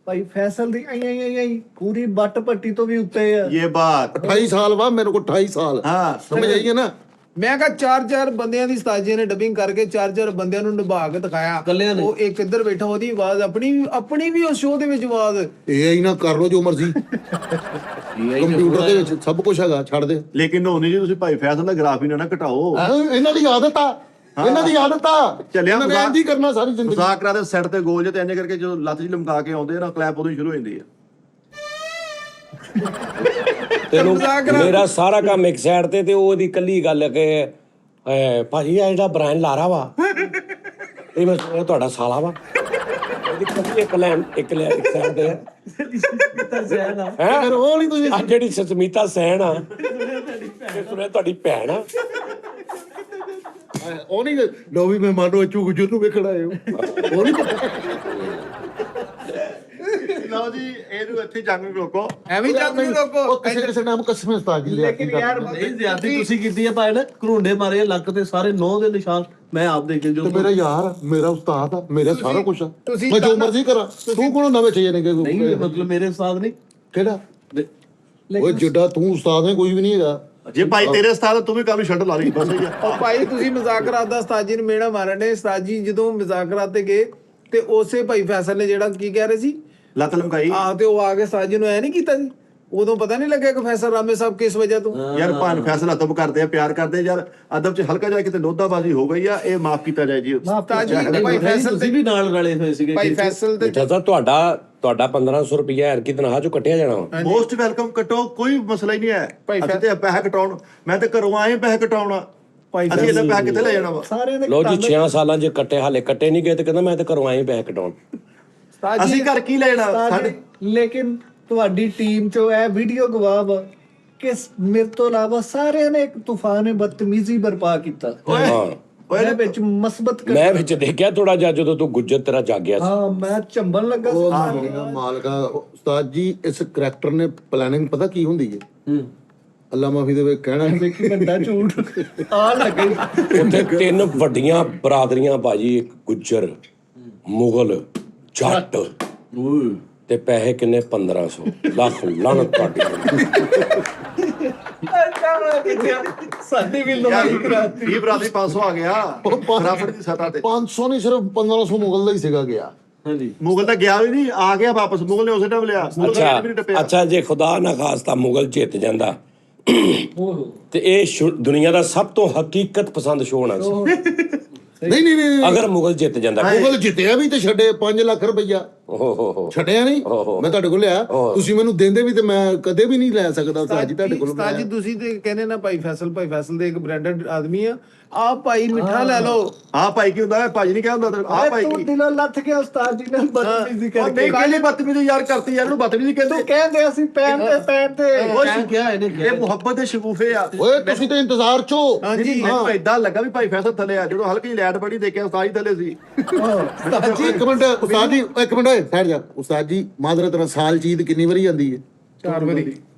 [SPEAKER 7] ਭਾਈ ਫੈਸਲ ਦੀ ਆਈ ਪੂਰੀ ਬੱਟ ਪੱਟੀ ਤੋਂ ਵੀ ਉੱਤੇ ਆ।
[SPEAKER 3] ਇਹ ਬਾਤ
[SPEAKER 5] 28 ਸਾਲ ਵਾ ਮੇਰੇ ਕੋਲ, 28 ਸਾਲ।
[SPEAKER 3] ਹਾਂ
[SPEAKER 5] ਸਮਝ ਆਈਏ ਨਾ।
[SPEAKER 2] ਮੈਂ ਕਿਹਾ 4-4 ਬੰਦਿਆਂ ਦੀ ਉਸਤਾਦ ਜੀ ਨੇ ਡਬਿੰਗ ਕਰਕੇ 4-4 ਬੰਦਿਆਂ ਨੂੰ ਨਿਭਾ ਕੇ ਦਿਖਾਇਆ। ਉਹ ਇੱਕ ਇੱਧਰ ਬੈਠਾ, ਉਹਦੀ ਆਵਾਜ਼ ਆਪਣੀ ਵੀ ਉਸ ਸ਼ੋਅ ਦੇ ਵਿੱਚ ਆਵਾਜ਼।
[SPEAKER 5] AI ਨਾਲ ਕਰ ਲਓ ਜੋ ਮਰਜ਼ੀ, ਕੰਪਿਊਟਰ ਦੇ ਵਿੱਚ ਸਭ ਕੁਝ ਹੈਗਾ, ਛੱਡ ਦੇ।
[SPEAKER 3] ਲੇਕਿਨ ਹੋਣੀ ਜੀ ਤੁਸੀਂ ਭਾਈ ਫੈਸਲ ਦਾ ਗ੍ਰਾਫ ਹੀ ਨਾ ਘਟਾਓ।
[SPEAKER 5] ਇਹਨਾਂ ਦੀ ਆਦਤ ਆ, ਇਹਨਾਂ ਦੀ ਆਦਤ ਆ,
[SPEAKER 3] ਚੱਲਿਆ
[SPEAKER 5] ਇਹਨਾਂ ਨੇ ਇੰਝ ਹੀ ਕਰਨਾ ਸਾਰੀ ਜ਼ਿੰਦਗੀ।
[SPEAKER 3] ਮਜ਼ਾਕ ਕਰਾ ਦੇ ਸੈੱਟ ਤੇ ਗੋਲ ਜੇ ਤੇ ਇੰਜ ਕਰਕੇ ਜਦੋਂ ਲੱਤ 'ਚ ਲਮਕਾ ਕੇ ਆਉਂਦੇ ਨਾ ਕਲੈਪ ਉਦੋਂ ਹੀ ਸ਼ੁਰੂ ਹੋ ਜਾਂਦੀ ਆ।
[SPEAKER 4] ਤੈਨੂੰ ਮੇਰਾ ਸਾਰਾ ਕੰਮ ਇੱਕ ਸਾਈਡ ਤੇ ਉਹਦੀ ਕੱਲੀ ਗੱਲ ਕਿ ਭਾਜੀ ਆ ਜਿਹੜਾ ਬ੍ਰਾਂਡ ਲਾਰਾ ਵਾ ਇਹ ਮੈਂ ਸੁਣਿਆ ਤੁਹਾਡਾ ਸਾਲਾ ਵਾ। ਉਹਦੀ ਕੱਲੀ ਇੱਕ ਸਾਈਡ ਤੇ ਹੈ।
[SPEAKER 5] ਫਿਰ ਉਹ ਨਹੀਂ ਤੁਸੀਂ
[SPEAKER 4] ਆ ਜਿਹੜੀ ਸੁਸ਼ਮੀਤਾ ਸੈਨ ਆ ਇਹ ਸੁਣਿਆ ਤੁਹਾਡੀ ਭੈਣ ਆ।
[SPEAKER 5] ਉਹ ਨਹੀਂ ਲੋ ਵੀ ਮੈਂ ਮਾਨੋ ਚੂ ਗੁਜਰ ਨੂੰ ਵੇਖਣਾ ਆਏ ਹੋ, ਉਹ ਨਹੀਂ
[SPEAKER 3] ਲਓ ਜੀ ਇਹਨੂੰ ਇੱਥੇ ਜੰਗ ਨੂੰ ਰੋਕੋ।
[SPEAKER 2] ਐਵੇਂ ਜੱਗ ਨੂੰ ਰੋਕੋ।
[SPEAKER 5] ਉਹ ਕਿਸੇ ਨਾਮ ਕਸਮੇ ਉਸਤਾਦ ਜੀ ਲਿਆ।
[SPEAKER 2] ਲੇਕਿਨ ਯਾਰ
[SPEAKER 9] ਨਹੀਂ ਜ਼ਿਆਦਤੀ ਤੁਸੀਂ ਕੀਤੀ ਹੈ ਭਾਈ ਨੇ, ਘਰੁੰਡੇ ਮਾਰੇ ਲੱਕ ਤੇ ਸਾਰੇ 9 ਦੇ ਨਿਸ਼ਾਨ ਮੈਂ ਆਪ ਦੇਖ ਕੇ ਜੋ
[SPEAKER 5] ਤੇ ਮੇਰਾ ਯਾਰ, ਮੇਰਾ ਉਸਤਾਦ ਆ, ਮੇਰਾ ਸਾਰਾ ਕੁਝ ਆ,
[SPEAKER 2] ਤੁਸੀਂ
[SPEAKER 5] ਮੈਂ ਜੋ ਮਰਜ਼ੀ ਕਰਾਂ। ਤੂੰ ਕੋਣ ਨਵੇਂ ਚਾਹੀਏ ਨੇ
[SPEAKER 9] ਨਹੀਂ ਮਤਲਬ ਮੇਰੇ ਉਸਤਾਦ ਨਹੀਂ
[SPEAKER 5] ਕਿਹੜਾ? ਓਏ ਜਿੱਡਾ ਤੂੰ ਉਸਤਾਦ ਹੈ ਕੋਈ ਵੀ ਨਹੀਂ ਹੈਗਾ।
[SPEAKER 3] ਜੇ ਭਾਈ ਤੇਰੇ ਉਸਤਾਦ ਤੂੰ ਵੀ ਕੱਲ ਨੂੰ ਛੱਡ ਲਾ ਲਈ ਬਸ ਹੀ ਆ।
[SPEAKER 2] ਉਹ ਭਾਈ ਤੁਸੀਂ ਮਜ਼ਾਕ ਕਰਾਦਾ ਉਸਤਾਦ ਜੀ ਨੂੰ ਮੇਣਾ ਮਾਰਨ ਨੇ। ਉਸਤਾਦ ਜੀ ਜਦੋਂ ਮਜ਼ਾਕ ਕਰਾਤੇ ਗਏ ਤੇ ਉਸੇ ਭਾਈ ਫੈਸਲ ਨੇ ਜਿਹੜਾ ਕੀ ਕਹਿ ਰਹੇ ਸੀ
[SPEAKER 3] ਲੱਤ ਲਮਕਾਈ
[SPEAKER 2] ਤੇ ਉਹ ਆ ਕੇ ਉਸਤਾਦ ਜੀ ਨੂੰ ਐ ਨਹੀਂ ਕੀਤਾ ਜੀ। ਉਦੋਂ ਪਤਾ ਨਹੀਂ ਲੱਗਿਆ ਕਿ ਫੈਸਲ ਰਾਮੇ ਸਾਹਿਬ ਕਿਸ ਵਜ੍ਹਾ ਤੋਂ
[SPEAKER 3] ਯਾਰ ਭਾਨ ਫੈਸਲਾ ਤਬ ਕਰਦੇ ਆ, ਪਿਆਰ ਕਰਦੇ ਆ ਯਾਰ। ਅਦਬ 'ਚ ਹਲਕਾ ਜਾ ਕਿਤੇ ਲੋਧਾਬਾਜ਼ੀ ਹੋ ਗਈ ਆ, ਇਹ ਮਾਫ ਕੀਤਾ ਜਾਏ ਜੀ।
[SPEAKER 2] ਉਸਤਾਦ ਜੀ ਭਾਈ ਫੈਸਲ
[SPEAKER 9] ਤੁਸੀਂ ਵੀ ਨਾਲ ਰਲੇ ਹੋਏ ਸੀਗੇ
[SPEAKER 2] ਭਾਈ ਫੈਸਲ ਤੇ
[SPEAKER 4] ਮਿੱਠਾ ਤਾਂ ਤੁਹਾਡਾ 1500 ਰੁਪਇਆ ਐਰਕੀ ਤਨਖਾਹ ਚੋਂ ਕੱਟਿਆ ਜਾਣਾ ਵਾ।
[SPEAKER 3] ਮੋਸਟ ਵੈਲਕਮ ਕਟੋ, ਕੋਈ ਮਸਲਾ ਹੀ ਨਹੀਂ ਹੈ। ਅਸੀਂ ਤੇ ਪੈਸੇ ਕਟਾਉਣ, ਮੈਂ ਤੇ ਘਰੋਂ ਆਏ ਪੈਸੇ ਕਟਾਉਣਾ। ਅਸੀਂ ਇਹਦਾ ਪੈਸੇ ਕਿੱਥੇ ਲੈ ਜਾਣਾ ਵਾ?
[SPEAKER 7] ਸਾਰਿਆਂ ਦੇ
[SPEAKER 4] ਲੋ ਜੀ 6 ਸਾਲਾਂ 'ਚ ਕੱਟੇ ਹਾਲੇ ਕੱਟੇ ਨਹੀਂ ਗਏ ਤੇ ਕਹਿੰਦਾ ਮੈਂ ਤੇ ਘਰੋਂ ਆਏ ਪੈਸੇ ਕਟਾਉਣ।
[SPEAKER 2] ਉਸਤਾਦ
[SPEAKER 3] ਅਸੀਂ
[SPEAKER 2] ਜੀ
[SPEAKER 3] ਘਰ ਕੀ ਲੈਣਾ
[SPEAKER 7] ਉਸਤਾਦ
[SPEAKER 3] ਸਾਡੇ?
[SPEAKER 7] ਜੀ, ਲੇਕਿਨ ਤੁਹਾਡੀ ਟੀਮ ਚੋਂ ਇਹ ਵੀਡੀਓ ਗਵਾਹ ਵਾ ਕਿ ਮੇਰੇ ਤੋਂ ਇਲਾਵਾ ਸਾਰਿਆਂ ਨੇ ਇੱਕ ਤੂਫਾਨ ਬਦਤਮੀਜ਼ੀ ਬਰਪਾ ਕੀਤਾ।
[SPEAKER 4] ਹਾਂ
[SPEAKER 7] ਮੈਂ ਵਿੱਚ ਮਸਬਤ ਕਰ
[SPEAKER 4] ਮੈਂ ਵਿੱਚ ਦੇਖਿਆ ਥੋੜਾ ਜਿਹਾ ਜਦੋਂ ਤੂੰ ਗੁੱਜਰ ਤੇਰਾ ਜਾਗਿਆ ਸੀ।
[SPEAKER 7] ਹਾਂ ਮੈਂ ਚੰਬਨ ਲੱਗਾ
[SPEAKER 5] ਉਹ
[SPEAKER 7] ਸੀ।
[SPEAKER 5] ਮਾਲਕਾ ਉਸਤਾਦ ਜੀ, ਇਸ ਕਰੈਕਟਰ ਨੇ ਪਲੈਨਿੰਗ ਪਤਾ ਕੀ ਹੁੰਦੀ ਹੈ? ਅੱਲਾ ਮਾਫੀ ਦੇਵੇ ਕਹਿਣਾ
[SPEAKER 7] ਕਿ ਵੱਡਾ ਝੂਠ ਆ ਲੱਗੇ।
[SPEAKER 4] ਉੱਥੇ 3 ਵੱਡੀਆਂ ਬਰਾਦਰੀਆਂ ਬਾਜੀ, ਇੱਕ ਗੁੱਜਰ, ਮੁਗਲ, ਜੱਟ ਤੇ ਪੈਸੇ ਕਿੰਨੇ 1500 ਲੱਖ ਲਾਹਨਤ ਤੁਹਾਡੀ।
[SPEAKER 7] ਸਾਡੀ ਵੀ ਲੜਾਈ ਕਰਾਤੀ।
[SPEAKER 3] 20 ਬਰਾਦਰੀ 500 ਆ ਗਿਆ ਬਰਾਬਰ ਦੀ ਸਤਾ ਤੇ।
[SPEAKER 5] 500 ਨਹੀਂ, ਸਿਰਫ 1500 ਮੁਗਲ ਦਾ ਹੀ ਸੀਗਾ ਗਿਆ।
[SPEAKER 9] ਹਾਂਜੀ
[SPEAKER 3] ਮੁਗਲ ਤਾਂ ਗਿਆ ਵੀ ਨਹੀਂ, ਆ ਗਿਆ ਵਾਪਸ। ਮੁਗਲ ਨੇ ਉਸੇ ਟਾਈਮ ਲਿਆ। ਮੁਗਲ ਦਾ ਵੀ ਨਹੀਂ ਟੱਪਿਆ।
[SPEAKER 4] ਅੱਛਾ ਜੇ ਖੁਦਾ ਨਾ ਖਾਸਤਾ ਮੁਗਲ ਜਿੱਤ ਜਾਂਦਾ ਤੇ ਇਹ ਦੁਨੀਆ ਦਾ ਸਭ ਤੋਂ ਹਕੀਕਤ ਪਸੰਦ ਸ਼ੋਅ ਹੋਣਾ ਸੀ
[SPEAKER 5] ਨਹੀਂ ਨਹੀਂ ਨਹੀਂ,
[SPEAKER 4] ਅਗਰ ਮੁਗਲ ਜਿੱਤ ਜਾਂਦਾ।
[SPEAKER 5] ਮੁਗਲ ਜਿੱਤਿਆ ਵੀ ਤੇ ਛੱਡੇ 5 ਲੱਖ ਰੁਪਈਆ
[SPEAKER 4] ਓਹੋ
[SPEAKER 5] ਛੱਡਿਆ ਨਹੀਂ। ਮੈਂ ਤੁਹਾਡੇ ਕੋਲ ਲਿਆ, ਤੁਸੀਂ ਮੈਨੂੰ ਦਿੰਦੇ ਵੀ ਤੇ ਮੈਂ ਕਦੇ ਵੀ ਨਹੀਂ ਲੈ ਸਕਦਾ ਉਸਤਾਦ ਜੀ ਤੁਹਾਡੇ ਕੋਲ।
[SPEAKER 2] ਉਸਤਾਦ ਜੀ ਤੁਸੀਂ ਤੇ ਕਹਿੰਦੇ ਨਾ ਭਾਈ ਫੈਸਲ ਦੇ ਇੱਕ ਬ੍ਰਾਂਡਡ ਆਦਮੀ ਆ। ਆ ਭਾਈ ਮਿੱਠਾ ਲੈ ਲਓ।
[SPEAKER 3] ਆ ਭਾਈ ਕੀ ਹੁੰਦਾ ਹੈ? ਭਾਜੀ ਨਹੀਂ ਕਿਹਾ ਹੁੰਦਾ ਆ ਭਾਈ
[SPEAKER 7] ਤੂੰ
[SPEAKER 3] ਕੀ?
[SPEAKER 7] ਦਿਲੋਂ ਲੱਥ ਗਿਆ ਉਸਤਾਦ ਜੀ ਨਾਲ ਬਦਤਮੀਜ਼ੀ
[SPEAKER 3] ਉਹ
[SPEAKER 7] ਕਰਕੇ।
[SPEAKER 3] ਨਹੀਂ ਕਹਿੰਦੇ ਬਦਤਮੀਜ਼ੀ ਯਾਰ ਕਰਤੀ ਯਾਰ, ਇਹਨੂੰ ਬਦਤਮੀਜ਼ੀ ਕਹਿੰਦੇ।
[SPEAKER 7] ਤੂੰ ਕਹਿੰਦੇ ਅਸੀਂ ਪੈਨ ਤੇ
[SPEAKER 3] ਉਹ ਕਿਹਾ ਇਹਨੇ, ਇਹ ਮੁਹੱਬਤ ਦੇ ਸ਼ਗੂਫੇ ਆ।
[SPEAKER 5] ਓਏ ਤੁਸੀਂ ਤਾਂ ਇੰਤਜ਼ਾਰ ਚੋ।
[SPEAKER 3] ਹਾਂਜੀ ਮੈਨੂੰ ਏਦਾਂ ਲੱਗਾ ਵੀ ਭਾਈ ਫੈਸਲ ਥੱਲੇ ਆ। ਜਦੋਂ ਹਲਕੀ ਲੈਟ ਬੜੀ ਦੇਖਿਆ ਉਸਤਾਦ ਜੀ ਥੱਲੇ ਸੀ।
[SPEAKER 5] ਉਸਤਾਦ ਜੀ ਇੱਕ ਮਿੰਟ, ਉਸਤਾਦ ਜੀ ਇੱਕ ਮਿੰਟ ਓਏ ਠਹਿਰ ਜਾ। ਉਸਤਾਦ ਜੀ ਮਾਦਰਤ ਨਾਲ ਸਾਲ ਚੀਦ ਕਿੰਨੀ ਵਾਰੀ ਆਂਦੀ ਹੈ?
[SPEAKER 2] 4 ਵਾਰੀ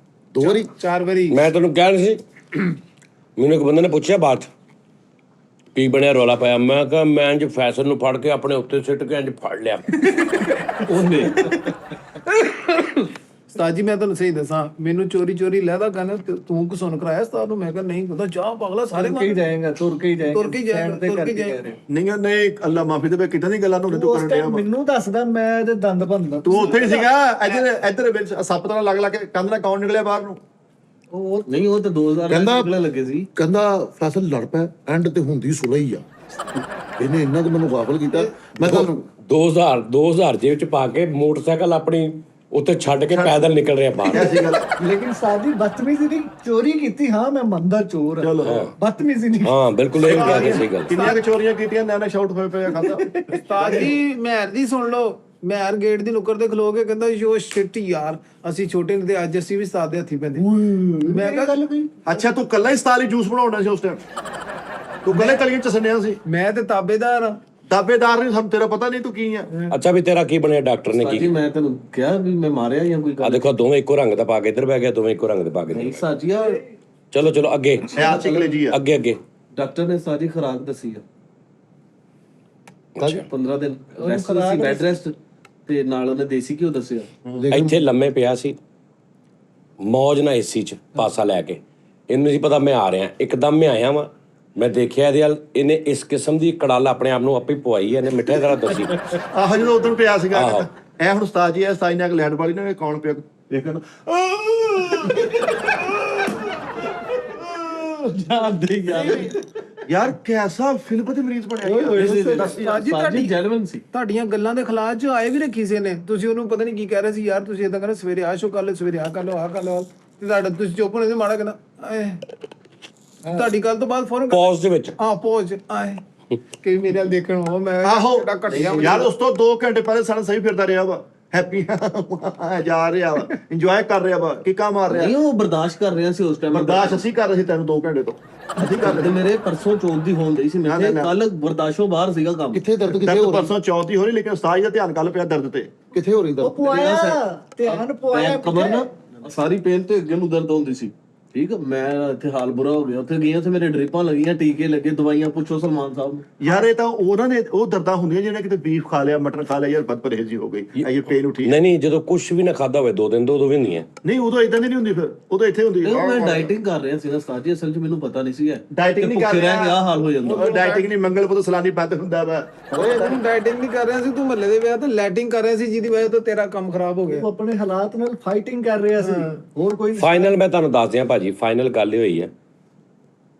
[SPEAKER 5] 2 ਵਾਰੀ
[SPEAKER 2] 4 ਵਾਰੀ।
[SPEAKER 4] ਮੈਂ ਤੈਨੂੰ ਕਹਿ ਰਿਹਾ ਸੀ, ਮੈਨੂੰ ਇੱਕ ਬੰਦੇ ਨੇ ਪੁੱਛਿਆ ਬਾਤ ਕੀ ਬਣਿਆ, ਰੌਲਾ ਪਾਇਆ। ਮੈਂ ਕਿਹਾ ਮੈਂ ਇੰਜ ਫੈਸਲ ਨੂੰ ਫੜ ਕੇ ਆਪਣੇ ਉੱਤੇ ਸਿੱਟ ਕੇ ਇੰਜ ਫੜ ਲਿਆ ਉਹਨੇ।
[SPEAKER 2] ਉਸਤਾਦ ਜੀ ਮੈਂ ਤੁਹਾਨੂੰ ਸਹੀ ਦੱਸਾਂ, ਮੈਨੂੰ ਚੋਰੀ ਲਹਿਦਾ ਕਹਿੰਦਾ ਤੂੰ ਕਿਉਂ ਸੁਣ ਕਰਾਇਆ ਉਸਤਾਦ ਨੂੰ? ਮੈਂ ਕਿਹਾ ਨਹੀਂ ਕਹਿੰਦਾ ਜਾ ਪਾਗਲਾ ਸਾਰੇ
[SPEAKER 7] ਤੁਰ ਕੇ ਹੀ ਜਾਏਗਾ ਤੁਰ ਕੇ ਹੀ ਜਾਏਗਾ।
[SPEAKER 3] ਨਹੀਂ ਅੱਲਾ ਮਾਫੀ ਦੇਵੇ, ਕਿੱਦਾਂ ਦੀ ਗੱਲਾਂ ਨੂੰ ਤੂੰ
[SPEAKER 7] ਉਸ
[SPEAKER 3] ਕਰਨ
[SPEAKER 7] ਟਾਈਮ
[SPEAKER 3] ਡਿਆ।
[SPEAKER 7] ਮੈਨੂੰ ਦੱਸਦਾ ਮੈਂ ਇਹਦੇ ਦੰਦ ਭੰਨਦਾ।
[SPEAKER 3] ਤੂੰ ਉੱਥੇ ਹੀ ਸੀਗਾ। ਇੱਧਰ ਵਿੱਚ ਸੱਪ ਤਰ੍ਹਾਂ ਲੱਗ ਕੇ ਕੰਧ ਨਾਲ ਕੌਣ ਨਿਕਲਿਆ ਬਾਹਰ ਨੂੰ?
[SPEAKER 7] ਉਹ
[SPEAKER 9] ਨਹੀਂ ਉਹ ਤਾਂ 2000
[SPEAKER 5] ਕਹਿੰਦਾ
[SPEAKER 9] ਨਿਕਲਣ ਲੱਗੇ ਸੀ।
[SPEAKER 5] ਕਹਿੰਦਾ ਫੈਸਲ ਲੜ ਪਿਆ, ਐਂਡ ਤੇ ਹੁੰਦੀ ਸੁਲਾ ਹੀ ਆ। ਇਹਨੇ ਇੰਨਾ ਕੁ ਮੈਨੂੰ ਗਾਫਲ ਕੀਤਾ। ਮੈਂ ਤੁਹਾਨੂੰ
[SPEAKER 4] 2000 ਜੇਬ ਚ ਪਾ ਕੇ ਮੋਟਰਸਾਈਕਲ ਆਪਣੀ ਉੱਤੇ ਛੱਡ ਕੇ ਪੈਦਲ ਨਿਕਲ ਰਿਹਾ ਬਾਹਰ।
[SPEAKER 3] ਐਸੀ ਗੱਲ
[SPEAKER 7] ਲੇਕਿਨ ਸਾਡੀ ਬਦਤਮੀਜ਼ੀ ਨਹੀਂ, ਚੋਰੀ ਕੀਤੀ। ਹਾਂ ਮੈਂ ਮੰਨਦਾ ਚੋਰ ਹਾਂ, ਬਦਤਮੀਜ਼ੀ ਨਹੀਂ।
[SPEAKER 4] ਹਾਂ ਬਿਲਕੁਲ ਇਹ ਕਹਿ ਰਹੀ ਸੀ ਗੱਲ।
[SPEAKER 3] ਕਿੰਨੀਆਂ ਕਿ ਚੋਰੀਆਂ ਕੀਤੀਆਂ, ਨਿਆਣਾ ਸ਼ਾਊਟ ਹੋਏ ਪਿਆ ਖਾਂਦਾ।
[SPEAKER 2] ਉਸਤਾਦ ਜੀ ਮਹਿਰ ਦੀ ਸੁਣ ਲਓ। ਮਹਿਰ ਗੇਟ ਦੀ ਨੁੱਕਰ ਤੇ ਖਲੋ ਕੇ ਕਹਿੰਦਾ ਯੋ ਸ਼ਿਟ ਯਾਰ ਅਸੀਂ ਛੋਟੇ ਨੇ ਤੇ ਅੱਜ ਅਸੀਂ ਵੀ ਉਸਤਾਦ ਦੇ ਹੱਥੀ ਪੈਂਦੇ। ਮੈਂ ਕਿਹਾ ਗੱਲ ਕੋਈ
[SPEAKER 3] ਅੱਛਾ ਤੂੰ ਕੱਲਾ ਹੀ 47 ਜੂਸ ਬਣਾਉਣਾ ਸੀ ਉਸ ਟਾਈਮ? ਤੂੰ ਕੱਲੇ ਕਲੀਆਂ ਚਸਣਿਆ ਸੀ?
[SPEAKER 2] ਮੈਂ ਤੇ ਤਾਬੇਦਾਰ ਆ।
[SPEAKER 3] ਦਾਬੇਦਾਰ ਨਹੀਂ, ਸਾਨੂੰ ਤੇਰਾ ਪਤਾ ਨਹੀਂ ਤੂੰ ਕੀ ਆ।
[SPEAKER 4] ਅੱਛਾ ਵੀ ਤੇਰਾ ਕੀ ਬਣਿਆ? ਡਾਕਟਰ ਨੇ
[SPEAKER 9] ਸਾਜੀ
[SPEAKER 4] ਕੀ?
[SPEAKER 9] ਮੈਂ ਤੈਨੂੰ ਕਿਹਾ ਵੀ ਮੈਂ ਮਾਰਿਆ ਜਾਂ ਕੋਈ
[SPEAKER 4] ਆ
[SPEAKER 9] ਗੱਲ
[SPEAKER 4] ਦੇਖੋ ਦੋਵੇਂ ਇੱਕੋ ਰੰਗ ਦਾ ਪਾ ਕੇ ਇੱਧਰ ਬਹਿ ਗਿਆ, ਦੋਵੇਂ ਇੱਕੋ ਰੰਗ ਦੇ ਪਾ ਕੇ
[SPEAKER 9] ਨਹੀਂ
[SPEAKER 4] ਇੱਧਰ।
[SPEAKER 9] ਸਾਜੀਆ
[SPEAKER 4] ਚਲੋ ਅੱਗੇ
[SPEAKER 3] ਖਿਆਲ ਚਿਕਲੇ ਜੀ ਆ।
[SPEAKER 4] ਅੱਗੇ
[SPEAKER 9] ਡਾਕਟਰ ਨੇ ਸਾਰੀ ਖੁਰਾਕ ਦੱਸੀ ਆ।
[SPEAKER 4] ਅੱਛਾ
[SPEAKER 9] 15 ਦਿਨ ਰੈਸਟ ਸੀ, ਬੈੱਡ ਰੈਸਟ ਤੇ ਨਾਲ ਉਹਨੇ ਦੇਸੀ ਘਿਓ ਦੱਸਿਆ।
[SPEAKER 4] ਇੱਥੇ ਲੰਮੇ ਪਿਆ ਸੀ ਮੌਜ ਨਾਲ ਏਸੀ ਚ ਪਾਸਾ ਲੈ ਕੇ। ਇਹਨੂੰ ਨਹੀਂ ਪਤਾ ਮੈਂ ਆ ਰਿਹਾ, ਇੱਕਦਮ ਮੈਂ ਆਇਆ ਵਾਂ ਮੈਂ ਦੇਖਿਆ ਇਹਦੇ ਵੱਲ, ਇਹਨੇ ਇਸ ਕਿਸਮ ਦੀ ਕੜਾਲ ਆਪਣੇ ਆਪ ਨੂੰ ਆਪੇ ਪਵਾਈ ਹੈ, ਇਹਨੇ ਮਿੱਠੇ ਤਰ੍ਹਾਂ ਦੱਸੀ।
[SPEAKER 3] ਆਹੋ ਜਦੋਂ ਉਦੋਂ ਪਿਆ ਸੀਗਾ
[SPEAKER 4] ਆਹੋ।
[SPEAKER 3] ਇਹ ਹੁਣ ਉਸਤਾਦ ਜੀ, ਇਹ ਉਸਤਾਦ ਨੇ ਲੈਂਡ ਵਾਲੀ ਨੇ ਕੌਣ ਪਿਆ ਦੇਖਣ
[SPEAKER 9] ਜਾਂਦੇ
[SPEAKER 3] ਯਾਰ ਕੈਸਾ ਫਿਲਮ ਦੇ ਮਰੀਜ਼ ਬਣਿਆ
[SPEAKER 9] ਸਾਜੀ ਜੈਨੂਇਨ ਸੀ।
[SPEAKER 2] ਤੁਹਾਡੀਆਂ ਗੱਲਾਂ ਦੇ ਖਿਲਾਫ ਚ ਆਏ ਵੀ ਨੇ ਕਿਸੇ ਨੇ, ਤੁਸੀਂ ਉਹਨੂੰ ਪਤਾ ਨਹੀਂ ਕੀ ਕਹਿ ਰਹੇ ਸੀ ਯਾਰ, ਤੁਸੀਂ ਇਦਾਂ ਕਹਿੰਦੇ ਸਵੇਰੇ ਆਹ ਸ਼ੋ ਕਰ ਲਓ, ਸਵੇਰੇ ਆਹ ਕਰ ਲਓ, ਆਹ ਕਰ ਲਓ, ਤੇ ਤੁਹਾਡਾ ਤੁਸੀਂ ਚੁੱਪ ਹੋਣੇ ਤੇ ਮਾੜਾ ਕਹਿੰਦਾ ਆਏ, ਤੁਹਾਡੀ ਗੱਲ ਤੋਂ ਬਾਅਦ ਫੌਰਨ
[SPEAKER 4] ਪੌਜ਼ ਦੇ ਵਿੱਚ
[SPEAKER 2] ਹਾਂ ਪੌਜ਼ ਆਏ ਕਿ ਮੇਰੇ ਨਾਲ ਦੇਖਣ ਹੋ ਮੈਂ
[SPEAKER 3] ਆਹੋ
[SPEAKER 2] ਕਿਹੜਾ ਘਟਿਆ
[SPEAKER 3] ਯਾਰ ਉਸ ਤੋਂ 2 ਘੰਟੇ ਪਹਿਲੇ ਸਾਡਾ ਸਹੀ ਫਿਰਦਾ ਰਿਹਾ ਵਾ, ਹੈਪੀ ਜਾ ਰਿਹਾ ਵਾ, ਇੰਜੋਏ ਕਰ ਰਿਹਾ ਵਾ, ਕਿੱਕਾ ਮਾਰ ਰਿਹਾ।
[SPEAKER 9] ਨਹੀਂ ਉਹ ਬਰਦਾਸ਼ਤ ਕਰ ਰਿਹਾ ਸੀ ਉਸ ਟਾਈਮ।
[SPEAKER 3] ਬਰਦਾਸ਼ਤ ਅਸੀਂ ਕਰ ਰਹੇ ਸੀ ਤੈਨੂੰ 2 ਘੰਟੇ ਤੋਂ, ਅਸੀਂ ਕਰ ਰਹੇ
[SPEAKER 9] ਮੇਰੇ ਪਰਸੋਂ ਚੌਥ ਦੀ ਹੋਣ ਰਹੀ ਸੀ, ਮੈਂ ਕੱਲ ਬਰਦਾਸ਼ਤੋਂ ਬਾਹਰ ਸੀਗਾ ਕੰਮ।
[SPEAKER 5] ਕਿੱਥੇ ਦਰਦ ਕਿੱਥੇ
[SPEAKER 3] ਦਰਦ
[SPEAKER 5] ਹੋ ਰਹੀ
[SPEAKER 3] ਪਰਸੋਂ ਚੌਥੀ ਹੋ ਰਹੀ, ਲੇਕਿਨ ਉਸਤਾਦ ਜੀ ਦਾ ਧਿਆਨ ਕੱਲ ਪਿਆ ਦਰਦ ਤੇ।
[SPEAKER 5] ਕਿੱਥੇ ਹੋ ਰਹੀ ਦਰਦ?
[SPEAKER 7] ਪਵਾਇਆ ਧਿਆਨ ਪਵਾਇਆ
[SPEAKER 9] ਕਮਰ ਨਾ ਸਾਰੀ ਪੇਨ ਤੇ ਅੱਗੇ ਨੂੰ ਦਰਦ ਹੁੰਦੀ ਸੀ। ਠੀਕ ਆ, ਮੈਂ ਇੱਥੇ ਹਾਲ ਬੁਰਾ ਹੋ ਗਿਆ, ਉੱਥੇ ਗਏ, ਉੱਥੇ ਮੇਰੇ ਡ੍ਰਿਪਾਂ ਲੱਗੀਆਂ, ਟੀਕੇ ਲੱਗੇ, ਦਵਾਈਆਂ, ਪੁੱਛੋ ਸਲਮਾਨ ਸਾਹਿਬ ਨੂੰ।
[SPEAKER 3] ਯਾਰ ਇਹ ਤਾਂ ਉਹਨਾਂ ਨੇ ਉਹ ਦਰਦਾਂ ਹੁੰਦੀਆਂ ਜਿਹਨੇ ਕਿਤੇ ਬੀਫ ਖਾ ਲਿਆ, ਮਟਨ ਖਾ ਲਿਆ, ਯਾਰ ਬਦ ਪਰਹੇਜ਼ੀ ਹੋ ਗਈ, ਇਹ ਪੇਨ ਉਠੀ।
[SPEAKER 4] ਨਹੀਂ ਜਦੋਂ ਕੁਝ ਵੀ ਨਾ ਖਾਦਾ ਹੋਵੇ 2 ਦਿਨ ਤੋਂ ਉਦੋਂ ਵੀ ਹੁੰਦੀਆਂ।
[SPEAKER 3] ਨਹੀਂ ਉਦੋਂ ਇਦਾਂ ਦੀ ਨਹੀਂ ਹੁੰਦੀ, ਫਿਰ ਉਦੋਂ ਇੱਥੇ ਹੁੰਦੀ।
[SPEAKER 9] ਮੈਂ ਡਾਈਟਿੰਗ ਕਰ ਰਿਹਾ ਸੀਗਾ ਉਸਤਾਦ ਜੀ, ਅਸਲ 'ਚ ਮੈਨੂੰ ਪਤਾ ਨਹੀਂ ਸੀਗਾ
[SPEAKER 3] ਡਾਈਟਿੰਗ ਨਹੀਂ ਕਰ
[SPEAKER 9] ਰਿਹਾ, ਕਿਆ ਹਾਲ ਹੋ ਜਾਂਦਾ।
[SPEAKER 3] ਡਾਈਟਿੰਗ ਨਹੀਂ, ਮੰਗਲ ਪੁੱਤ ਸਲਾਨੀ ਬੰਦ ਹੁੰਦਾ ਵਾ।
[SPEAKER 2] ਓਏ ਤੂੰ ਡਾਈਟਿੰਗ ਨਹੀਂ ਕਰ ਰਿਹਾ ਸੀ, ਤੂੰ ਮਹੱਲੇ ਦੇ ਵਿਆਹ ਤੇ ਲੈਟਿੰਗ ਕਰ ਰਿਹਾ ਸੀ, ਜਿਹਦੀ ਵਜ੍ਹਾ ਤੋਂ ਤੇਰਾ ਕੰਮ ਖਰਾਬ ਹੋ ਗਿਆ।
[SPEAKER 7] ਉਹ ਆਪਣੇ ਹਾਲਾਤ ਨਾਲ ਫਾਈਟਿੰਗ ਕਰ ਰਿਹਾ ਸੀ, ਹੋਰ ਕੋਈ
[SPEAKER 4] ਫਾਈਨਲ ਮੈਂ ਤੁਹਾਨੂੰ ਦੱਸ ਦਿਆਂ ਭਾਜੀ, ਫਾਈਨਲ ਗੱਲ ਇਹ ਹੋਈ ਹੈ,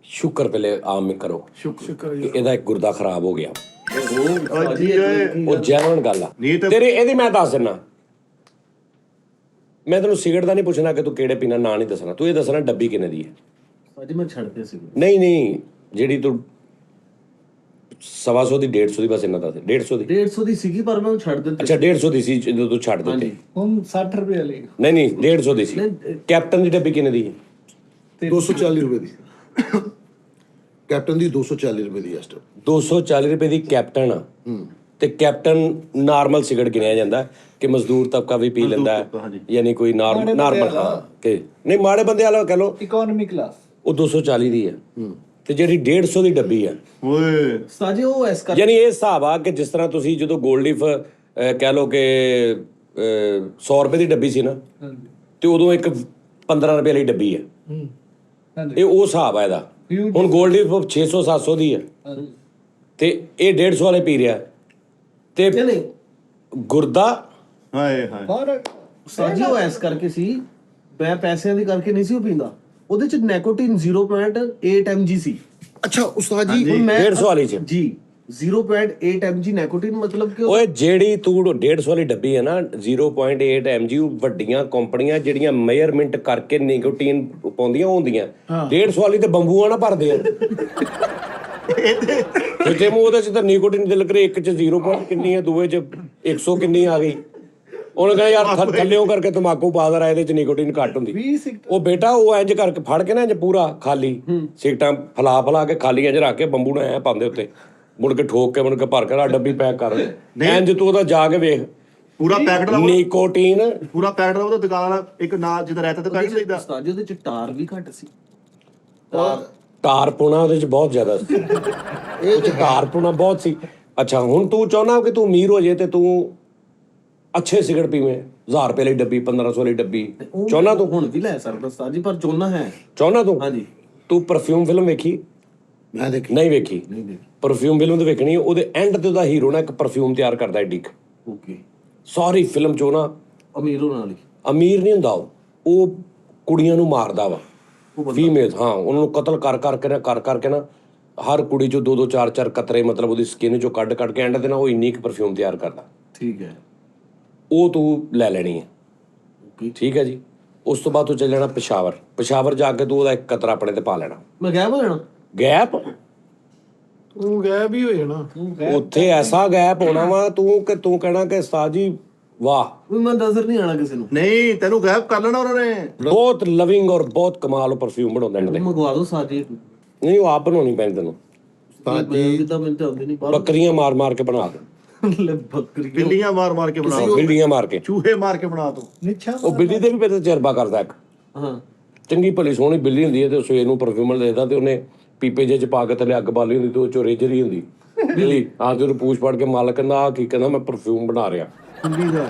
[SPEAKER 4] ਸ਼ੁਕਰ ਪਹਿਲੇ ਆਮ ਕਰੋ
[SPEAKER 2] ਸ਼ੁਕਰ
[SPEAKER 4] ਕਿ ਇਹਦਾ ਇੱਕ ਗੁਰਦਾ ਖਰਾਬ ਹੋ ਗਿਆ।
[SPEAKER 3] ਜੀ
[SPEAKER 4] ਉਹ ਜੈਨੂਇਨ ਗੱਲ ਆ
[SPEAKER 3] ਨਹੀਂ ਤੇ-
[SPEAKER 4] ਤੇਰੇ। ਇਹਦੀ ਮੈਂ ਦੱਸ ਦਿੰਦਾ, ਮੈਂ ਤੈਨੂੰ ਸਿਗਰਟ ਦਾ ਨਹੀਂ ਪੁੱਛਣਾ ਕਿ ਤੂੰ ਕਿਹੜੇ ਪੀਣਾ, ਨਾਂ ਨਹੀਂ ਦੱਸਣਾ, ਤੂੰ ਇਹ ਦੱਸਣਾ ਡੱਬੀ ਕਿੰਨੇ ਦੀ ਹੈ।
[SPEAKER 9] ਅੱਜ ਮੈਂ ਛੱਡਦੇ ਸੀ।
[SPEAKER 4] ਨਹੀਂ ਜਿਹੜੀ ਤੂੰ 125 ਦੀ 150 ਦੀ, ਬਸ ਇੰਨਾ ਦੱਸ। 150 ਦੀ
[SPEAKER 9] 150 ਦੀ ਸੀਗੀ ਪਰ ਮੈਂ ਉਹ ਛੱਡ ਦਿੱਤੀ।
[SPEAKER 4] ਅੱਛਾ 150 ਦੀ ਸੀ ਜਦੋਂ ਤੂੰ ਛੱਡ ਦਿੱਤੀ।
[SPEAKER 7] ਹੁਣ 60 ਰੁਪਏ ਲਈ।
[SPEAKER 4] ਨਹੀਂ 150 ਦੀ ਸੀ। ਕੈਪਟਨ ਦੀ ਡੱਬੀ ਕਿੰਨੇ ਦੀ ਹੈ?
[SPEAKER 5] 240 ਰੁਪਏ ਦੀ ਕੈਪਟਨ ਦੀ, 240 ਰੁਪਏ ਦੀ ਇਸ ਟਾਈਮ।
[SPEAKER 4] 240 ਰੁਪਏ ਦੀ ਕੈਪਟਨ ਆ। ਤੇ ਕੈਪਟਨ ਨਾਰਮਲ ਸਿਗਰਟ ਗਿਣਿਆ ਜਾਂਦਾ ਕਿ ਮਜ਼ਦੂਰ ਤਬਕਾ ਵੀ ਪੀ ਲੈਂਦਾ ਹੈ, ਯਾਨੀ ਕੋਈ ਨਾਰਮਲ ਹਾਂ ਕਿ ਨਹੀਂ ਮਾੜੇ ਬੰਦੇ ਵਾਲਾ ਕਹ ਲੋ,
[SPEAKER 7] ਇਕਨੋਮੀ ਕਲਾਸ,
[SPEAKER 4] ਉਹ 240 ਦੀ ਹੈ। ਤੇ ਜਿਹੜੀ 150 ਦੀ ਡੱਬੀ ਆ,
[SPEAKER 3] ਓਏ
[SPEAKER 9] ਸਾਜੀ ਉਹ ਇਸ ਕਰ
[SPEAKER 4] ਯਾਨੀ ਇਹ ਹਿਸਾਬ ਆ ਕਿ ਜਿਸ ਤਰ੍ਹਾਂ ਤੁਸੀਂ ਜਦੋਂ ਗੋਲਡ ਲੀਫ ਕਹਿ ਲੋ ਕਿ 100 ਰੁਪਏ ਦੀ ਡੱਬੀ ਸੀ ਨਾ, ਤੇ ਉਦੋਂ ਇੱਕ 15 ਰੁਪਏ ਵਾਲੀ ਡੱਬੀ ਹੈ। ਇਹ ਉਹ ਹਿਸਾਬ ਆ ਇਹਦਾ। ਹੁਣ ਗੋਲਡ ਲੀਫ 600-700 ਦੀ ਹੈ ਤੇ ਇਹ 150 ਵਾਲੇ ਪੀ ਰਿਹਾ, ਤੇ ਗੁਰਦਾ
[SPEAKER 3] ਹਾਏ ਹਾਏ।
[SPEAKER 9] ਸਾਜੀ ਉਹ ਇਸ ਕਰਕੇ ਸੀ, ਮੈਂ ਪੈਸਿਆਂ ਦੀ ਕਰਕੇ ਨਹੀਂ ਸੀ ਉਹ ਪੀਂਦਾ, ਉਹਦੇ ਚ ਨਿਕੋਟਿਨ 0.8 mg ਸੀ।
[SPEAKER 5] ਅੱਛਾ ਉਸਤਾਦ ਜੀ,
[SPEAKER 4] 150 ਵਾਲੀ ਚ
[SPEAKER 9] ਜੀ 0.8 mg ਨਿਕੋਟਿਨ, ਮਤਲਬ ਕਿ
[SPEAKER 4] ਓਏ ਜਿਹੜੀ ਤੂੰ 150 ਵਾਲੀ ਡੱਬੀ ਹੈ ਨਾ 0.8 mg, ਉਹ ਵੱਡੀਆਂ ਕੰਪਨੀਆਂ ਜਿਹੜੀਆਂ ਮੇਜ਼ਰਮੈਂਟ ਕਰਕੇ ਨਿਕੋਟੀਨ ਪਾਉਂਦੀਆਂ ਹੁੰਦੀਆਂ। 150 ਵਾਲੀ ਤੇ ਬੰਬੂਆਂ ਨਾ ਭਰਦੇ ਆ ਤੇ ਮੂੰਹ ਉਹਦੇ ਚ ਤਾਂ ਨਿਕੋਟੀਨ ਦਿਲ ਕਰੇ, ਇੱਕ ਚ 0 ਪੁਆਇੰਟ ਕਿੰਨੀ ਹੈ, ਦੂਏ ਚ 100 ਕਿੰਨੀ ਆ ਗਈ। ਉਹਨੇ ਕਹਿੰਦਾ ਯਾਰ ਥੱਲਿਓਂ ਕਰਕੇ ਤਮਾਕੂ ਪਾ ਦਰਾ, ਇਹਦੇ ਚ ਨਿਕੋਟੀਨ ਘੱਟ ਹੁੰਦੀ। ਉਹ ਬੇਟਾ ਉਹ ਇੰਜ ਕਰਕੇ ਫੜ ਕੇ ਨਾ ਇੰਜ ਪੂਰਾ ਖਾਲੀ ਸਿਗਟਾਂ ਫਲਾ ਕੇ ਖਾਲੀ ਇੰਜ ਰੱਖ ਕੇ ਬੰਬੂ ਨੇ ਐ ਪਾਉਂਦੇ ਉੱਤੇ, ਮੁੜ ਕੇ ਠੋਕ ਕੇ ਮੁੜ ਕੇ ਭਰ ਕੇ ਡੱਬੀ ਪੈਕ ਕਰ ਇੰਜ। ਤੂੰ ਉਹਦਾ ਜਾ ਕੇ ਵੇਖ
[SPEAKER 3] ਪੂਰਾ ਪੈਕਟ ਦਾ
[SPEAKER 4] ਨਿਕੋਟੀਨ,
[SPEAKER 3] ਪੂਰਾ ਪੈਕਟ ਦਾ ਉਹਦਾ ਦੁਕਾਨ ਵਾਲਾ ਇੱਕ ਨਾਲ ਜਿੱਦਾਂ ਰਹਿਤਾ ਤੇ ਪੈਕਟ ਲਈਦਾ।
[SPEAKER 9] ਸਾਜੀ ਉਹਦੇ ਚ ਟਾਰ ਵੀ ਘੱਟ ਸੀ।
[SPEAKER 4] ਟਾਰ ਪੁਣਾ ਉਹਦੇ ਚ ਬਹੁਤ ਜ਼ਿਆਦਾ ਸੀ। ਇਹ ਚ ਟਾਰ ਪੁਣਾ ਬਹੁਤ ਸੀ। ਅੱਛਾ ਹੁਣ ਤੂੰ ਚਾਹੁੰਦਾ ਕਿ ਤੂੰ ਅਮੀਰ ਹੋ ਜੇ ਤੇ ਤੂੰ ਅੱਛੇ ਸਿਗਰਟ ਪੀਵੇਂ, 1000 ਰੁਪਏ ਲਈ ਡੱਬੀ, 1500 ਵਾਲੀ ਡੱਬੀ ਚਾਹੁੰਦਾ ਤੂੰ?
[SPEAKER 9] ਹੁਣ ਵੀ ਲੈ ਸਕਦਾ ਸਾਜੀ, ਪਰ ਚੋਨਾ ਹੈ।
[SPEAKER 4] ਚਾਹੁੰਦਾ ਤੂੰ?
[SPEAKER 9] ਹਾਂਜੀ।
[SPEAKER 4] ਤੂੰ ਪਰਫਿਊਮ ਫਿਲਮ ਵੇਖੀ?
[SPEAKER 5] ਮੈਂ ਦੇਖੀ
[SPEAKER 4] ਨਹੀਂ ਵੇਖੀ। ਪਰਫਿਊਮ ਫਿਲਮ ਤੇ ਵੇਖਣੀ, ਉਹਦੇ ਐਂਡ ਤੇ ਉਹਦਾ ਹੀਰੋ ਨਾ ਇੱਕ ਪਰਫਿਊਮ ਤਿਆਰ ਕਰਦਾ ਏਡੀ
[SPEAKER 9] ਓਕੇ।
[SPEAKER 4] ਸਾਰੀ ਫਿਲਮ ਚੋਂ ਨਾ
[SPEAKER 9] ਅਮੀਰ ਹੋਣ ਵਾਲੀ।
[SPEAKER 4] ਅਮੀਰ ਨਹੀਂ ਹੁੰਦਾ ਉਹ ਕੁੜੀਆਂ ਨੂੰ ਮਾਰਦਾ ਵਾ, ਫੀਮੇਲ। ਹਾਂ, ਉਹਨਾਂ ਨੂੰ ਕਤਲ ਕਰਕੇ ਨਾ ਹਰ ਕੁੜੀ ਚੋਂ 2-2 4-4 ਕਤਰੇ, ਮਤਲਬ ਉਹਦੀ ਸਕਿਨ ਚੋਂ ਕੱਢ ਕੇ ਐਂਡ ਤੇ ਨਾ ਉਹ ਇੰਨੀ ਕੁ ਪਰਫਿਊਮ ਤਿਆਰ ਕਰਦਾ।
[SPEAKER 9] ਠੀਕ ਹੈ,
[SPEAKER 4] ਉਹ ਤੂੰ ਲੈ ਲੈਣੀ ਹੈ। ਠੀਕ ਹੈ ਜੀ। ਉਸ ਤੋਂ ਬਾਅਦ ਤੂੰ ਚੱਲ ਜਾਣਾ ਪਿਸ਼ਾਵਰ ਜਾ ਕੇ ਤੂੰ ਉਹਦਾ ਇੱਕ ਕਤਰਾ ਆਪਣੇ ਤੇ ਪਾ ਲੈਣਾ।
[SPEAKER 9] ਮੈਂ ਗਾਇਬ ਹੋ ਜਾਣਾ।
[SPEAKER 4] ਗੈਪ?
[SPEAKER 2] ਤੂੰ ਗਾਇਬ ਹੀ ਹੋ ਜਾਣਾ
[SPEAKER 4] ਉੱਥੇ, ਐਸਾ ਗੈਪ ਹੋਣਾ ਵਾ ਤੂੰ ਕਹਿਣਾ ਕਿ ਉਸਤਾਦ ਜੀ ਵਾਹ,
[SPEAKER 9] ਮੈਂ ਨਜ਼ਰ ਨਹੀਂ ਆਣਾ ਕਿਸੇ ਨੂੰ।
[SPEAKER 3] ਨਹੀਂ ਤੈਨੂੰ ਗਾਇਬ ਕਰ ਲੈਣਾ ਉਹਨਾਂ ਨੇ।
[SPEAKER 4] ਬਹੁਤ ਲਵਿੰਗ ਔਰ ਬਹੁਤ ਕਮਾਲ ਪਰਫਿਊਮ ਬਣਾਉਂਦੇ ਨੇ।
[SPEAKER 9] ਮੰਗਵਾ ਦੋ ਸਾਜੀ।
[SPEAKER 4] ਨਹੀਂ ਉਹ ਆਪ ਬਣਾਉਣੀ ਪੈਣੀ ਤੈਨੂੰ।
[SPEAKER 9] ਕਿਦਾਂ ਮੈਨੂੰ ਤਾਂ ਆਉਂਦੀ ਨਹੀਂ।
[SPEAKER 4] ਬੱਕਰੀਆਂ ਮਾਰ ਕੇ ਬਣਾ ਦੇ।
[SPEAKER 9] ਬੱਕਰੀ
[SPEAKER 3] ਬਿੱਲੀਆਂ ਮਾਰ ਕੇ ਬਣਾ,
[SPEAKER 4] ਬਿੱਲੀਆਂ ਮਾਰ ਕੇ,
[SPEAKER 3] ਚੂਹੇ ਮਾਰ ਕੇ ਬਣਾ ਤੂੰ।
[SPEAKER 7] ਨਿੱਛਾ
[SPEAKER 4] ਉਹ ਬਿੱਲੀ ਦੇ ਵੀ ਫਿਰ ਤਜਰਬਾ ਕਰਦਾ ਇੱਕ।
[SPEAKER 9] ਹਾਂ,
[SPEAKER 4] ਚੰਗੀ ਭਲੀ ਸੋਹਣੀ ਬਿੱਲੀ ਹੁੰਦੀ ਹੈ ਤੇ ਸਵੇਰ ਨੂੰ ਪਰਫਿਊਮ ਦੇਦਾ ਤੇ ਉਹਨੇ ਪੀਪੇ ਜਿਹੇ ਚ ਪਾ ਕੇ ਥੱਲੇ ਅੱਗ ਬਾਲੀ ਹੁੰਦੀ ਤੇ ਉਹ ਚੋਂ ਰੇਜਰੀ ਹੁੰਦੀ ਬਿੱਲੀ। ਆ ਤੇ ਉਹਨੂੰ ਪੂਛ ਪੜ ਕੇ ਮਾਲਕ ਕਹਿੰਦਾ ਆ ਕੀ, ਕਹਿੰਦਾ ਮੈਂ ਪਰਫਿਊਮ ਬਣਾ ਰਿਹਾ।
[SPEAKER 3] ਬਿੱਲੀ ਦਾ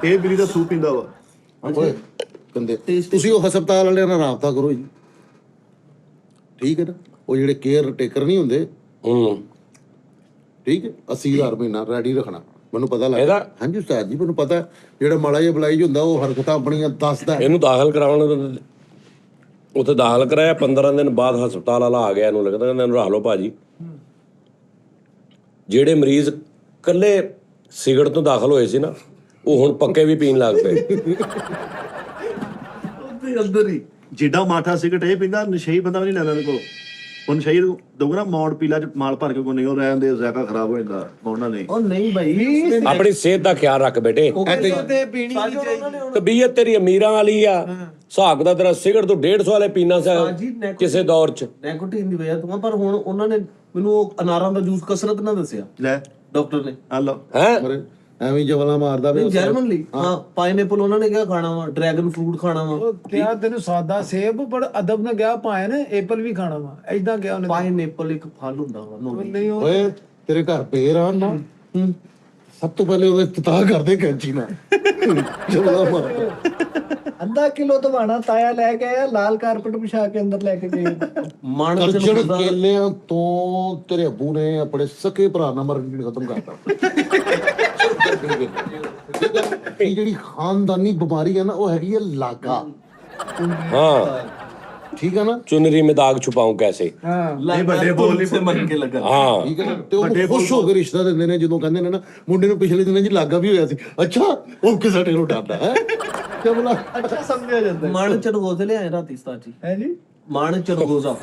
[SPEAKER 3] ਇਹ ਬਿੱਲੀ ਦਾ ਸੂਪ ਪੀਂਦਾ ਵਾ।
[SPEAKER 5] ਓਏ ਕੰਦੇ, ਤੁਸੀਂ ਉਹ ਹਸਪਤਾਲ ਵਾਲਿਆਂ ਨਾਲ ਰਾਬਤਾ ਕਰੋ ਜੀ, ਠੀਕ ਹੈ ਨਾ? ਉਹ ਜਿਹੜੇ ਕੇਅਰ ਟੇਕਰ ਨਹੀਂ ਹੁੰਦੇ,
[SPEAKER 4] ਹੂੰ
[SPEAKER 5] ਠੀਕ ਹੈ, 80,000 ਮਹੀਨਾ ਰੈਡੀ ਰੱਖਣਾ। ਮੈਨੂੰ ਪਤਾ ਲੱਗਦਾ।
[SPEAKER 4] ਇਹਦਾ?
[SPEAKER 5] ਹਾਂਜੀ ਉਸਤਾਦ ਜੀ, ਮੈਨੂੰ ਪਤਾ। ਜਿਹੜਾ ਮਾੜਾ ਜਿਹਾ ਬਲਾਈ ਹੁੰਦਾ ਉਹ ਹਰਕਤਾਂ ਆਪਣੀਆਂ ਦੱਸਦਾ।
[SPEAKER 4] ਇਹਨੂੰ ਦਾਖਲ ਕਰਾਉਣ ਉੱਥੇ ਦਾਖਲ ਕਰਾਇਆ, 15 ਦਿਨ ਬਾਅਦ ਹਸਪਤਾਲ ਵਾਲਾ ਆ ਗਿਆ, ਇਹਨੂੰ ਲੱਗਦਾ ਕਹਿੰਦਾ ਇਹਨੂੰ ਰੱਖ ਲਓ ਭਾਜੀ। ਜਿਹੜੇ ਮਰੀਜ਼ ਇਕੱਲੇ ਸਿਗਰਟ ਤੋਂ ਦਾਖਲ ਹੋਏ ਸੀ ਨਾ, ਉਹ ਹੁਣ ਪੱਕੇ ਵੀ ਪੀਣ ਲੱਗ ਪਏ।
[SPEAKER 9] ਉਹਦੇ ਅੰਦਰ ਹੀ
[SPEAKER 3] ਜਿੱਡਾ ਮਾਠਾ ਸਿਗਰਟ ਇਹ ਪੀਂਦਾ, ਨਸ਼ਈ ਬੰਦਾ ਵੀ ਨਹੀਂ ਲੈਂਦਾ ਇਹਦੇ ਕੋਲ। ਉਹ ਨਸ਼ਈ ਦਊਗਾ ਨਾ ਮੌੜ ਪੀਲਾ ਚ ਮਾਲ ਭਰ ਕੇ ਕੋਈ ਨਿਕਲ ਰਹਿਣ ਦੇ, ਜ਼ਾਇਕਾ ਖਰਾਬ ਹੋ ਜਾਂਦਾ ਮੌੜਨਾ ਨਹੀਂ।
[SPEAKER 9] ਉਹ ਨਹੀਂ ਭਾਈ,
[SPEAKER 4] ਆਪਣੀ ਸਿਹਤ ਦਾ ਖਿਆਲ ਰੱਖ ਬੇਟੇ।
[SPEAKER 7] ਤੇ ਪੀਣੀ ਨਹੀਂ ਚਾਹੀਦੀ।
[SPEAKER 4] ਤਬੀਅਤ ਤੇਰੀ ਅਮੀਰਾਂ ਵਾਲੀ ਆ, ਹਿਸਾਬ ਦਾ ਤੇਰਾ ਸਿਗਰਟ ਤੋਂ 150 ਵਾਲੇ ਪੀਣਾ ਸੀ ਕਿਸੇ ਦੌਰ ਚ।
[SPEAKER 9] ਨੈਕੋਟੀਨ ਦੀ ਵਜ੍ਹਾ ਤੋਂ, ਪਰ ਹੁਣ ਉਹਨਾਂ ਨੇ ਮੈਨੂੰ ਉਹ ਅਨਾਰਾਂ ਦਾ ਜੂਸ ਕਸਰਤ ਨਾ ਦੱਸਿਆ
[SPEAKER 3] ਲੈ
[SPEAKER 9] ਡਾਕਟਰ ਨੇ।
[SPEAKER 3] ਆ ਲਓ।
[SPEAKER 4] ਹੈ
[SPEAKER 5] ਪਰ ਐਵੇਂ ਹੀ ਜਵਲਾ ਮਾਰਦਾ ਵੇ।
[SPEAKER 9] ਜਰਮਨਲੀ ਹਾਂ, ਪਾਈਨਐਪਲ ਉਹਨਾਂ ਨੇ ਕਿਹਾ ਖਾਣਾ ਵਾ, ਡਰੈਗਨ ਫਰੂਟ ਖਾਣਾ ਵਾ,
[SPEAKER 2] ਕਿਹਾ ਤੈਨੂੰ ਸਾਦਾ ਸੇਬ ਬੜਾ ਅਦਬ ਨਾਲ ਗਿਆ, ਪਾਏ ਨੇ ਐਪਲ ਵੀ ਖਾਣਾ ਵਾ, ਐਦਾਂ ਕਿਹਾ ਉਹਨੇ।
[SPEAKER 9] ਪਾਈਨਐਪਲ ਇੱਕ ਫਲ ਹੁੰਦਾ ਵਾ ਨੋਨੀ।
[SPEAKER 2] ਨਹੀਂ ਉਹ
[SPEAKER 5] ਓਏ ਤੇਰੇ ਘਰ ਪੇਰ ਆ ਨਾ, ਸਭ ਤੋਂ ਪਹਿਲੇ ਉਹਦੇ ਤਤਾਹ ਕਰਦੇ ਕੈਂਚੀ ਨਾਲ ਜਵਲਾ ਮਾਰਦਾ।
[SPEAKER 7] ਅੱਧਾ ਕਿਲੋ ਦਵਾਣਾ ਤਾਇਆ ਲੈ ਕੇ ਆਇਆ, ਲਾਲ ਕਾਰਪੇਟ ਵਿਛਾ ਕੇ ਅੰਦਰ ਲੈ ਕੇ ਗਏ।
[SPEAKER 9] ਮਣ
[SPEAKER 5] ਦਰਜਨ ਕੇਲਿਆਂ ਤੋਂ ਤੇਰੇ ਅੱਬੂ ਨੇ ਆਪਣੇ ਸਕੇ ਭਰਾ ਨਾਲ ਮਰਨ ਖਤਮ ਕਰਤਾ। ਇਹ ਜਿਹੜੀ ਖਾਨਦਾਨੀ ਬਿਮਾਰੀ ਹੈ ਨਾ, ਉਹ ਹੈਗੀ ਹੈ ਲਾਗਾ।
[SPEAKER 4] ਹਾਂ,
[SPEAKER 5] ਠੀਕ ਹੈ ਨਾ?
[SPEAKER 4] ਚੁਨਰੀ में दाग छुपाऊं कैसे।
[SPEAKER 9] ਨਹੀਂ ਵੱਡੇ ਬੋਲ ਨਹੀਂ ਮਨ ਕੇ ਲੱਗਾ।
[SPEAKER 4] ਹਾਂ,
[SPEAKER 5] ਠੀਕ ਹੈ ਨਾ? ਤੇ ਉਹ ਖੁਸ਼ ਹੋ ਕੇ ਰਿਸ਼ਤਾ ਦਿੰਦੇ ਨੇ ਜਦੋਂ ਕਹਿੰਦੇ ਨੇ ਨਾ ਮੁੰਡੇ ਨੂੰ ਪਿਛਲੇ ਦਿਨਾਂ 'ਚ ਲਾਗਾ ਵੀ ਹੋਇਆ ਸੀ। ਅੱਛਾ, ਉਹ ਕਿਸੇ ਸਾਡੇ ਨੂੰ ਡਰਦਾ ਹੈ ਚਬਲਾ।
[SPEAKER 7] ਅੱਛਾ ਸਮਝਿਆ ਜਾਂਦਾ
[SPEAKER 9] ਮਣ ਚਰਗੋਜ਼ੇ ਲਿਆਏ ਰਾਤੀ ਸਤਾਜੀ।
[SPEAKER 7] ਹੈ ਜੀ।
[SPEAKER 9] ਮਣ ਚਰਗੋਜ਼ਾ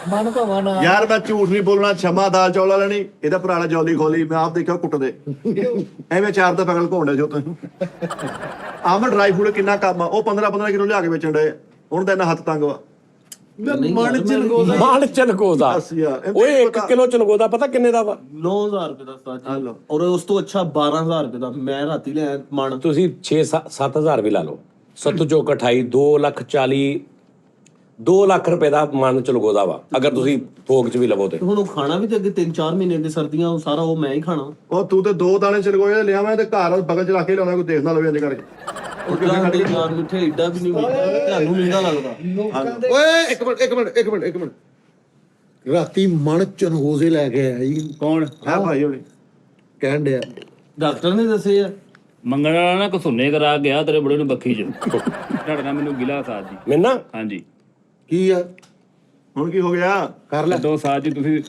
[SPEAKER 7] ਮਨ ਭਵਾਨਾ
[SPEAKER 3] ਯਾਰ ਮੈਂ ਝੂਠ ਨਹੀਂ ਬੋਲਣਾ, ਛਮਾ ਦਾਲ ਚੌਲ ਵਾਲਾ ਨਹੀਂ, ਇਹਦਾ ਭਰਾਲਾ ਜੌਲੀ ਖੋਲੀ ਮੈਂ ਆਪ ਦੇਖਿਆ ਕੁੱਟਦੇ ਐਵੇਂ ਚਾਰ ਦਾ ਪਗਲ ਘੋਂਡੇ ਜੋ ਤੁਸੀਂ। ਆਮ ਡਰਾਈ ਫੂਡ ਕਿੰਨਾ ਕੰਮ ਆ, ਉਹ 15 ਕਿਲੋ ਲਿਆ ਕੇ ਵੇਚਣ ਡਏ, ਹੁਣ ਤਾਂ ਇਹਨਾਂ ਹੱਥ ਤੰਗ ਵਾ।
[SPEAKER 2] ਮਣ ਚਲਗੋਦਾ
[SPEAKER 4] ਮਾਲ ਚਲਗੋਦਾ।
[SPEAKER 3] ਬਸ ਯਾਰ,
[SPEAKER 4] ਓਏ 1 ਕਿਲੋ ਚਲਗੋਦਾ ਪਤਾ ਕਿੰਨੇ ਦਾ ਵਾ?
[SPEAKER 9] 9000 ਰੁਪਏ ਦਾ ਸਤਾਜੀ, ਔਰ ਉਸ ਤੋਂ ਅੱਛਾ 12000 ਰੁਪਏ ਦਾ ਮੈਂ ਰਾਤੀ ਲਿਆਇਆ ਮਣ।
[SPEAKER 4] ਤੁਸੀਂ 6-7 ਵੀ ਲਾ ਲਓ। 7 ਚੋਕ 28, 2,40,000 2 ਲੱਖ ਰੁਪਏ ਦਾ ਮਨ ਚਲਗੋਦਾ ਵਾ, ਅਗਰ ਤੁਸੀਂ ਥੋਕ ਚ ਵੀ ਲਵੋ ਤੇ।
[SPEAKER 9] ਹੁਣ ਉਹ ਖਾਣਾ ਵੀ ਤੇ ਅੱਗੇ 3-4 ਮਹੀਨੇ ਦੀ ਸਰਦੀਆਂ, ਉਹ ਸਾਰਾ ਉਹ ਮੈਂ ਹੀ ਖਾਣਾ।
[SPEAKER 3] ਉਹ ਤੂੰ ਤੇ 2 ਦਾਣੇ ਚਲਗੋਏ ਲਿਆ ਮੈਂ ਤੇ ਘਰ ਬਗਲ ਚ ਰੱਖ ਕੇ ਲਾਉਣਾ, ਕੋਈ ਦੇਖਦਾ ਲਵੇ ਇੰਜ ਕਰਕੇ।
[SPEAKER 9] ਉਹ ਸਾਡੇ ਯਾਰ ਮਿੱਠੇ ਏਡਾ ਵੀ ਨਹੀਂ ਤੁਹਾਨੂੰ ਮਹਿੰਗਾ ਲੱਗਦਾ।
[SPEAKER 5] ਓਏ ਇੱਕ ਮਿੰਟ ਰਾਤੀ ਮਣ ਚਨਗੋਜ਼ੇ ਲੈ ਕੇ ਆਇਆ ਜੀ।
[SPEAKER 6] ਕੌਣ
[SPEAKER 3] ਹੈ ਭਾਈ ਹੋਣੀ
[SPEAKER 5] ਕਹਿਣ ਡਿਆ
[SPEAKER 9] ਡਾਕਟਰ ਨੇ ਦੱਸਿਆ
[SPEAKER 6] ਮੰਗਣ ਵਾਲਾ ਨਾ ਕਸੁੰਨੇ ਕਰਾ ਗਿਆ ਤੇਰੇ ਬੁੜੇ ਨੂੰ ਬੱਖੀ ਚ ਢੜਨਾ ਮੈਨੂੰ ਗਿਲਾ ਸਾਜ ਜੀ।
[SPEAKER 4] ਮੈਨਾਂ
[SPEAKER 6] ਹਾਂਜੀ
[SPEAKER 5] ਕੀ ਆ
[SPEAKER 3] ਹੁਣ ਕੀ ਹੋ ਗਿਆ?
[SPEAKER 5] ਕਰ ਲੈ।
[SPEAKER 6] ਦੋ ਸਾਜ ਜੀ ਤੁਸੀਂ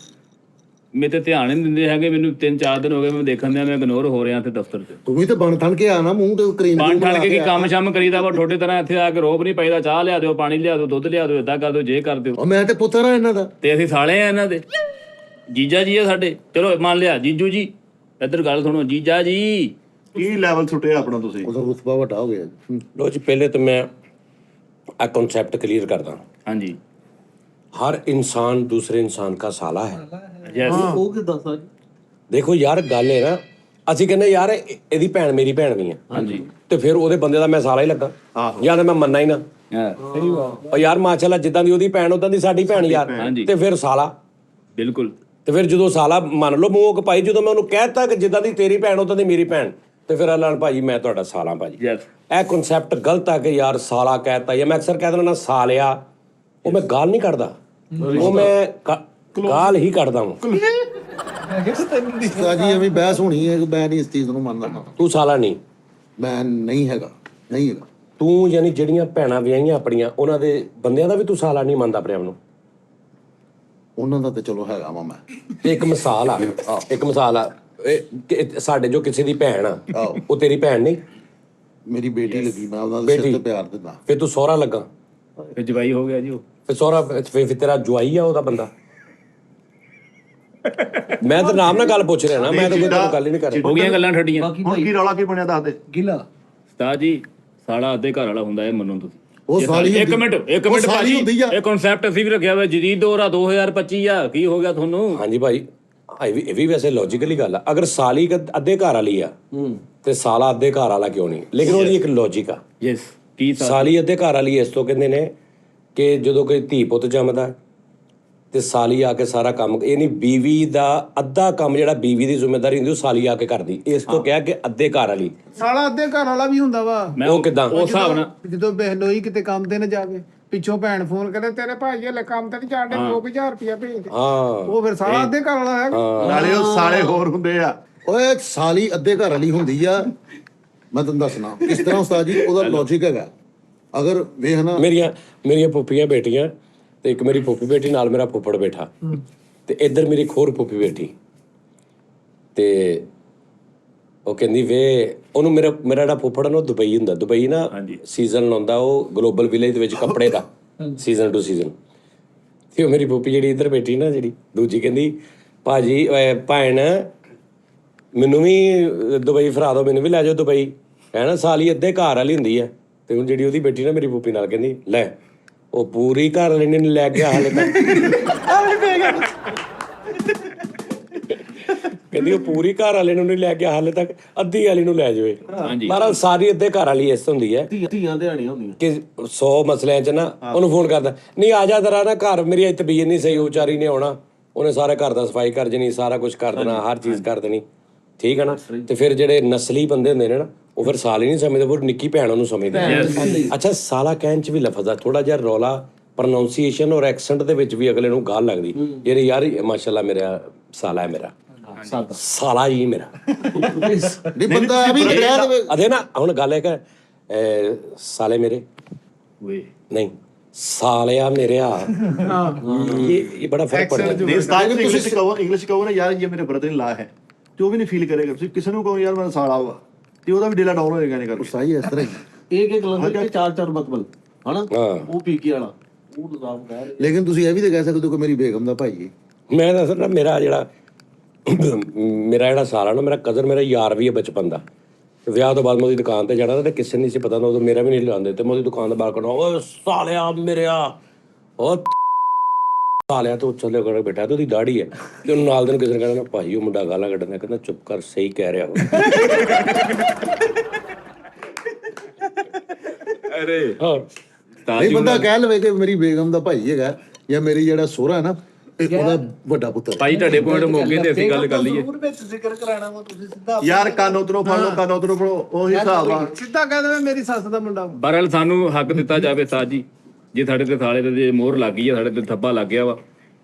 [SPEAKER 6] ਮੇਰੇ ਤੇ ਧਿਆਨ ਨਹੀਂ ਦਿੰਦੇ ਹੈਗੇ। ਮੈਨੂੰ 3-4 ਦਿਨ ਹੋ ਗਏ ਮੈਂ ਦੇਖਣ ਦਿਆਂ, ਮੈਂ ਇਗਨੋਰ ਹੋ ਰਿਹਾ ਤੇ ਦਫ਼ਤਰ 'ਚ।
[SPEAKER 5] ਤੂੰ ਵੀ ਤੇ ਬਣ ਥਣ ਕੇ ਆ ਨਾ, ਮੂੰਹ ਤੇ ਕਰੀਮ
[SPEAKER 6] ਬਣ ਠਣ ਕੇ ਕੀ ਕੰਮ ਸ਼ਮ ਕਰੀਦਾ ਵਾ ਤੁਹਾਡੇ ਤਰ੍ਹਾਂ। ਇੱਥੇ ਆ ਕੇ ਰੋਬ ਨਹੀਂ ਪਾਈਦਾ, ਚਾਹ ਲਿਆ ਦਿਓ, ਪਾਣੀ ਲਿਆ ਦਿਓ, ਦੁੱਧ ਲਿਆ ਦਿਓ, ਏਦਾਂ ਕਰ ਦਿਓ, ਜੇ ਕਰ ਦਿਓ।
[SPEAKER 5] ਉਹ ਮੈਂ ਤੇ ਪੁੱਤਰ ਆ ਇਹਨਾਂ ਦਾ।
[SPEAKER 6] ਤੇ ਅਸੀਂ ਸਾਲੇ ਆ ਇਹਨਾਂ ਦੇ, ਜੀਜਾ ਜੀ ਆ ਸਾਡੇ। ਚਲੋ ਮੰਨ ਲਿਆ ਜੀਜੂ ਜੀ, ਇੱਧਰ ਗੱਲ ਸੁਣੋ, ਜੀਜਾ ਜੀ।
[SPEAKER 3] ਕੀ ਲੈਵਲ ਸੁੱਟਿਆ ਆਪਣਾ ਤੁਸੀਂ?
[SPEAKER 5] ਉਹਦਾ ਰੁਤਬਾ ਵੱਡਾ ਹੋ ਗਿਆ।
[SPEAKER 4] ਲੋ ਜੀ, ਪਹਿਲੇ ਤਾਂ ਮੈਂ ਆ ਕਨਸੈਪਟ ਕਲੀਅਰ ਕਰਦਾ।
[SPEAKER 6] ਹਾਂਜੀ,
[SPEAKER 4] ਹਰ ਇਨਸਾਨ ਦੂਸਰੇ ਇਨਸਾਨ का साला है।
[SPEAKER 6] ਯੈਸ।
[SPEAKER 9] ਉਹ ਕਿਦਾਂ ਸਾਜ?
[SPEAKER 4] ਦੇਖੋ ਯਾਰ, ਗੱਲ ਹੈ ਨਾ, ਅਸੀਂ ਕਹਿੰਦੇ ਯਾਰ ਇਹਦੀ ਭੈਣ ਮੇਰੀ ਭੈਣ ਵੀ ਹੈ।
[SPEAKER 6] ਹਾਂਜੀ,
[SPEAKER 4] ਤੇ ਫਿਰ ਉਹਦੇ ਬੰਦੇ ਦਾ ਮੈਂ ਸਾਲਾ ਹੀ ਲੱਗਾ ਜਾਂ ਤਾਂ ਮੈਂ ਮੰਨਣਾ ਹੀ ਨਾ। ਉਹ ਯਾਰ ਮਾਸ਼ਾਅੱਲਾ, ਜਿੱਦਾਂ ਦੀ ਉਹਦੀ ਭੈਣ ਉਦਾਂ ਦੀ ਸਾਡੀ ਭੈਣ ਯਾਰ, ਤੇ ਫਿਰ ਸਾਲਾ।
[SPEAKER 6] ਬਿਲਕੁਲ।
[SPEAKER 4] ਤੇ ਫਿਰ ਜਦੋਂ ਸਾਲਾ ਮੰਨ ਲਓ ਮੂੰਹ ਭਾਈ, ਜਦੋਂ ਮੈਂ ਉਹਨੂੰ ਕਹਿਤਾ ਕਿ ਜਿੱਦਾਂ ਦੀ ਤੇਰੀ ਭੈਣ ਉਦਾਂ ਦੀ ਮੇਰੀ ਭੈਣ, ਤੇ ਫਿਰ ਅੱਲਾਹ ਭਾਜੀ ਮੈਂ ਤੁਹਾਡਾ ਸਾਲਾ ਭਾਜੀ।
[SPEAKER 6] ਯੈਸ।
[SPEAKER 4] ਇਹ ਕਨਸੈਪਟ ਗਲਤ ਆ ਕਿ ਯਾਰ ਸਾਲਾ ਕਹਿਤਾ, ਜਾਂ ਮੈਂ ਅਕਸਰ ਕਹਿ ਦਿੰਦਾ ਨਾ ਸਾਲਿਆ। ਉਹ ਮੈਂ ਗਾਲ ਨਹੀਂ ਕੱਢਦਾ, ਉਹ ਮੈਂ ਗਾਲ ਹੀ ਕੱਢਦਾ ਹਾਂ।
[SPEAKER 5] ਜੀ ਐਵੇਂ ਬਹਿਸ ਹੋਣੀ ਹੈ ਕਿ ਮੈਂ ਨਹੀਂ ਇਸ ਚੀਜ਼ ਨੂੰ ਮੰਨਦਾ।
[SPEAKER 4] ਤੂੰ ਸਾਲਾ ਨਹੀਂ,
[SPEAKER 5] ਮੈਂ ਨਹੀਂ ਹੈਗਾ।
[SPEAKER 4] ਤੂੰ ਯਾਨੀ ਜਿਹੜੀਆਂ ਭੈਣਾਂ ਵਿਆਹੀਆਂ ਆਪਣੀਆਂ, ਉਹਨਾਂ ਦੇ ਬੰਦਿਆਂ ਦਾ ਵੀ ਤੂੰ ਸਾਲਾ ਨਹੀਂ ਮੰਨਦਾ ਆਪਣੇ ਆਪ ਨੂੰ।
[SPEAKER 5] ਉਹਨਾਂ ਦਾ ਤੇ ਚਲੋ ਹੈਗਾ ਵਾ ਮੈਂ।
[SPEAKER 4] ਤੇ ਇੱਕ ਮਿਸਾਲ ਆ, ਸਾਡੇ ਜੋ ਕਿਸੇ ਦੀ ਭੈਣ ਆ, ਉਹ ਤੇਰੀ ਭੈਣ ਨਹੀਂ,
[SPEAKER 5] ਮੇਰੀ ਬੇਟੀ ਲੱਗੀ, ਮੈਂ ਉਹਨਾਂ ਦੇ ਸਿਰ ਤੇ ਪਿਆਰ ਦਿੰਦਾ।
[SPEAKER 4] ਫਿਰ ਤੂੰ ਸਹੁਰਾ ਲੱਗਾ,
[SPEAKER 6] ਫਿਰ ਜਵਾਈ ਹੋ ਗਿਆ ਜੀ ਉਹ।
[SPEAKER 4] ਫਿਰ ਸਹੁਰਾ, ਫਿਰ ਤੇਰਾ ਜਵਾਈ ਆ ਉਹਦਾ ਬੰਦਾ। ਮੈਂ ਤਾਂ ਨਾਮ ਨਾਲ ਗੱਲ ਪੁੱਛ ਰਿਹਾ ਨਾ, ਮੈਂ ਤਾਂ ਕੋਈ ਗੱਲ ਹੀ ਨਹੀਂ ਕਰ ਰਿਹਾ।
[SPEAKER 6] ਹੋ ਗਈਆਂ ਗੱਲਾਂ ਠੱਡੀਆਂ।
[SPEAKER 3] ਹੁਣ ਕੀ ਰੌਲਾ ਕੀ ਬਣਿਆ ਦੱਸ ਦੇ।
[SPEAKER 7] ਗਿਲਾ
[SPEAKER 6] ਉਸਤਾਦ ਜੀ, ਸਾਲਾ ਅੱਧੇ ਘਰ ਵਾਲਾ ਹੁੰਦਾ, ਇਹ ਮੰਨੋ ਤੁਸੀਂ।
[SPEAKER 5] ਉਹ ਸਾਲੀ
[SPEAKER 6] ਇੱਕ ਮਿੰਟ
[SPEAKER 5] ਸਾਲੀ ਹੁੰਦੀ ਆ।
[SPEAKER 6] ਇਹ ਕਨਸੈਪਟ ਅਸੀਂ ਵੀ ਰੱਖਿਆ ਹੋਇਆ, ਜਦੀਦ ਦੌਰ ਆ 2025 ਆ। ਕੀ ਹੋ ਗਿਆ ਤੁਹਾਨੂੰ?
[SPEAKER 4] ਹਾਂਜੀ ਭਾਈ, ਇਹ ਵੀ ਵੈਸੇ ਲੌਜੀਕਲੀ ਗੱਲ ਆ। ਅਗਰ ਸਾਲੀ ਅੱਧੇ ਘਰ ਵਾਲੀ ਆ ਤੇ ਸਾਲਾ ਅੱਧੇ ਘਰ ਵਾਲਾ ਕਿਉਂ ਨਹੀਂ? ਲੇਕਿਨ ਉਹਦੀ ਇੱਕ ਲੌਜੀਕ ਆ।
[SPEAKER 6] ਯੈਸ। ਕੀ
[SPEAKER 4] ਸਾਲੀ ਅੱਧੇ ਘਰ ਵਾਲੀ ਇਸ ਤੋਂ ਕਹਿੰਦੇ ਨੇ ਕਿ ਜਦੋਂ ਕੋਈ ਧੀ ਪੁੱਤ ਜੰਮਦਾ ਤੇ ਸਾਲੀ ਆ ਕੇ ਸਾਰਾ ਕੰਮ, ਇਹ ਨਹੀਂ ਬੀਵੀ ਦਾ ਅੱਧਾ ਕੰਮ ਜਿਹੜਾ ਬੀਵੀ ਦੀ ਜ਼ਿੰਮੇਵਾਰੀ ਹੁੰਦੀ ਉਹ ਸਾਲੀ ਆ ਕੇ ਕਰਦੀ। ਇਸ ਤੋਂ ਕਿਹਾ ਕਿ ਅੱਧੇ ਘਰ ਵਾਲੀ।
[SPEAKER 2] ਸਾਲਾ ਅੱਧੇ ਘਰ ਵਾਲਾ ਵੀ ਹੁੰਦਾ ਵਾ।
[SPEAKER 4] ਉਹ ਕਿਦਾਂ?
[SPEAKER 6] ਉਸ ਹਿਸਾਬ ਨਾਲ
[SPEAKER 2] ਜਦੋਂ ਬਹਿਨੋਈ ਕਿਤੇ ਕੰਮ ਤੇ ਨਾ ਜਾਵੇ, ਪਿੱਛੋਂ ਭੈਣ ਫੋਨ ਕਰੇ ਤੇਰੇ ਭਾਈ ਹਲੇ ਕੰਮ ਤੇ ਨਹੀਂ ਜਾਣਦੇ 2000 ਰੁਪਇਆ ਭੇਜ ਦੇ।
[SPEAKER 4] ਹਾਂ
[SPEAKER 2] ਉਹ ਫਿਰ ਸਾਲਾ ਅੱਧੇ ਘਰ ਵਾਲਾ ਹੈ।
[SPEAKER 3] ਨਾਲੇ ਉਹ ਸਾਲੇ ਹੋਰ ਹੁੰਦੇ ਆ।
[SPEAKER 5] ਓਏ ਸਾਲੀ ਅੱਧੇ ਘਰ ਵਾਲੀ ਹੁੰਦੀ ਆ। ਮੈਂ ਤੁਹਾਨੂੰ ਦੱਸਣਾ ਕਿਸ ਤਰ੍ਹਾਂ ਉਸਤਾਦ ਜੀ ਉਹਦਾ ਲੌਜੀਕ ਹੈਗਾ। ਅਗਰ ਵੇਖ ਨਾ
[SPEAKER 4] ਮੇਰੀਆਂ ਫੁੱਫੀਆਂ ਬੇਟੀਆਂ ਤੇ ਇੱਕ ਮੇਰੀ ਫੁੱਫੀ ਬੇਟੀ ਨਾਲ ਮੇਰਾ ਫੁੱਫੜ ਬੈਠਾ ਤੇ ਇੱਧਰ ਮੇਰੀ ਇੱਕ ਹੋਰ ਫੁੱਫੀ ਬੈਠੀ ਤੇ ਉਹ ਕਹਿੰਦੀ ਵੇ ਉਹਨੂੰ ਮੇਰਾ ਜਿਹੜਾ ਫੁੱਫੜ ਨਾ ਉਹ ਦੁਬਈ ਹੁੰਦਾ। ਦੁਬਈ ਨਾ ਸੀਜ਼ਨ ਆਉਂਦਾ ਉਹ ਗਲੋਬਲ ਵਿਲੇਜ ਦੇ ਵਿੱਚ ਕੱਪੜੇ ਦਾ ਸੀਜ਼ਨ ਟੂ ਸੀਜ਼ਨ। ਤੇ ਉਹ ਮੇਰੀ ਫੁੱਫੀ ਜਿਹੜੀ ਇੱਧਰ ਬੈਠੀ ਨਾ ਜਿਹੜੀ ਦੂਜੀ ਕਹਿੰਦੀ ਭਾਜੀ ਭੈਣ ਮੈਨੂੰ ਵੀ ਦੁਬਈ ਫਰਾ ਦਿਓ, ਮੈਨੂੰ ਵੀ ਲੈ ਜਾਓ ਦੁਬਈ। ਹੈ ਨਾ ਸਾਲੀ ਅੱਧੇ ਘਰ ਵਾਲੀ ਹੁੰਦੀ ਹੈ। ਤੇ ਹੁਣ ਜਿਹੜੀ ਉਹਦੀ ਬੇਟੀ ਨਾ ਮੇਰੀ ਫੁੱਫੀ ਨਾਲ ਕਹਿੰਦੀ ਲੈ ਉਹ ਪੂਰੀ ਘਰ ਵਾਲੀ ਨੇ ਲੈ ਕੇ ਹਾਲੇ ਤੱਕ ਕਹਿੰਦੀ ਉਹ ਪੂਰੀ ਘਰ ਵਾਲੇ ਨੂੰ ਨਹੀਂ ਲੈ ਕੇ ਹਾਲੇ ਤੱਕ ਅੱਧੀ ਵਾਲੀ ਨੂੰ ਲੈ ਜਾਵੇ। ਪਰ ਸਾਰੀ ਅੱਧੇ ਘਰ ਵਾਲੀ ਇਸ ਹੁੰਦੀ ਹੈ
[SPEAKER 9] ਧੀਆਂ ਦਿਹਾੜੀਆਂ ਹੁੰਦੀਆਂ
[SPEAKER 4] ਕਿ 100 ਮਸਲਿਆਂ 'ਚ ਨਾ ਉਹਨੂੰ ਫੋਨ ਕਰਦਾ ਨਹੀਂ ਆ ਜਾ ਜ਼ਰਾ ਨਾ ਘਰ ਮੇਰੀ ਤਬੀਅਤ ਨਹੀਂ ਸਹੀ, ਉਹ ਵਿਚਾਰੀ ਨੇ ਆਉਣਾ, ਉਹਨੇ ਸਾਰੇ ਘਰ ਦਾ ਸਫਾਈ ਕਰ ਦੇਣੀ, ਸਾਰਾ ਕੁਝ ਕਰ ਦੇਣਾ, ਹਰ ਚੀਜ਼ ਕਰ ਦੇਣੀ। ਠੀਕ ਹੈ ਨਾ। ਤੇ ਫਿਰ ਜਿਹੜੇ ਨਸਲੀ ਬੰਦੇ ਹੁੰਦੇ ਨੇ ਨਾ ਉਹ ਫਿਰ ਸਾਲ ਹੀ ਨਹੀਂ ਸਮਝਦੇ, ਉਹ ਨਿੱਕੀ ਭੈਣ ਉਹਨੂੰ ਸਮਝਦੇ। ਅੱਛਾ ਸਾਲਾ ਕਹਿਣ 'ਚ ਵੀ ਲਫ਼ਜ਼ ਆ ਥੋੜਾ ਜਿਹਾ ਰੌਲਾ ਪ੍ਰੋਨਾਂਸੀਏਸ਼ਨ ਔਰ ਐਕਸੈਂਟ ਦੇ ਵਿੱਚ ਵੀ ਅਗਲੇ ਨੂੰ ਗਾਲ ਲੱਗਦੀ ਜਿਹੜੇ ਯਾਰ ਮਾਸ਼ਾਅੱਲਾ ਮੇਰਾ ਸਾਲਾ ਹੈ, ਮੇਰਾ ਸਾਲਾ ਹੀ ਮੇਰਾ
[SPEAKER 5] ਨਹੀਂ ਬੰਦਾ ਐ ਵੀ ਕਹਿ ਦੇਵੇ
[SPEAKER 4] ਅਦੇ ਨਾ। ਹੁਣ ਗੱਲ ਹੈ ਕਿ ਸਾਲੇ ਮੇਰੇ ਨਹੀਂ ਸਾਲਿਆ ਮੇਰਿਆ ਇਹ ਬੜਾ ਫਰਕ ਪੜਦਾ।
[SPEAKER 3] ਨਹੀਂ ਉਸਤਾਦ ਜੀ ਇੰਗਲਿਸ਼ ਕਹੋ ਨਾ ਯਾਰ ਇਹ ਮੇਰੇ ਬ੍ਰਦਰ ਇਨ ਲਾ ਹੈ ਤੇ ਉਹ ਵੀ ਨਹੀਂ ਫੀਲ ਕਰੇਗਾ। ਤੁਸੀਂ ਕਿਸੇ ਨੂੰ ਕਹੋ ਯਾਰ ਮੇਰਾ ਸਾਲਾ ਵਾ ਤੇ ਉਹਦਾ ਵੀ ਦਿਲ ਡਾਊਨ ਹੋਏਗਾ ਨਹੀਂ ਕਰਕੇ।
[SPEAKER 5] ਸਹੀ ਇਸ ਤਰ੍ਹਾਂ ਹੀ
[SPEAKER 9] ਇੱਕ ਲੰਗਰ ਕੇ 4 ਮਤਲਬ ਹਨਾ ਉਹ ਪੀਕੇ ਵਾਲਾ ਉਹ ਲਗਾਮ ਕਹਿ ਰਹੇ।
[SPEAKER 5] ਲੇਕਿਨ ਤੁਸੀਂ ਇਹ ਵੀ ਤਾਂ ਕਹਿ ਸਕਦੇ ਹੋ ਕਿ ਮੇਰੀ ਬੇਗਮ ਦਾ ਭਾਈ ਹੈ।
[SPEAKER 4] ਮੈਂ ਦੱਸਣਾ ਮੇਰਾ ਜਿਹੜਾ ਸਾਲਾ ਨਾ ਮੇਰਾ ਕਜ਼ਨ ਮੇਰਾ ਯਾਰ ਵੀ ਹੈ ਬਚਪਨ ਦਾ। ਵਿਆਹ ਤੋਂ ਬਾਅਦ ਮੈਂ ਉਹਦੀ ਦੁਕਾਨ ਤੇ ਜਾਣਾ ਤੇ ਕਿਸੇ ਨਹੀਂ ਸੀ ਪਤਾ ਉਦੋਂ ਮੇਰਾ ਵੀ ਨਹੀਂ ਲਾਉਂਦੇ ਤੇ ਮੈਂ ਉਹਦੀ ਦੁਕਾਨ ਦਾ ਬਾਹਰ ਕੱਢਣਾ ਓਏ ਸਾਲਿਆ ਮੇਰਿਆ ਉਹ ਸਾਲਿਆ ਤੋਂ ਚੱਲੇ ਕਰ ਬੈਠਾ ਤੇ ਉਹਦੀ ਦਾੜੀ ਹੈ ਤੇ ਉਹਨੂੰ ਨਾਲ ਦੇ ਨੂੰ ਕਿਸੇ ਨੇ ਕਹਿਣਾ ਭਾਈ ਉਹ ਮੁੰਡਾ ਗਾਲਾਂ ਕੱਢਦਾ ਕਹਿੰਦਾ ਚੁੱਪ ਕਰ ਸਹੀ ਕਹਿ ਰਿਹਾ ਉਹ।
[SPEAKER 6] ਅਰੇ
[SPEAKER 4] ਹਾਂ
[SPEAKER 5] ਨਹੀਂ ਬੰਦਾ ਕਹਿ ਲਵੇ ਕਿ ਮੇਰੀ ਬੇਗਮ ਦਾ ਭਾਈ ਹੈਗਾ ਜਾਂ ਮੇਰੀ ਜਿਹੜਾ ਸੋਹਰਾ ਹੈ ਨਾ ਇਹ ਉਹਦਾ ਵੱਡਾ ਪੁੱਤਰ।
[SPEAKER 6] ਭਾਈ ਤੁਹਾਡੇ ਪੁਆਇੰਟ ਮੌਕੇ ਤੇ ਅਸੀਂ ਗੱਲ ਕਰ ਲਈਏ।
[SPEAKER 7] ਜ਼ਰੂਰ ਵਿੱਚ ਜ਼ਿਕਰ ਕਰਾਣਾ ਵਾ ਤੁਸੀਂ ਸਿੱਧਾ
[SPEAKER 3] ਯਾਰ ਕੰਨ ਉਧਰੋਂ ਫੜ ਲਓ, ਕੰਨ ਉਧਰੋਂ ਫੜੋ, ਉਹੀ ਹਿਸਾਬ ਆ।
[SPEAKER 2] ਸਿੱਧਾ ਕਹਿ ਦੇਵੇ ਮੇਰੀ ਸੱਸ ਦਾ ਮੁੰਡਾ।
[SPEAKER 6] ਬਹਰਹਾਲ ਸਾਨੂੰ ਹੱਕ ਦਿੱਤਾ ਜਾਵੇ ਸਾਜ ਜੀ, ਜੇ ਸਾਡੇ ਤੇ ਸਾਲੇ ਤੇ ਮੋਹਰ ਲੱਗ ਗਈ ਆ, ਸਾਡੇ ਤੇ ਥੱਬਾ ਲੱਗ ਗਿਆ ਵਾ।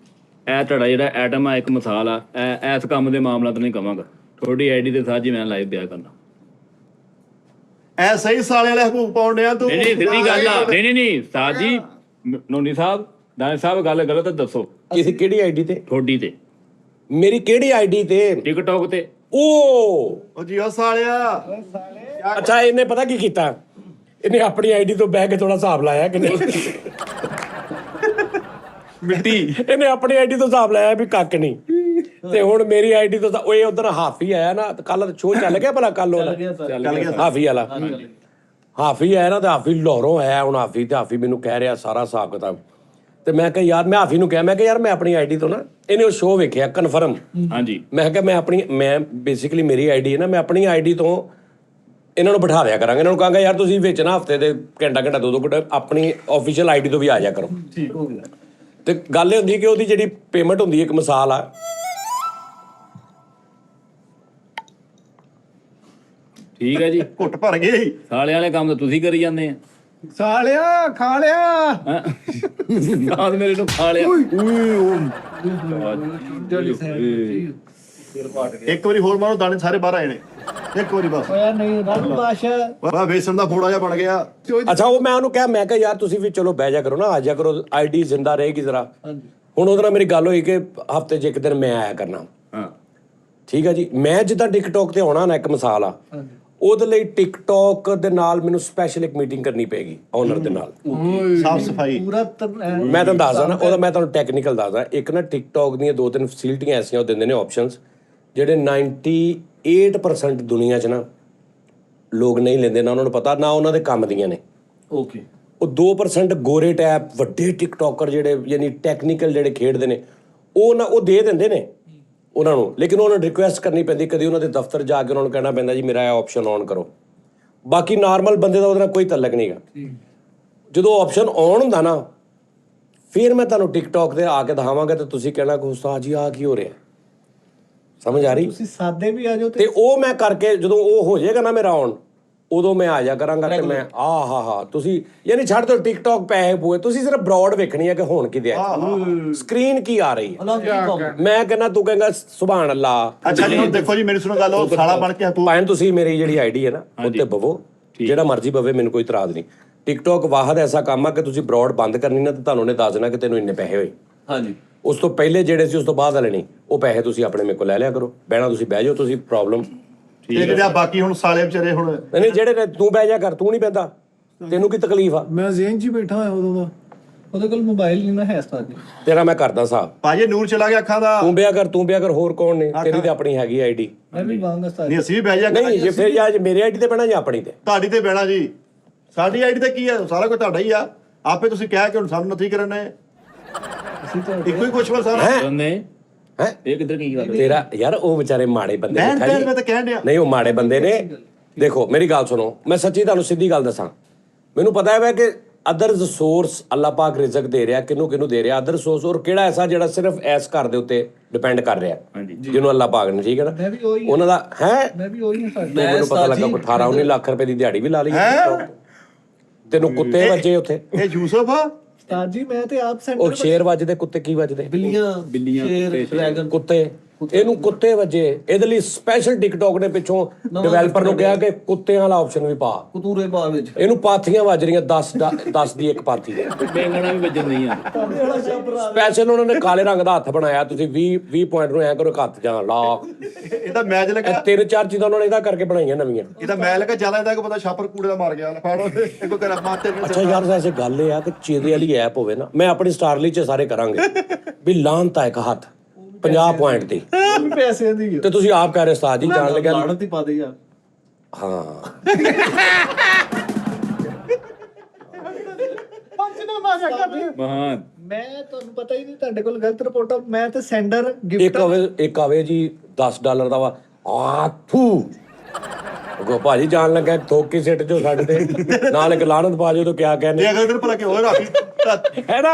[SPEAKER 6] ਇਹ ਤੁਹਾਡਾ ਜਿਹੜਾ ਐਟਮ ਆ ਇੱਕ ਮਿਸਾਲ ਆ। ਇਸ ਕੰਮ ਦੇ ਮਾਮਲਾ ਤਾਂ ਨਹੀਂ ਕਵਾਂਗਾ ਤੁਹਾਡੀ ਆਈਡੀ ਤੇ ਸਾਜ ਜੀ ਮੈਂ ਲਾਈਵ ਦਿਆ ਕਰਨਾ।
[SPEAKER 3] ਐ ਸਹੀ ਸਾਲੇ ਵਾਲੇ ਹਕੂਕ ਪਾਉਣ ਡਿਆ ਤੂੰ।
[SPEAKER 6] ਨਹੀਂ ਸਿੱਧੀ ਗੱਲ ਆ। ਨਹੀਂ ਸਾਜ ਜੀ ਨੋਨੀ ਸਾਹਿਬ ਦਾਨੀ ਸਾਹਿਬ ਗੱਲ ਗਲਤ ਦੱਸੋ।
[SPEAKER 4] ਕਿਸੇ ਕਿਹੜੀ ਆਈਡੀ ਤੇ?
[SPEAKER 6] ਤੁਹਾਡੀ ਤੇ।
[SPEAKER 4] ਮੇਰੀ ਕਿਹੜੀ ਆਈਡੀ ਤੇ?
[SPEAKER 6] ਟਿਕਟੌਕ ਤੇ।
[SPEAKER 3] ਉਹ ਜੀ ਉਹ ਸਾਲਿਆ
[SPEAKER 4] ਅੱਛਾ ਇਹਨੇ ਪਤਾ ਕੀ ਕੀਤਾ, ਇਹਨੇ ਆਪਣੀ ਆਈਡੀ ਤੋਂ ਬਹਿ ਕੇ ਥੋੜਾ ਹਿਸਾਬ ਲਾਇਆ ਕਿ ਨਹੀਂ
[SPEAKER 6] ਮਿੱਟੀ
[SPEAKER 4] ਇਹਨੇ ਆਪਣੀ ਆਈਡੀ ਤੋਂ ਹਿਸਾਬ ਲਾਇਆ ਵੀ ਕੱਕ ਨਹੀਂ ਤੇ ਹੁਣ ਮੇਰੀ ਆਈਡੀ ਤੋਂ ਉਹ ਉਧਰ ਹਾਫੀ ਆਇਆ ਨਾ ਕੱਲ ਸ਼ੋਅ ਚੱਲ ਗਿਆ ਭਲਾ ਕੱਲ ਹਾਫੀ ਵਾਲਾ ਹਾਫੀ ਆਇਆ ਨਾ ਤੇ ਹਾਫੀ ਲਾਹੌਰੋਂ ਆਇਆ। ਹੁਣ ਹਾਫੀ ਤੇ ਹਾਫੀ ਮੈਨੂੰ ਕਹਿ ਰਿਹਾ ਸਾਰਾ ਹਿਸਾਬ ਕਿਤਾਬ ਤੇ ਮੈਂ ਕਿਹਾ ਯਾਰ ਮੈਂ ਹਾਫੀ ਨੂੰ ਕਿਹਾ ਮੈਂ ਕਿਹਾ ਯਾਰ ਮੈਂ ਆਪਣੀ ਆਈਡੀ ਤੋਂ ਨਾ ਇਹਨੇ ਉਹ ਸ਼ੋਅ ਵੇਖਿਆ ਕਨਫਰਮ।
[SPEAKER 6] ਹਾਂਜੀ
[SPEAKER 4] ਮੈਂ ਕਿਹਾ ਮੈਂ ਬੇਸਿਕਲੀ ਮੇਰੀ ਆਈਡੀ ਹੈ ਨਾ ਮੈਂ ਆਪਣੀ ਆਈਡੀ ਤੋਂ ਇਹਨਾਂ ਨੂੰ ਬਿਠਾ ਦਿਆ ਕਰਾਂਗੇ। ਇਹਨਾਂ ਨੂੰ ਕਹਾਂਗਾ ਯਾਰ ਤੁਸੀਂ ਵਿੱਚ ਨਾ ਹਫਤੇ ਦੇ ਘੰਟਾ 2-2 ਘੰਟੇ ਆਪਣੀ ਆਫੀਸ਼ੀਅਲ ਆਈਡੀ ਤੋਂ ਵੀ ਆ ਜਾ ਕਰੋ।
[SPEAKER 7] ਠੀਕ ਹੋ ਗਿਆ।
[SPEAKER 4] ਤੇ ਗੱਲ ਇਹ ਹੁੰਦੀ ਕਿ ਉਹਦੀ ਜਿਹੜੀ ਪੇਮੈਂਟ ਹੁੰਦੀ ਹੈ ਇੱਕ ਮਿਸਾਲ ਆ
[SPEAKER 6] ਠੀਕ ਹੈ ਜੀ।
[SPEAKER 3] ਘੁੱਟ ਭਰ ਗਏ
[SPEAKER 6] ਸਾਲੇ ਵਾਲੇ ਕੰਮ ਤਾਂ ਤੁਸੀਂ ਕਰੀ ਜਾਂਦੇ ਆ।
[SPEAKER 2] ਸਾਲਿਆ ਖਾ ਲਿਆ
[SPEAKER 6] ਕਾਦ ਮੇਰੇ ਨੂੰ ਖਾ ਲਿਆ।
[SPEAKER 3] ਇੱਕ ਵਾਰੀ ਹੋਰ ਮਾਰੋ ਦਾਣੇ ਸਾਰੇ ਬਾਹਰ ਆਏ ਨੇ ਇੱਕ ਵਾਰੀ ਬਸ।
[SPEAKER 7] ਹੋਇਆ ਨਹੀਂ ਰੱਬ ਬਾਸ਼ਾ
[SPEAKER 3] ਵਾਹ ਵੇਸਣ ਦਾ ਫੋੜਾ ਜਿਹਾ ਬਣ ਗਿਆ।
[SPEAKER 4] ਅੱਛਾ ਉਹ ਮੈਂ ਉਹਨੂੰ ਮੈਂ ਕਿਹਾ ਯਾਰ ਤੁਸੀਂ ਵੀ ਚਲੋ ਬਹਿ ਜਾ ਕਰੋ ਨਾ ਆ ਜਾ ਕਰੋ ਆਈਡੀ ਜ਼ਿੰਦਾ ਰਹੇਗੀ ਜ਼ਰਾ। ਹੁਣ ਉਹਦੇ ਨਾਲ ਮੇਰੀ ਗੱਲ ਹੋਈ ਕਿ ਹਫਤੇ 'ਚ ਇੱਕ ਦਿਨ ਮੈਂ ਆਇਆ ਕਰਨਾ।
[SPEAKER 6] ਹਾਂ
[SPEAKER 4] ਠੀਕ ਹੈ ਜੀ। ਮੈਂ ਜਿੱਦਾਂ ਟਿਕਟੌਕ ਤੇ ਆਉਣਾ ਨਾ ਇੱਕ ਮਿਸਾਲ ਆ ਉਹਦੇ ਲਈ ਟਿਕਟੌਕ ਦੇ ਨਾਲ ਮੈਨੂੰ ਸਪੈਸ਼ਲ ਇੱਕ ਮੀਟਿੰਗ ਕਰਨੀ ਪਏਗੀ ਓਨਰ ਦੇ ਨਾਲ
[SPEAKER 3] ਸਾਫ ਸਫਾਈ
[SPEAKER 7] ਪੂਰਾ
[SPEAKER 4] ਮੈਂ ਤੁਹਾਨੂੰ ਦੱਸਦਾ ਨਾ ਉਹਦਾ ਮੈਂ ਤੁਹਾਨੂੰ ਟੈਕਨੀਕਲ ਦੱਸਦਾ। ਇੱਕ ਨਾ ਟਿਕਟੌਕ ਦੀਆਂ 2-3 ਫੈਸਿਲਿਟੀਆਂ ਐਸੀਆਂ ਉਹ ਦਿੰਦੇ ਨੇ ਆਪਸ਼ਨਸ ਜਿਹੜੇ 98% ਦੁਨੀਆ 'ਚ ਨਾ ਲੋਕ ਨਹੀਂ ਲੈਂਦੇ ਨਾ ਉਹਨਾਂ ਨੂੰ ਪਤਾ ਨਾ ਉਹਨਾਂ ਦੇ ਕੰਮ ਦੀਆਂ ਨੇ।
[SPEAKER 9] ਓਕੇ
[SPEAKER 4] ਉਹ 2% ਗੋਰੇ ਟੈਪ ਵੱਡੇ ਟਿਕਟੌਕਰ ਜਿਹੜੇ ਯਾਨੀ ਟੈਕਨੀਕਲ ਜਿਹੜੇ ਖੇਡਦੇ ਨੇ ਉਹ ਦੇ ਦਿੰਦੇ ਨੇ ਉਹਨਾਂ ਨੂੰ। ਲੇਕਿਨ ਉਹਨਾਂ ਨੂੰ ਰਿਕੁਐਸਟ ਕਰਨੀ ਪੈਂਦੀ ਕਦੀ ਉਹਨਾਂ ਦੇ ਦਫ਼ਤਰ ਜਾ ਕੇ ਉਹਨਾਂ ਨੂੰ ਕਹਿਣਾ ਪੈਂਦਾ ਜੀ ਮੇਰਾ ਇਹ ਆਪਸ਼ਨ ਔਨ ਕਰੋ। ਬਾਕੀ ਨਾਰਮਲ ਬੰਦੇ ਦਾ ਉਹਦੇ ਨਾਲ ਕੋਈ ਤਲਕ ਨਹੀਂਗਾ। ਜਦੋਂ ਆਪਸ਼ਨ ਔਨ ਹੁੰਦਾ ਨਾ ਫਿਰ ਮੈਂ ਤੁਹਾਨੂੰ ਟਿਕਟੌਕ ਤੇ ਆ ਕੇ ਦਿਖਾਵਾਂਗਾ ਤੇ ਤੁਸੀਂ ਕਹਿਣਾ ਕਿ ਉਸਤਾਦ ਜੀ ਆ ਕੀ ਹੋ ਰਿਹਾ ਸਮਝ ਆ ਰਹੀ।
[SPEAKER 7] ਤੁਸੀਂ ਸਾਦੇ ਵੀ ਆ ਜਾਓ
[SPEAKER 4] ਤੇ ਉਹ ਮੈਂ ਕਰਕੇ ਜਦੋਂ ਉਹ ਹੋ ਜਾਏਗਾ ਨਾ ਮੇਰਾ ਔਨ ਉਦੋਂ ਮੈਂ ਆ ਜਾ ਕਰਾਂਗਾ ਤੇ ਮੈਂ ਹਾ ਤੁਸੀਂ ਯਾਨੀ ਛੱਡ ਦਿਓ ਟਿਕਟੌਕ ਪੈਸੇ ਪੂਏ, ਤੁਸੀਂ ਸਿਰਫ ਬਰੋਡ ਵੇਖਣੀ ਹੈ ਕਿ ਹੁਣ ਕੀ ਦਿਆ ਸਕਰੀਨ ਕੀ ਆ ਰਹੀ ਹੈ। ਮੈਂ ਕਹਿੰਦਾ ਤੂੰ ਕਹੇਗਾ ਸੁਭਾਨ ਅੱਲਾ।
[SPEAKER 3] ਅੱਛਾ ਜੀ ਹੁਣ ਦੇਖੋ ਜੀ, ਮੇਰੀ ਸੁਣੋ ਗੱਲ, ਉਹ ਸਾਲਾ ਬਣ ਕੇ ਤੂੰ
[SPEAKER 4] ਭਾਵੇਂ ਤੁਸੀਂ ਮੇਰੀ ਜਿਹੜੀ ਆਈਡੀ ਹੈ ਨਾ ਉੱਤੇ ਬਵੋ, ਜਿਹੜਾ ਮਰਜ਼ੀ ਬਵੇ, ਮੈਨੂੰ ਕੋਈ ਇਤਰਾਜ਼ ਨਹੀਂ। ਟਿਕਟੌਕ ਵਾਹਦ ਐਸਾ ਕੰਮ ਆ ਕਿ ਤੁਸੀਂ ਬਰੋਡ ਬੰਦ ਕਰਨੀ ਨਾ ਤੇ ਤੁਹਾਨੂੰ ਨੇ ਦੱਸ ਦੇਣਾ ਕਿ ਤੈਨੂੰ ਇੰਨੇ ਪੈਸੇ ਹੋਏ।
[SPEAKER 9] ਹਾਂਜੀ
[SPEAKER 4] ਉਸ ਤੋਂ ਪਹਿਲੇ ਜਿਹੜੇ ਸੀ ਉਸ ਤੋਂ ਬਾਅਦ ਵਾਲੇ ਨਹੀਂ, ਉਹ ਪੈਸੇ ਤੁਸੀਂ ਆਪਣੇ ਮੇਰੇ ਕੋਲ ਲੈ ਲਿਆ ਕਰੋ। ਬਹਿਣਾ ਤੁਸੀਂ ਬਹਿ ਜਾਓ, ਤੁਸੀਂ ਪ੍ਰੋਬਲਮ
[SPEAKER 3] ਤੇ ਜਿਹੜਾ ਬਾਕੀ ਹੁਣ ਸਾਲੇ ਵਿਚਾਰੇ ਹੁਣ
[SPEAKER 4] ਨਹੀਂ ਜਿਹੜੇ ਨੇ ਤੂੰ ਬਹਿ ਜਾ ਕਰ, ਤੂੰ ਨਹੀਂ ਬਹਿੰਦਾ, ਤੈਨੂੰ ਕੀ ਤਕਲੀਫ ਆ?
[SPEAKER 2] ਮੈਂ ਜ਼ੇਨ 'ਚ ਹੀ ਬੈਠਾ ਹੋਇਆ ਉਦੋਂ ਦਾ।
[SPEAKER 7] ਉਹਦੇ ਕੋਲ ਮੋਬਾਈਲ ਨਹੀਂ ਨਾ ਹੈ ਉਸਤਾਦ ਜੀ।
[SPEAKER 4] ਤੇਰਾ ਮੈਂ ਕਰਦਾ ਸਾਹਬ,
[SPEAKER 3] ਭਾਜੀ ਨੂਰ ਚਲਾ ਗਿਆ ਅੱਖਾਂ ਦਾ।
[SPEAKER 4] ਤੂੰ ਬਿਆ ਕਰ, ਹੋਰ ਕੌਣ ਨੇ? ਤੇਰੀ ਤੇ ਆਪਣੀ ਹੈਗੀ ਆਈਡੀ।
[SPEAKER 7] ਮੈਂ ਵੀ ਮੰਗਦਾ ਉਸਤਾਦ
[SPEAKER 3] ਨਹੀਂ ਅਸੀਂ ਵੀ ਬਹਿ ਜਾ
[SPEAKER 4] ਨਹੀਂ ਜੇ ਫਿਰ ਜਾਂ ਮੇਰੇ ਆਈਡੀ ਤੇ ਬਹਿਣਾ ਜਾਂ ਆਪਣੀ ਤੇ।
[SPEAKER 3] ਤੁਹਾਡੀ ਤੇ ਬਹਿਣਾ ਜੀ, ਸਾਡੀ ਆਈਡੀ ਤੇ ਕੀ ਹੈ? ਸਾਰਾ ਕੁਝ ਤੁਹਾਡਾ ਹੀ ਆ। ਆਪੇ ਤੁਸੀਂ ਕਹਿ ਕੇ ਹੁਣ ਸਾਨੂੰ ਨਥੀ ਕਰਨਾ ਹੈ, ਇੱਕੋ ਹੀ ਕੁਛ ਵਾ ਸਾਰਾ।
[SPEAKER 6] ਨੇ
[SPEAKER 4] ਹੈ
[SPEAKER 6] ਇਹ ਕਿੱਧਰ ਕੀ ਗੱਲ
[SPEAKER 4] ਤੇਰਾ ਯਾਰ ਉਹ ਵਿਚਾਰੇ ਮਾੜੇ ਬੰਦੇ ਨੇ।
[SPEAKER 3] ਬਹਿਣ ਮੈਂ ਤਾਂ ਕਹਿਣ ਡਿਆ।
[SPEAKER 4] ਨਹੀਂ ਉਹ ਮਾੜੇ ਬੰਦੇ ਨੇ। ਦੇਖੋ ਮੇਰੀ ਗੱਲ ਸੁਣੋ, ਮੈਂ ਸੱਚੀ ਤੁਹਾਨੂੰ ਸਿੱਧੀ ਗੱਲ ਦੱਸਾਂ, ਮੈਨੂੰ ਪਤਾ ਹੈ ਕਿ ਅਦਰਸ ਸੋਰਸ ਅੱਲਾਹ ਪਾਕ ਰਿਜ਼ਕ ਦੇ ਰਿਹਾ, ਕਿਹਨੂੰ ਦੇ ਰਿਹਾ ਅਦਰ ਸੋਰਸ, ਔਰ ਕਿਹੜਾ ਐਸਾ ਜਿਹੜਾ ਸਿਰਫ ਐਸ ਘਰ ਦੇ ਉੱਤੇ ਡਿਪੈਂਡ ਕਰ ਰਿਹਾ, ਜਿਹਨੂੰ ਅੱਲਾਹ ਪਾਕ ਨੇ, ਠੀਕ ਹੈ ਨਾ, ਉਹਨਾਂ ਦਾ ਹੈ।
[SPEAKER 7] ਮੈਂ ਵੀ ਉਹੀ ਹਾਂ ਉਸਤਾਦ।
[SPEAKER 4] ਮੈਨੂੰ ਪਤਾ ਲੱਗਾ ਕੋਈ 18-19 ਲੱਖ ਰੁਪਏ ਦੀ ਦਿਹਾੜੀ ਵੀ ਲਾ ਲਈ ਤੈਨੂੰ। ਕੁੱਤੇ ਵੱਜੇ ਉੱਥੇ।
[SPEAKER 3] ਇਹ ਯੂਸਫ ਆ
[SPEAKER 7] ਉਸਤਾਦ ਜੀ ਮੈਂ ਤੇ ਆਪ
[SPEAKER 4] ਉਹ ਸ਼ੇਰ ਵੱਜਦੇ, ਕੁੱਤੇ ਕੀ ਵੱਜਦੇ?
[SPEAKER 9] ਬਿੱਲੀਆਂ ਸ਼ੇਰ ਡਰੈਗਨ
[SPEAKER 4] ਕੁੱਤੇ। ਇਹਨੂੰ ਕੁੱਤੇ ਵੱਜੇ, ਇਹਦੇ ਲਈ ਸਪੈਸ਼ਲ ਟਿਕਟੌਕ ਨੇ ਪਿੱਛੋਂ ਡਿਵੈਲਪਰ ਨੂੰ ਕਿਹਾ ਕਿ ਕੁੱਤਿਆਂ ਵਾਲਾ ਆਪਸ਼ਨ ਵੀ ਪਾ।
[SPEAKER 9] ਕਤੂਰੇ ਪਾ ਵਿੱਚ
[SPEAKER 4] ਇਹਨੂੰ ਪਾਥੀਆਂ ਵੱਜ ਰਹੀਆਂ 10 ਦੀ ਇੱਕ ਪਾਥੀ ਦੇ।
[SPEAKER 6] ਬੈਂਗਣਾ ਵੀ ਵੱਜਣ ਨਹੀਂ ਆ।
[SPEAKER 4] ਸਪੈਸ਼ਲ ਉਹਨਾਂ ਨੇ ਕਾਲੇ ਰੰਗ ਦਾ ਹੱਥ ਬਣਾਇਆ। ਤੁਸੀਂ 20 ਪੁਆਇੰਟ ਨੂੰ ਐ ਕਰੋ, ਹੱਥ ਜਾਂ ਲਾ।
[SPEAKER 3] ਇਹਦਾ ਮੈਚ ਲੱਗਾ,
[SPEAKER 4] 3-4 ਚੀਜ਼ਾਂ ਉਹਨਾਂ ਨੇ ਇਹਦਾ ਕਰਕੇ ਬਣਾਈਆਂ ਨਵੀਆਂ।
[SPEAKER 3] ਇਹਦਾ ਮੈਚ ਲੱਗਾ ਜ਼ਿਆਦਾ ਇਹਦਾ ਕਿ ਪਤਾ ਛਾਪਰ ਕੂੜੇ ਦਾ ਮਾਰ ਗਿਆ ਫਾੜੋ ਇੱਕੋ ਕਰ ਮਾਤੇ।
[SPEAKER 4] ਅੱਛਾ ਯਾਰ ਵੈਸੇ ਗੱਲ ਇਹ ਆ ਕਿ ਚੀਰੇ ਵਾਲੀ ਐਪ ਹੋਵੇ ਨਾ, ਮੈਂ ਆਪਣੀ ਸਟਾਰਲੀ 'ਚ ਸਾਰੇ ਕਰਾਂਗੇ ਵੀ ਲਾਂਤਾ ਇੱਕ ਹੱਥ 50 ਪੁਆਇੰਟ ਦੀ
[SPEAKER 7] ਪੈਸੇ ਦੀ
[SPEAKER 4] ਤੇ ਤੁਸੀਂ ਆਪ ਕਹਿ ਰਹੇ ਉਸਤਾਦ ਜੀ ਜਾਣ ਲੱਗਿਆ।
[SPEAKER 9] ਲਾਣਤ ਹੀ ਪਾ ਦੇ ਯਾਰ।
[SPEAKER 4] ਹਾਂ
[SPEAKER 6] ਮਹਾਨ
[SPEAKER 7] ਮੈਂ ਤੁਹਾਨੂੰ ਪਤਾ ਹੀ ਨਹੀਂ, ਤੁਹਾਡੇ ਕੋਲ ਗਲਤ ਰਿਪੋਰਟ ਆ। ਮੈਂ ਤੇ ਸੈਂਡਰ
[SPEAKER 4] ਇੱਕ ਆਵੇ ਜੀ $10 ਦਾ ਵਾ ਆਥੂ ਗੋ ਭਾਜੀ ਜਾਣ ਲੱਗਾ ਥੋਕੀ ਸਿੱਟ ਜੋ ਸਾਡੇ ਤੇ ਨਾਲ ਇੱਕ ਲਾਣਤ ਪਾ ਜੋ ਤਾਂ ਕਿਆ ਕਹਿੰਦੇ
[SPEAKER 3] ਇਹ ਅਗਲੇ ਦਿਨ ਭਲਾ ਕਿ ਹੋਰ ਰਾਤੀ
[SPEAKER 4] ਹੈ ਨਾ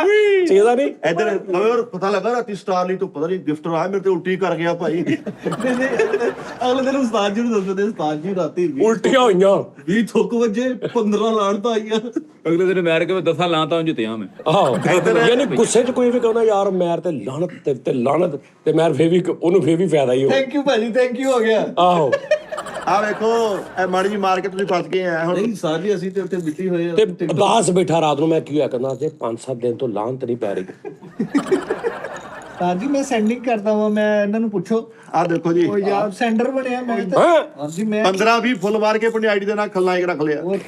[SPEAKER 4] ਚੀਜ਼ਾਂ ਨਹੀਂ
[SPEAKER 3] ਇੱਧਰ ਨਵੇਂ ਹੋਰ ਪਤਾ ਲੱਗਾ ਰਾਤੀ ਸਟਾਰਲੀ ਤੋਂ ਪਤਾ ਨਹੀਂ ਗਿਫਟ ਆਇਆ ਮੇਰੇ ਤੇ ਉਲਟੀ ਕਰ ਗਿਆ ਭਾਈ।
[SPEAKER 9] ਅਗਲੇ ਦਿਨ ਉਸਤਾਦ ਜੀ ਨੂੰ ਦੱਸਦੇ, ਉਸਤਾਦ ਜੀ ਰਾਤੀ
[SPEAKER 4] ਉਲਟੀਆਂ ਹੋਈਆਂ
[SPEAKER 9] 20 ਥੁੱਕ ਵੱਜੇ 15 ਲਾਣਤਾਂ ਆਈਆਂ।
[SPEAKER 6] ਅਗਲੇ ਦਿਨ ਮੈਰ ਕੇ 10 ਲਾਂਤਾ ਜਿੱਤਿਆ ਮੈਂ।
[SPEAKER 4] ਆਹੋ ਯਾਨੀ ਗੁੱਸੇ 'ਚ ਕੋਈ ਵੀ ਕਹਿੰਦਾ ਯਾਰ ਮੈਰ ਤੇ ਲਾਣਤ ਤੇ ਲਾਣਤ ਤੇ ਮੈਰ ਫੇਰ ਵੀ ਉਹਨੂੰ ਫੇਰ ਵੀ ਫਾਇਦਾ ਹੀ ਹੋ।
[SPEAKER 7] ਥੈਂਕ ਯੂ ਭਾਜੀ, ਥੈਂਕ ਯੂ ਹੋ ਗਿਆ।
[SPEAKER 4] ਆਹੋ
[SPEAKER 3] ਆ ਵੇਖੋ ਇਹ ਮਾੜੀ ਜੀ ਮਾਰ ਕੇ ਤੁਸੀਂ ਫਸ ਗਏ ਆ ਹੁਣ।
[SPEAKER 9] ਨਹੀਂ ਸਾਜੀ ਅਸੀਂ ਤੇ ਉੱਥੇ ਬਿੱਤੀ ਹੋਏ ਆ।
[SPEAKER 4] ਤੇ ਉਦਾਸ ਬੈਠਾ ਰਾਤ ਨੂੰ ਮੈਂ ਕੀ ਹੋਇਆ ਕਰਨਾ ਜੇ 5-7 ਦਿਨ ਤੋਂ ਲਾਂਤ ਨਹੀਂ ਪੈ ਰਹੀ।
[SPEAKER 7] ਉਸਤਾਦ ਜੀ ਮੈਂ ਸੈਂਡਿੰਗ ਕਰਦਾ ਹਾਂ, ਮੈਂ ਇਹਨਾਂ ਨੂੰ ਪੁੱਛੋ।
[SPEAKER 3] ਆ ਦੇਖੋ ਜੀ
[SPEAKER 7] ਉਹ ਯਾਰ ਸੈਂਡਰ ਬਣਿਆ ਮੈਂ ਤਾਂ।
[SPEAKER 4] ਹਾਂ
[SPEAKER 7] ਹਾਂਜੀ ਮੈਂ
[SPEAKER 3] 15-20 ਫੁੱਲ ਮਾਰ ਕੇ ਆਪਣੀ ਆਈਡੀ ਦੇ ਨਾਲ ਖਲਨਾਇਕ ਰੱਖ ਲਿਆ।
[SPEAKER 7] ਓਏ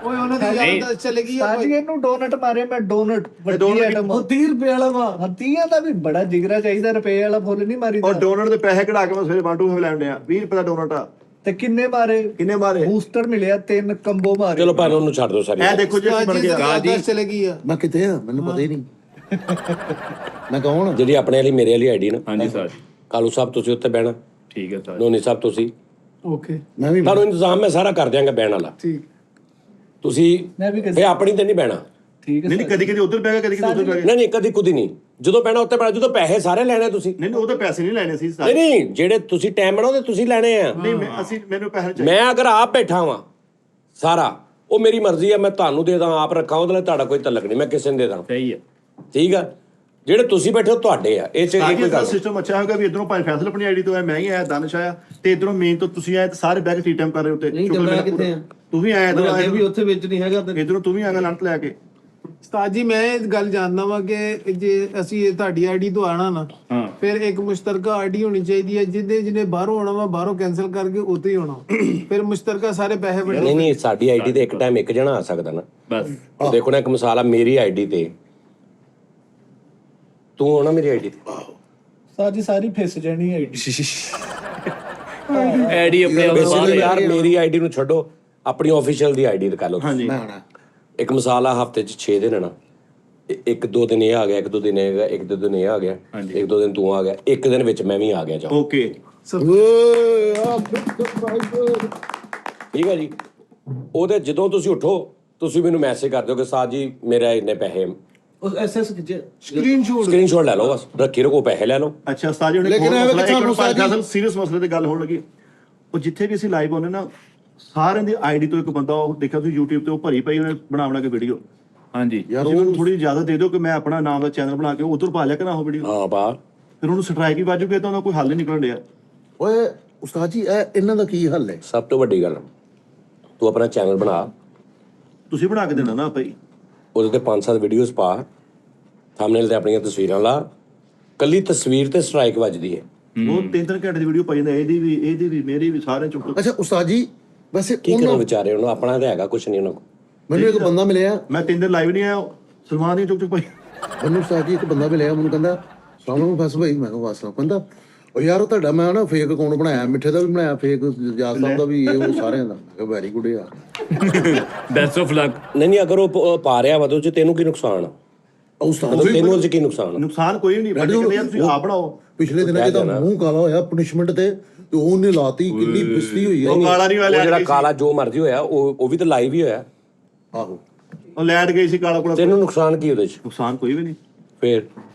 [SPEAKER 2] ਉਹਨਾਂ ਦੀ ਯਾਦ ਚਲੇ ਗਈ ਆ।
[SPEAKER 7] ਉਸਤਾਦ ਜੀ ਇਹਨੂੰ ਡੋਨਟ ਮਾਰੇ ਮੈਂ, ਡੋਨਟ ਵੱਡੀ ਆਈਟਮ।
[SPEAKER 9] 30 ਰੁਪਏ ਵਾਲਾ ਵਾ।
[SPEAKER 7] ਹੱਤੀਆਂ ਦਾ ਵੀ ਬੜਾ ਜਿਗਰਾ ਚਾਹੀਦਾ, ਰੁਪਏ ਵਾਲਾ ਫੁੱਲ ਨਹੀਂ ਮਾਰੀਦਾ।
[SPEAKER 3] ਔਰ ਡੋਨਟ ਦੇ ਪੈਸੇ ਕਢਾ ਕੇ ਮੈਂ ਸਵੇਰੇ ਬਾਂਟੂ ਹੋ ਲੈਣ ਡਿਆ 20 ਰੁਪਏ ਦਾ ਡੋਨਟ ਆ।
[SPEAKER 7] ਤੇ ਕਿੰਨੇ ਮਾਰੇ?
[SPEAKER 3] ਕਿੰਨੇ ਮਾਰੇ?
[SPEAKER 7] ਬੂਸਟਰ ਮਿਲਿਆ 3 ਕੰਬੋ ਮਾਰੇ।
[SPEAKER 4] ਚਲੋ ਭਾਵੇਂ ਉਹਨੂੰ ਛੱਡ ਦਿਓ ਸਾਰੀ।
[SPEAKER 3] ਇਹ ਦੇਖੋ ਜੀ ਕੀ ਬਣ ਗਿਆ।
[SPEAKER 2] ਯਾਦ ਚਲੇ ਗਈ ਆ।
[SPEAKER 5] ਮੈਂ ਕਿਤੇ ਆ, ਮੈਨੂੰ ਪਤਾ ਹੀ ਨਹੀਂ ਮੈਂ ਕੌਣ।
[SPEAKER 4] ਜਿਹੜੀ ਆਪਣੇ ਵਾਲੀ ਮੇਰੇ ਵਾਲੀ ਆਈਡੀ ਨਾ,
[SPEAKER 6] ਹਾਂਜੀ ਸਰ
[SPEAKER 4] ਕਾਲੂ ਸਾਹਿਬ ਤੁਸੀਂ ਉੱਤੇ ਬਹਿਣਾ,
[SPEAKER 6] ਠੀਕ ਹੈ ਸਰ।
[SPEAKER 4] ਨੋਨੀ ਸਾਹਿਬ ਤੁਸੀਂ,
[SPEAKER 2] ਓਕੇ
[SPEAKER 5] ਮੈਂ ਵੀ
[SPEAKER 4] ਤੁਹਾਨੂੰ ਇੰਤਜ਼ਾਮ ਮੈਂ ਸਾਰਾ ਕਰ ਦਿਆਂਗਾ ਬਹਿਣ ਵਾਲਾ।
[SPEAKER 2] ਠੀਕ।
[SPEAKER 4] ਤੁਸੀਂ
[SPEAKER 7] ਮੈਂ ਵੀ
[SPEAKER 4] ਫੇ ਆਪਣੀ ਤੇ ਨਹੀਂ ਬਹਿਣਾ।
[SPEAKER 7] ਠੀਕ ਹੈ
[SPEAKER 3] ਨਹੀਂ ਕਦੀ ਕਦੀ ਉਧਰ ਬਹਿ ਗਿਆ, ਕਦੀ ਕਦੀ ਉਧਰ ਬਹਿ ਗਿਆ।
[SPEAKER 4] ਨਹੀਂ ਕਦੀ ਕੁਦੀ ਨਹੀਂ, ਜਦੋਂ ਬਹਿਣਾ ਉੱਤੇ ਬਹਿਣਾ। ਜਦੋਂ ਪੈਸੇ ਸਾਰੇ ਲੈਣੇ ਤੁਸੀਂ।
[SPEAKER 3] ਨਹੀਂ ਉਹ ਤਾਂ ਪੈਸੇ ਨਹੀਂ ਲੈਣੇ ਸੀ
[SPEAKER 4] ਨਹੀਂ ਜਿਹੜੇ ਤੁਸੀਂ ਟਾਈਮ ਬਣਾਓ ਤੇ ਤੁਸੀਂ ਲੈਣੇ ਆ।
[SPEAKER 3] ਨਹੀਂ ਅਸੀਂ ਮੈਨੂੰ ਪੈਸੇ ਚਾਹੀਦੇ।
[SPEAKER 4] ਮੈਂ ਅਗਰ ਆਪ ਬੈਠਾ ਵਾਂ ਸਾਰਾ, ਉਹ ਮੇਰੀ ਮਰਜ਼ੀ ਆ, ਮੈਂ ਤੁਹਾਨੂੰ ਦੇ ਦਾਂ ਆਪ ਰੱਖਾਂ, ਉਹਦੇ ਨਾਲ ਤੁਹਾਡਾ ਕੋਈ ਤਲਕ ਨਹੀਂ, ਮੈਂ ਕਿਸੇ ਨੂੰ ਦੇ ਦਾਂ।
[SPEAKER 6] ਸਹੀ ਹੈ।
[SPEAKER 4] ਠੀਕ ਆ, ਜਿਹੜੇ ਤੁਸੀਂ ਬੈਠੇ ਹੋ ਤੁਹਾਡੇ ਆ, ਇਹ ਚ ਇਹ ਕੋਈ ਗੱਲ
[SPEAKER 3] ਸਿਸਟਮ ਅੱਛਾ ਹੋਗਾ ਵੀ ਇਧਰੋਂ ਭਾਈ ਫੈਸਲ ਆਪਣੀ ਆਈਡੀ ਤੋਂ ਆਇਆ, ਮੈਂ ਹੀ ਆਇਆ, ਦਾਨਿਸ਼ ਆਇਆ, ਤੇ ਇਧਰੋਂ ਮੇਨ ਤੋਂ ਤੁਸੀਂ ਆਏ ਤੇ ਸਾਰੇ ਬੈਗ ਟੀ ਟਾਈਮ ਕਰ ਰਹੇ ਉੱਤੇ।
[SPEAKER 9] ਨਹੀਂ ਤੇ ਮੈਂ ਕਿੱਥੇ ਆ?
[SPEAKER 3] ਤੂੰ ਵੀ ਆਇਆ ਇਧਰੋਂ
[SPEAKER 9] ਮੈਂ ਵੀ ਉੱਥੇ ਵਿੱਚ ਨਹੀਂ ਹੈਗਾ ਤੇ
[SPEAKER 3] ਇਧਰੋਂ ਤੂੰ ਵੀ ਆਇਆ ਲੰਟ ਲੈ ਕੇ।
[SPEAKER 2] ਉਸਤਾਦ ਜੀ ਮੈਂ ਇਹ ਗੱਲ ਜਾਣਦਾ ਵਾਂ ਕਿ ਜੇ ਅਸੀਂ ਇਹ ਤੁਹਾਡੀ ਆਈਡੀ ਤੋਂ ਆਣਾ ਨਾ, ਫਿਰ ਇੱਕ ਮੁਸ਼ਤਰਕਾ ਆਈਡੀ ਹੋਣੀ ਚਾਹੀਦੀ ਹੈ। ਜਿਹਨੇ ਬਾਹਰੋਂ ਆਉਣਾ ਵਾ ਬਾਹਰੋਂ ਕੈਨਸਲ ਕਰਕੇ ਉੱਤੇ ਹੀ ਆਉਣਾ, ਫਿਰ ਮੁਸ਼ਤਰਕਾ ਸਾਰੇ ਪੈਸੇ ਬਣੇ।
[SPEAKER 4] ਨਹੀਂ ਸਾਡੀ ਆਈਡੀ ਤੇ ਇੱਕ ਟਾਈਮ ਇੱਕ ਜਣਾ ਆ ਸਕਦਾ ਨਾ।
[SPEAKER 6] ਬਸ
[SPEAKER 4] ਦੇਖੋ ਨਾ ਇੱਕ ਮਿਸਾਲ ਆ, ਮੇਰੀ ਆਈਡੀ ਤੇ ਤੂੰ ਹੋਣਾ, ਮੇਰੀ ਆਈਡੀ ਤੇ
[SPEAKER 7] ਸਾਜੀ ਸਾਰੀ ਫਿਸ ਜਾਣੀ ਆਈਡੀ।
[SPEAKER 6] ਐਡੀ ਆਪਣੇ ਆਪ ਬਾਹਰ
[SPEAKER 4] ਯਾਰ ਮੇਰੀ ਆਈਡੀ ਨੂੰ ਛੱਡੋ, ਆਪਣੀ ਆਫੀਸ਼ੀਅਲ ਦੀ ਆਈਡੀ ਤੇ ਕਰ ਲਓ।
[SPEAKER 3] ਹਾਂਜੀ
[SPEAKER 4] ਇੱਕ ਮਿਸਾਲ ਆ, ਹਫਤੇ 'ਚ 6 ਦਿਨ ਨਾ, 1-2 ਦਿਨ ਇਹ ਆ ਗਿਆ, 1-2 ਦਿਨ ਇਹ ਆ ਗਿਆ, 1-2 ਦਿਨ ਇਹ ਆ ਗਿਆ, 1-2 ਦਿਨ ਤੂੰ ਆ ਗਿਆ, ਇੱਕ ਦਿਨ ਵਿੱਚ ਮੈਂ ਵੀ ਆ ਗਿਆ। ਜਾਓ
[SPEAKER 3] ਓਕੇ
[SPEAKER 4] ਠੀਕ ਹੈ ਜੀ। ਉਹਦੇ ਜਦੋਂ ਤੁਸੀਂ ਉੱਠੋ ਤੁਸੀਂ ਮੈਨੂੰ ਮੈਸੇਜ ਕਰ ਦਿਓ ਕਿ ਸਾਜ ਜੀ ਮੇਰੇ ਇੰਨੇ ਪੈਸੇ,
[SPEAKER 9] ਉਸ ਐਸਐਸ ਖਿੱਚੇ
[SPEAKER 4] ਸਕਰੀਨਸ਼ਾਟ ਲੈ ਲਓ, ਬਸ ਰੱਖੀ ਰੱਖੋ, ਪੈਸੇ ਲੈ ਲਓ।
[SPEAKER 3] ਅੱਛਾ ਉਸਤਾਦ ਜੀ,
[SPEAKER 5] ਲੇਕਿਨ ਐਵੇਂ ਕਿ ਸਾਨੂੰ
[SPEAKER 3] ਸੀਰੀਅਸ ਮਸਲੇ ਤੇ ਗੱਲ ਹੋਣ ਲੱਗੀ। ਉਹ ਜਿੱਥੇ ਵੀ ਅਸੀਂ ਲਾਈਵ ਆਉਂਦੇ ਨਾ, ਸਾਰਿਆਂ ਦੀ ਆਈਡੀ ਤੋਂ ਇੱਕ ਬੰਦਾ ਉਹ ਦੇਖਿਆ ਤੁਸੀਂ YouTube ਤੇ ਉਹ ਭਰੀ ਪਈ ਉਹਨੇ ਬਣਾ ਕੇ ਵੀਡੀਓ।
[SPEAKER 6] ਹਾਂਜੀ
[SPEAKER 5] ਯਾਰ
[SPEAKER 3] ਤੁਸੀਂ
[SPEAKER 5] ਉਹ
[SPEAKER 3] ਮੈਨੂੰ ਥੋੜੀ ਇਜਾਜ਼ਤ ਦੇ ਦਿਓ ਕਿ ਮੈਂ ਆਪਣਾ ਨਾਮ ਦਾ ਚੈਨਲ ਬਣਾ ਕੇ ਉਧਰ ਪਾ ਲਿਆ ਕਿ ਨਾ ਉਹ ਵੀਡੀਓ।
[SPEAKER 4] ਹਾਂ ਪਾ।
[SPEAKER 3] ਫਿਰ ਉਹਨੂੰ ਸਟ੍ਰਾਈਕ ਹੀ ਵਾਜੂ ਕਿ ਤਾਂ ਉਹਦਾ ਕੋਈ ਹੱਲ ਨਹੀਂ ਨਿਕਲਣ ਡਿਆ।
[SPEAKER 5] ਓਏ ਉਸਤਾਦ ਜੀ ਇਹਨਾਂ ਦਾ ਕੀ ਹੱਲ ਹੈ?
[SPEAKER 4] ਸਭ ਤੋਂ ਵੱਡੀ ਗੱਲ, ਤੂੰ ਆਪਣਾ ਚੈਨਲ ਬਣਾ,
[SPEAKER 3] ਤੁਸੀਂ ਬਣਾ ਕੇ ਦੇਣਾ ਨਾ ਭਾਈ।
[SPEAKER 4] ਉਹਦੇ ਤੇ 5-7 ਵੀਡੀਓਜ਼ ਪਾ, ਥੰਬਨੇਲ ਤੇ ਆਪਣੀਆਂ ਤਸਵੀਰਾਂ ਲਾ, ਕੱਲੀ ਤਸਵੀਰ ਤੇ ਸਟ੍ਰਾਈਕ ਵੱਜਦੀ ਹੈ।
[SPEAKER 3] ਉਹ 3-3 ਘੰਟੇ ਦੀ ਵੀਡੀਓ ਪਾਈ ਜਾਂਦਾ, ਇਹਦੀ ਵੀ ਮੇਰੀ ਵੀ ਸਾਰੇ ਚੁੱਕ।
[SPEAKER 5] ਅੱਛਾ ਉਸਤਾਦ ਜੀ ਵੈਸੇ
[SPEAKER 4] ਕੀ ਕਰਨ ਵਿਚਾਰੇ, ਉਹਨੂੰ ਆਪਣਾ ਤੇ ਹੈਗਾ ਕੁਛ ਨਹੀਂ ਉਹਨਾਂ ਕੋਲ।
[SPEAKER 5] ਮੈਨੂੰ ਇੱਕ ਬੰਦਾ ਮਿਲਿਆ,
[SPEAKER 3] ਮੈਂ 3 ਦਿਨ ਲਾਈਵ ਨਹੀਂ ਆਇਆ, ਸਲਮਾਨ ਦੀ ਚੁੱਕ ਪਾਈ।
[SPEAKER 5] ਮੈਨੂੰ ਉਸਤਾਦ ਜੀ ਇੱਕ ਬੰਦਾ ਮਿਲਿਆ, ਮੈਨੂੰ ਕਹਿੰਦਾ ਸਲਾਮ ਬਸ ਭਾਈ, ਮੈਂ ਕਿਹਾ ਵਾਸਲਾ। ਕਹਿੰਦਾ ਉਹ ਯਾਰ ਉਹ ਤੁਹਾਡਾ ਮੈਂ ਨਾ ਫੇਕ ਅਕਾਊਂਟ ਬਣਾਇਆ, ਮਿੱਠੇ ਦਾ ਵੀ ਬਣਾਇਆ ਫੇਕ, ਜਾਤ ਸਾਹਿਬ ਦਾ ਵੀ, ਇਹ ਉਹ ਸਾਰਿਆਂ ਦਾ। ਮੈਂ ਕਿਹਾ ਵੈਰੀ ਗੁੱਡ ਯਾਰ,
[SPEAKER 6] ਬੈਸਟ ਆਫ ਲੱਕ।
[SPEAKER 4] ਨਹੀਂ ਅਗਰ ਉਹ ਪਾ ਰਿਹਾ ਵਾ ਤੇ ਉਹ 'ਚ ਤੈਨੂੰ ਕੀ ਨੁਕਸਾਨ ਆ?
[SPEAKER 5] ਉਸਤਾਦ
[SPEAKER 4] ਮਤਲਬ ਤੈਨੂੰ ਉਹਦੇ ਕੀ ਨੁਕਸਾਨ ਆ?
[SPEAKER 3] ਨੁਕਸਾਨ ਕੋਈ ਨਹੀਂ, ਬਟ ਕਹਿੰਦੇ ਯਾਰ ਤੁਸੀਂ ਆਪ ਬਣਾਓ।
[SPEAKER 5] ਪਿਛਲੇ ਦਿਨਾਂ ਜਿਹਦਾ ਮੂੰਹ ਕਾਲਾ ਹੋਇਆ ਪਨਿਸ਼ਮੈਂਟ ਤੇ ਉਹਨੇ ਲਾਤੀ, ਕਿੰਨੀ ਬਿਸਤੀ ਹੋਈ
[SPEAKER 3] ਉਹ
[SPEAKER 5] ਹੈ।
[SPEAKER 3] ਕਾਲਾ ਨਹੀਂ
[SPEAKER 4] ਉਹ
[SPEAKER 3] ਵਾਲਿਆ
[SPEAKER 4] ਜਿਹੜਾ ਕਾਲਾ ਜੋ ਮਰਜ਼ੀ ਹੋਇਆ ਉਹ ਵੀ ਤਾਂ ਲਾਈਵ ਹੀ ਹੋਇਆ।
[SPEAKER 5] ਆਹੋ
[SPEAKER 3] ਉਹ ਲੈਟ ਗਈ ਸੀ ਕਾਲਾ ਕੋਲ।
[SPEAKER 4] ਤੈਨੂੰ ਨੁਕਸਾਨ ਕੀ ਉਹਦੇ 'ਚ?
[SPEAKER 3] ਨੁਕਸਾਨ ਕੋਈ ਵੀ ਨਹੀਂ।
[SPEAKER 4] ਫੇਰ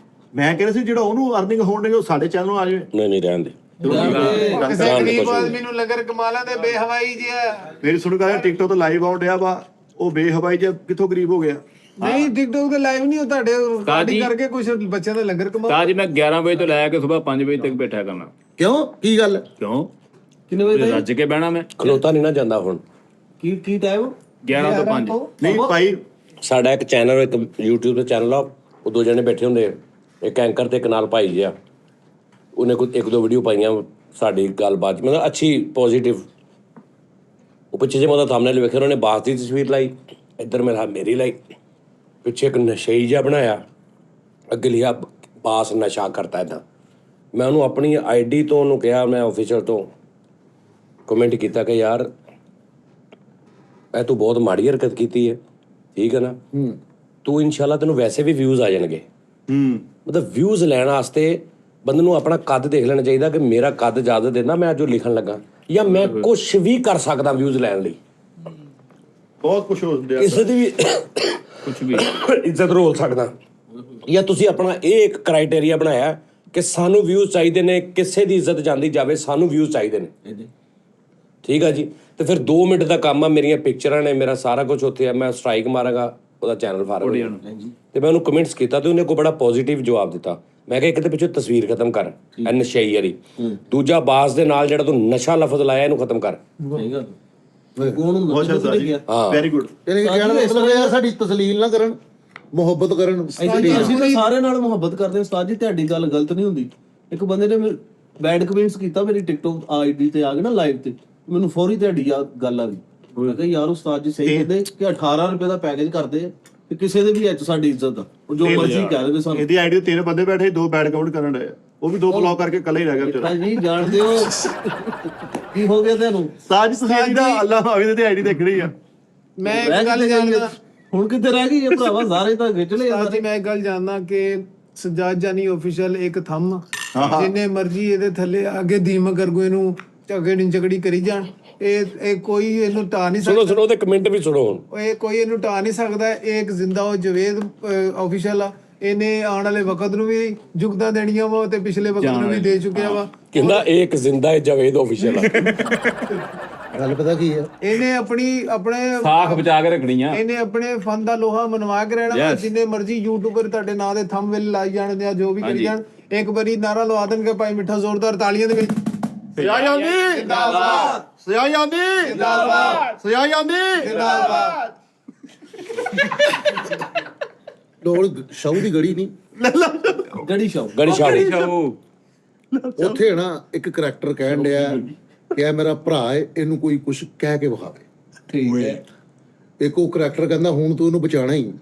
[SPEAKER 3] ਮੈਂ ਕਹਿੰਦਾ ਸੀ ਜਿਹੜਾ ਉਹਨੂੰ ਅਰਨਿੰਗ ਹੋਣ ਦੇ ਉਹ ਸਾਡੇ ਚੈਨਲ ਨੂੰ ਆ ਜਾਵੇ।
[SPEAKER 4] ਨਹੀਂ ਰਹਿਣ ਦੇ।
[SPEAKER 2] ਕਿਸੇ ਗਰੀਬ ਆਦਮੀ ਨੂੰ ਲੰਗਰ ਕਮਾਲਾਂ ਦੇ ਬੇਹਵਾਈ ਜਿਹਾ।
[SPEAKER 3] ਮੇਰੀ ਸੁਣ ਗੱਲ, ਟਿਕਟੋਕ ਤੋਂ ਲਾਈਵ ਆਉਣ ਡਿਆ ਵਾ, ਉਹ ਬੇਹਵਾਈ ਜਿਹਾ ਕਿੱਥੋਂ ਗਰੀਬ ਹੋ ਗਿਆ?
[SPEAKER 2] ਨਹੀਂ ਟਿਕਟੋਕ ਤੇ ਲਾਈਵ ਨਹੀਂ, ਉਹ ਤੁਹਾਡੇ ਰਿਕਾਰਡਿੰਗ ਕਰਕੇ ਕੁਝ ਬੱਚਿਆਂ ਦਾ ਲੰਗਰ ਕਮਾ।
[SPEAKER 6] ਤਾਂ ਜੀ ਮੈਂ 11 ਵਜੇ ਤੋਂ ਲੈ ਕੇ ਸਵੇਰ 5 ਵਜੇ ਤੱਕ ਬੈਠਾ ਕਰਨਾ।
[SPEAKER 5] ਕਿਉਂ ਕੀ ਗੱਲ?
[SPEAKER 6] ਕਿਉਂ? ਕਿੰਨੇ ਵਜੇ ਰੱਜ ਕੇ ਬਹਿਣਾ ਮੈਂ?
[SPEAKER 4] ਖਲੋਤਾ ਨਹੀਂ ਨਾ ਜਾਂਦਾ ਹੁਣ।
[SPEAKER 9] ਕੀ ਟਾਈਮ?
[SPEAKER 6] 11 ਤੋਂ 5।
[SPEAKER 3] ਨਹੀਂ ਭਾਈ,
[SPEAKER 4] ਸਾਡਾ ਇੱਕ ਚੈਨਲ, ਇੱਕ YouTube ਤੇ ਚੈਨਲ ਆ, ਉਹ ਦੋ ਜਣੇ ਬੈਠੇ ਹੁੰਦੇ, ਇੱਕ ਐਂਕਰ ਤੇ ਇੱਕ ਨਾਲ ਭਾਈ ਜਿਹਾ, ਉਹਨੇ ਕੋਈ 1-2 ਵੀਡੀਓ ਪਾਈਆਂ ਸਾਡੀ ਗੱਲਬਾਤ, ਮਤਲਬ ਅੱਛੀ ਪੋਜ਼ਿਟਿਵ। ਉਹ ਪਿੱਛੇ ਜੇ ਮੈਂ ਉਹਦਾ ਥੰਬਨੇਲ ਵੇਖਿਆ, ਉਹਨੇ ਬਾਸ ਦੀ ਤਸਵੀਰ ਲਾਈ, ਇੱਧਰ ਮੇਰੀ ਲਾਈ, ਪਿੱਛੇ ਇੱਕ ਨਸ਼ਈ ਜਿਹਾ ਬਣਾਇਆ, ਅੱਗੇ ਲਿਆ ਬਾਸ ਨਸ਼ਾ ਕਰਤਾ ਇੱਦਾਂ। ਮੈਂ ਉਹਨੂੰ ਆਪਣੀ ਆਈਡੀ ਤੋਂ ਉਹਨੂੰ ਕਿਹਾ, ਮੈਂ ਆਫੀਸ਼ੀਅਲ ਤੋਂ ਕਮੈਂਟ ਕੀਤਾ ਕਿ ਯਾਰ ਇਹ ਤੂੰ ਬਹੁਤ ਮਾੜੀ ਹਰਕਤ ਕੀਤੀ ਹੈ, ਠੀਕ ਹੈ ਨਾ? ਤੂੰ ਇਨਸ਼ਾਅੱਲਾ ਤੈਨੂੰ ਵੈਸੇ ਵੀ ਵਿਊਜ਼ ਆ ਜਾਣਗੇ। ਮਤਲਬ ਵਿਊਜ਼ ਲੈਣ ਵਾਸਤੇ ਬੰਦੇ ਨੂੰ ਆਪਣਾ ਕੱਦ ਦੇਖ ਲੈਣਾ ਚਾਹੀਦਾ ਕਿ ਮੇਰਾ ਕੱਦ ਇਜਾਜ਼ਤ ਦਿੰਦਾ ਮੈਂ ਜੋ ਲਿਖਣ ਲੱਗਾ, ਜਾਂ ਮੈਂ ਕੁਛ ਵੀ ਕਰ ਸਕਦਾ ਵਿਊਜ਼ ਲੈਣ ਲਈ।
[SPEAKER 3] ਬਹੁਤ ਕੁਝ ਹੋ ਰਿਹਾ।
[SPEAKER 4] ਕਿਸੇ ਦੀ ਵੀ
[SPEAKER 6] ਕੁਝ ਵੀ
[SPEAKER 4] ਇੱਜ਼ਤ ਰੋਲ ਸਕਦਾ। ਜਾਂ ਤੁਸੀਂ ਆਪਣਾ ਇਹ ਇੱਕ ਕ੍ਰਾਈਟੇਰੀਆ ਬਣਾਇਆ ਕਿ ਸਾਨੂੰ ਵਿਊਜ਼ ਚਾਹੀਦੇ ਨੇ, ਕਿਸੇ ਦੀ ਇੱਜ਼ਤ ਜਾਂਦੀ ਜਾਵੇ, ਸਾਨੂੰ ਵਿਊਜ਼ ਚਾਹੀਦੇ ਨੇ, ਠੀਕ ਆ ਜੀ? ਤੇ ਫਿਰ 2 ਮਿੰਟ ਦਾ ਕੰਮ ਆ, ਮੇਰੀਆਂ ਪਿਕਚਰਾਂ ਨੇ, ਮੇਰਾ ਸਾਰਾ ਕੁਝ ਉੱਥੇ ਆ, ਮੈਂ ਸਟ੍ਰਾਈਕ ਮਾਰਾਂਗਾ, ਉਹਦਾ ਚੈਨਲ ਫਾਰਮ। ਤੇ ਮੈਂ ਉਹਨੂੰ ਕਮੈਂਟਸ ਕੀਤਾ ਤੇ ਉਹਨੇ ਕੋਈ ਬੜਾ ਪੋਜ਼ਿਟਿਵ ਜਵਾਬ ਦਿੱਤਾ। ਮੈਂ ਕਿਹਾ ਇੱਕ ਤੇ ਪਿੱਛੇ ਤਸਵੀਰ ਖਤਮ ਕਰ, ਇਹ ਨਸ਼ਈ ਵਾਲੀ। ਦੂਜਾ ਬਾਸ ਦੇ ਨਾਲ ਜਿਹੜਾ ਤੂੰ ਨਸ਼ਾ ਲਫ਼ਜ਼ ਲਾਇਆ, ਇਹਨੂੰ ਖਤਮ ਕਰ।
[SPEAKER 9] ਸਹੀ ਗੱਲ। ਕੌਣ ਹੁੰਦਾ?
[SPEAKER 3] ਬਹੁਤ ਸ਼ਾਨਦਾਰ ਜੀ, ਵੈਰੀ ਗੁੱਡ।
[SPEAKER 5] ਇਹਨੇ ਕਹਿਣ ਦਾ ਮਤਲਬ ਇਹ ਆ ਸਾਡੀ ਤਸਲੀਲ ਨਾ ਕਰਨ, ਮੁਹੱਬਤ ਕਰਨ।
[SPEAKER 9] ਅਸੀਂ ਤਾਂ ਸਾਰੇ ਨਾਲ ਮੁਹੱਬਤ ਕਰਦੇ ਹਾਂ ਉਸਤਾਦ ਜੀ, ਤੁਹਾਡੀ ਗੱਲ ਗਲਤ ਨਹੀਂ ਹੁੰਦੀ। ਇੱਕ ਬੰਦੇ ਨੇ ਬੈਡ ਕਮੈਂਟਸ ਕੀਤਾ ਮੇਰੀ ਟਿਕਟੋਕ ਆਈਡੀ ਤੇ ਆ ਕੇ ਨਾ ਲਾਈਵ ਤੇ, ਮੈਨੂੰ ਫੌਰੀ ਤੁਹਾਡੀ ਗੱਲ ਆ ਗਈ। ਮੈਂ ਕਿਹਾ ਯਾਰ ਉਸਤਾਦ ਜੀ ਸਹੀ ਕਹਿੰਦੇ ਕਿ 18 ਰੁਪਏ ਦਾ ਪੈਕੇਜ ਕਰਦੇ ਆ, ਤੇ ਕਿਸੇ ਦੇ ਵੀ ਵਿੱਚ ਸਾਡੀ ਇੱਜ਼ਤ ਆ, ਉਹ ਜੋ ਮਰਜ਼ੀ ਕਹਿ ਦੇਵੇ ਸਾਨੂੰ।
[SPEAKER 3] ਇਹਦੀ ਆਈਡੀ ਤੇ 3 ਬੰਦੇ ਬੈਠੇ, 2 ਬੈਡ ਕਾਊਂਟ ਕਰਨ ਡਏ, ਉਹ ਵੀ 2 ਬਲੌਕ ਕਰਕੇ ਇਕੱਲਾ ਹੀ ਰਹਿ ਗਿਆ ਵਿਚਾਰਾ।
[SPEAKER 9] ਨਹੀਂ ਜਾਣਦੇ ਹੋ ਕੀ ਹੋ ਗਿਆ ਤੁਹਾਨੂੰ?
[SPEAKER 3] ਸਾਜ ਤੁਸੀਂ ਇਹਦਾ ਅੱਲਾਹ ਹਾਵੀ ਦੀ ਆਈਡੀ ਦੇਖਣੀ ਆ।
[SPEAKER 2] ਮੈਂ ਇੱਕ ਗੱਲ ਜਾਣਦਾ,
[SPEAKER 9] ਹੁਣ ਕਿੱਥੇ ਰਹਿ ਗਈ ਇਹ ਭਰਾਵਾ, ਸਾਰੇ ਤਾਂ ਖਿੱਚ ਲਏ।
[SPEAKER 2] ਸਾਜੀ ਮੈਂ ਇੱਕ ਗੱਲ ਜਾਣਦਾ ਕਿ ਸਜਾਦ ਜਾਨੀ ਆਫੀਸ਼ੀਅਲ ਇੱਕ ਥੰਮ, ਜਿੰਨੇ ਮਰਜ਼ੀ ਇਹਦੇ ਥੱਲੇ ਅੱਗੇ ਦੀਮਕ ਅਰਗੋ ਇਹਨੂੰ ਝਗੜੀ ਕਰੀ ਜਾਣ, ਇਹ ਕੋਈ ਇਹਨੂੰ ਟਾ ਨਹੀਂ ਸਕਦਾ।
[SPEAKER 4] ਸੁਣੋ ਉਹਦੇ ਕਮੈਂਟ ਵੀ ਸੁਣੋ ਹੁਣ।
[SPEAKER 2] ਇਹ ਕੋਈ ਇਹਨੂੰ ਟਾ ਨਹੀਂ ਸਕਦਾ। ਇਹ ਇੱਕ ਜ਼ਿੰਦਾ ਉਹ ਜਵੇਦ ਆਫੀਸ਼ੀਅਲ ਆ, ਇਹਨੇ ਆਉਣ ਵਾਲੇ ਵਕਤ ਨੂੰ ਵੀ ਜੁਗਤਾਂ ਦੇਣੀਆਂ ਵਾ ਤੇ ਪਿਛਲੇ ਵਕਤ ਨੂੰ ਵੀ ਦੇ ਚੁੱਕਿਆ ਵਾ।
[SPEAKER 4] ਕਹਿੰਦਾ ਇੱਕ ਜ਼ਿੰਦਾ ਹੈ ਜਾਵੇਦ ਆਫੀਸ਼ੀਅਲ ਆ।
[SPEAKER 5] ਗੱਲ ਪਤਾ ਕੀ ਆ,
[SPEAKER 2] ਇਹਨੇ ਆਪਣੇ
[SPEAKER 6] ਸਾਖ ਬਚਾ ਕੇ ਰੱਖਣੀ ਆ।
[SPEAKER 2] ਇਹਨੇ ਆਪਣੇ ਫਨ ਦਾ ਲੋਹਾ ਮਨਵਾ ਕੇ ਰਹਿਣਾ। ਜਿੰਨੇ ਮਰਜ਼ੀ ਯੂਟਿਊਬਰ ਤੁਹਾਡੇ ਨਾਂ ਦੇ ਥੰਬਨੇਲ ਲਾਈ ਜਾਣ ਜਾਂ ਜੋ ਵੀ ਕਰੀ ਜਾਣ, ਇੱਕ ਵਾਰੀ ਨਾਰਾ ਲਵਾ ਦੇਣਗੇ ਭਾਈ ਮਿੱਠਾ ਜ਼ੋਰਦਾਰ ਤਾਲੀਆਂ ਦੇ ਵਿੱਚ।
[SPEAKER 3] ਸਿਆਈ ਆਂਦੀ ਜਿੰਦਾਬਾਦ, ਸਿਆਈ ਆਂਦੀ ਜਿੰਦਾਬਾਦ, ਸਿਆਈ ਆਂਦੀ ਜਿੰਦਾਬਾਦ।
[SPEAKER 5] ਲੋੜ ਸ਼ਾਹੂ ਦੀ ਗੜੀ ਨਹੀਂ,
[SPEAKER 9] ਗੜੀ ਸ਼ਾਹ
[SPEAKER 4] ਗੜੀ ਛਾੜੀ।
[SPEAKER 5] ਉੱਥੇ ਨਾ ਇੱਕ ਕਰੈਕਟਰ ਕਹਿਣ ਡਿਆ ਕਿ ਇਹ ਮੇਰਾ ਭਰਾ ਹੈ, ਇਹਨੂੰ ਕੋਈ ਕੁਝ ਕਹਿ ਕੇ ਵਿਖਾਵੇ।
[SPEAKER 9] ਠੀਕ ਹੈ।
[SPEAKER 5] ਇੱਕ ਉਹ ਕਰੈਕਟਰ ਕਹਿੰਦਾ ਹੁਣ ਤੂੰ ਇਹਨੂੰ ਬਚਾਣਾ ਹੀ।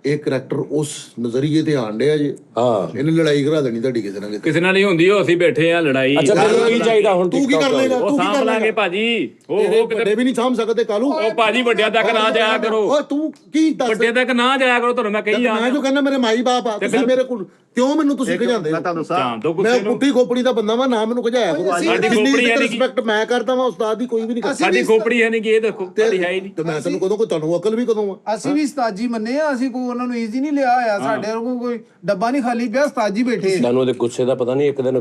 [SPEAKER 5] ਇਹ ਕਰੈਕਟਰ ਉਸ ਨਜ਼ਰੀਏ ਤੇ ਆਣ ਡਿਆ ਜੇ,
[SPEAKER 4] ਹਾਂ
[SPEAKER 5] ਇਹਨੇ ਲੜਾਈ ਕਰਾ ਦੇਣੀ ਤੁਹਾਡੀ ਕਿਸੇ ਨਾਲ ਕਿਤੇ।
[SPEAKER 6] ਕਿਸੇ ਨਾਲ ਨਹੀਂ ਹੁੰਦੀ, ਉਹ ਅਸੀਂ ਬੈਠੇ ਆ ਲੜਾਈ।
[SPEAKER 4] ਅੱਛਾ ਤੈਨੂੰ ਕੀ ਚਾਹੀਦਾ ਹੁਣ?
[SPEAKER 5] ਤੂੰ ਕੀ ਕਰ ਲੇਗਾ?
[SPEAKER 6] ਉਹ
[SPEAKER 5] ਤੂੰ ਕੀ
[SPEAKER 6] ਸਾਂਭ
[SPEAKER 5] ਕਰ
[SPEAKER 6] ਲਾਂਗੇ
[SPEAKER 5] ਲੇਗਾ?
[SPEAKER 6] ਭਾਜੀ। ਉਹ
[SPEAKER 5] ਵੱਡੇ
[SPEAKER 6] ਕਿਤੇ
[SPEAKER 5] ਵੀ ਨਹੀਂ ਸਾਂਭ ਸਕਦੇ ਕਾਲੂ।
[SPEAKER 6] ਉਹ ਭਾਜੀ ਵੱਡਿਆਂ ਤੱਕ ਨਾ ਜਾਇਆ ਕਰੋ,
[SPEAKER 5] ਓਏ ਤੂੰ ਕੀ ਦੱਸ?
[SPEAKER 6] ਵੱਡਿਆਂ ਤੱਕ ਨਾ ਜਾਇਆ ਕਰੋ, ਤੁਹਾਨੂੰ ਮੈਂ ਕਹੀ
[SPEAKER 5] ਮੈਂ
[SPEAKER 6] ਜਾਂਦਾ।
[SPEAKER 5] ਜੋ ਕਹਿੰਦਾ ਮੇਰੇ ਮਾਈ ਬਾਪ ਆ, ਤੁਸੀਂ ਮੇਰੇ ਕੋਲ ਕਿਉਂ ਮੈਨੂੰ ਤੁਸੀਂ ਖਿਜਾਉਂਦੇ ਹੋ?
[SPEAKER 3] ਮੈਂ ਤੁਹਾਨੂੰ ਦੱਸਾਂ,
[SPEAKER 6] ਜਾਣ ਦੋ
[SPEAKER 5] ਮੈਂ
[SPEAKER 6] ਗੁੱਸੇ ਨੂੰ।
[SPEAKER 5] ਪੁੱਠੀ ਖੋਪੜੀ ਦਾ ਬੰਦਾ ਵਾਂ, ਨਾ ਮੈਨੂੰ ਖਿਜਾਇਆ ਕਰੋ।
[SPEAKER 6] ਸਾਡੀ ਖੋਪੜੀ ਹੈ ਨੀ ਗੀ।
[SPEAKER 5] ਰਿਸਪੈਕਟ ਮੈਂ ਕਰਦਾ ਵਾਂ, ਉਸਤਾਦ ਦੀ ਕੋਈ ਵੀ ਨਹੀਂ ਕਰਦਾ।
[SPEAKER 6] ਸਾਡੀ ਖੋਪੜੀ ਹੈ ਨਹੀਂ ਕਿ ਇਹ ਦੇਖੋ ਸਾਡੀ ਹੈ ਹੀ ਨਹੀਂ।
[SPEAKER 5] ਤੇ ਮੈਂ ਤੈਨੂੰ ਕਦੋਂ ਕੋਈ ਤੁਹਾਨੂੰ ਅਕਲ ਵੀ ਕਦੋਂ ਆ?
[SPEAKER 2] ਅਸੀਂ ਵੀ ਉਸਤਾਜੀ ਮੰਨੇ ਆ, ਅਸੀਂ ਕੋਈ ਉਹਨਾਂ ਨੂੰ ਈਜ਼ੀ ਨਹੀਂ ਲਿਆ ਹੋਇਆ। ਸਾਡੇ ਕੋਲ ਕੋਈ ਡੱਬਾ ਨਹੀਂ ਖਾਲੀ ਪਿਆ, ਉਸਤਾਜੀ ਬੈਠੇ ਆ।
[SPEAKER 4] ਤੁਹਾਨੂੰ ਉਹਦੇ ਗੁੱਸੇ ਦਾ ਪਤਾ ਨਹੀਂ। ਇੱਕ ਦਿਨ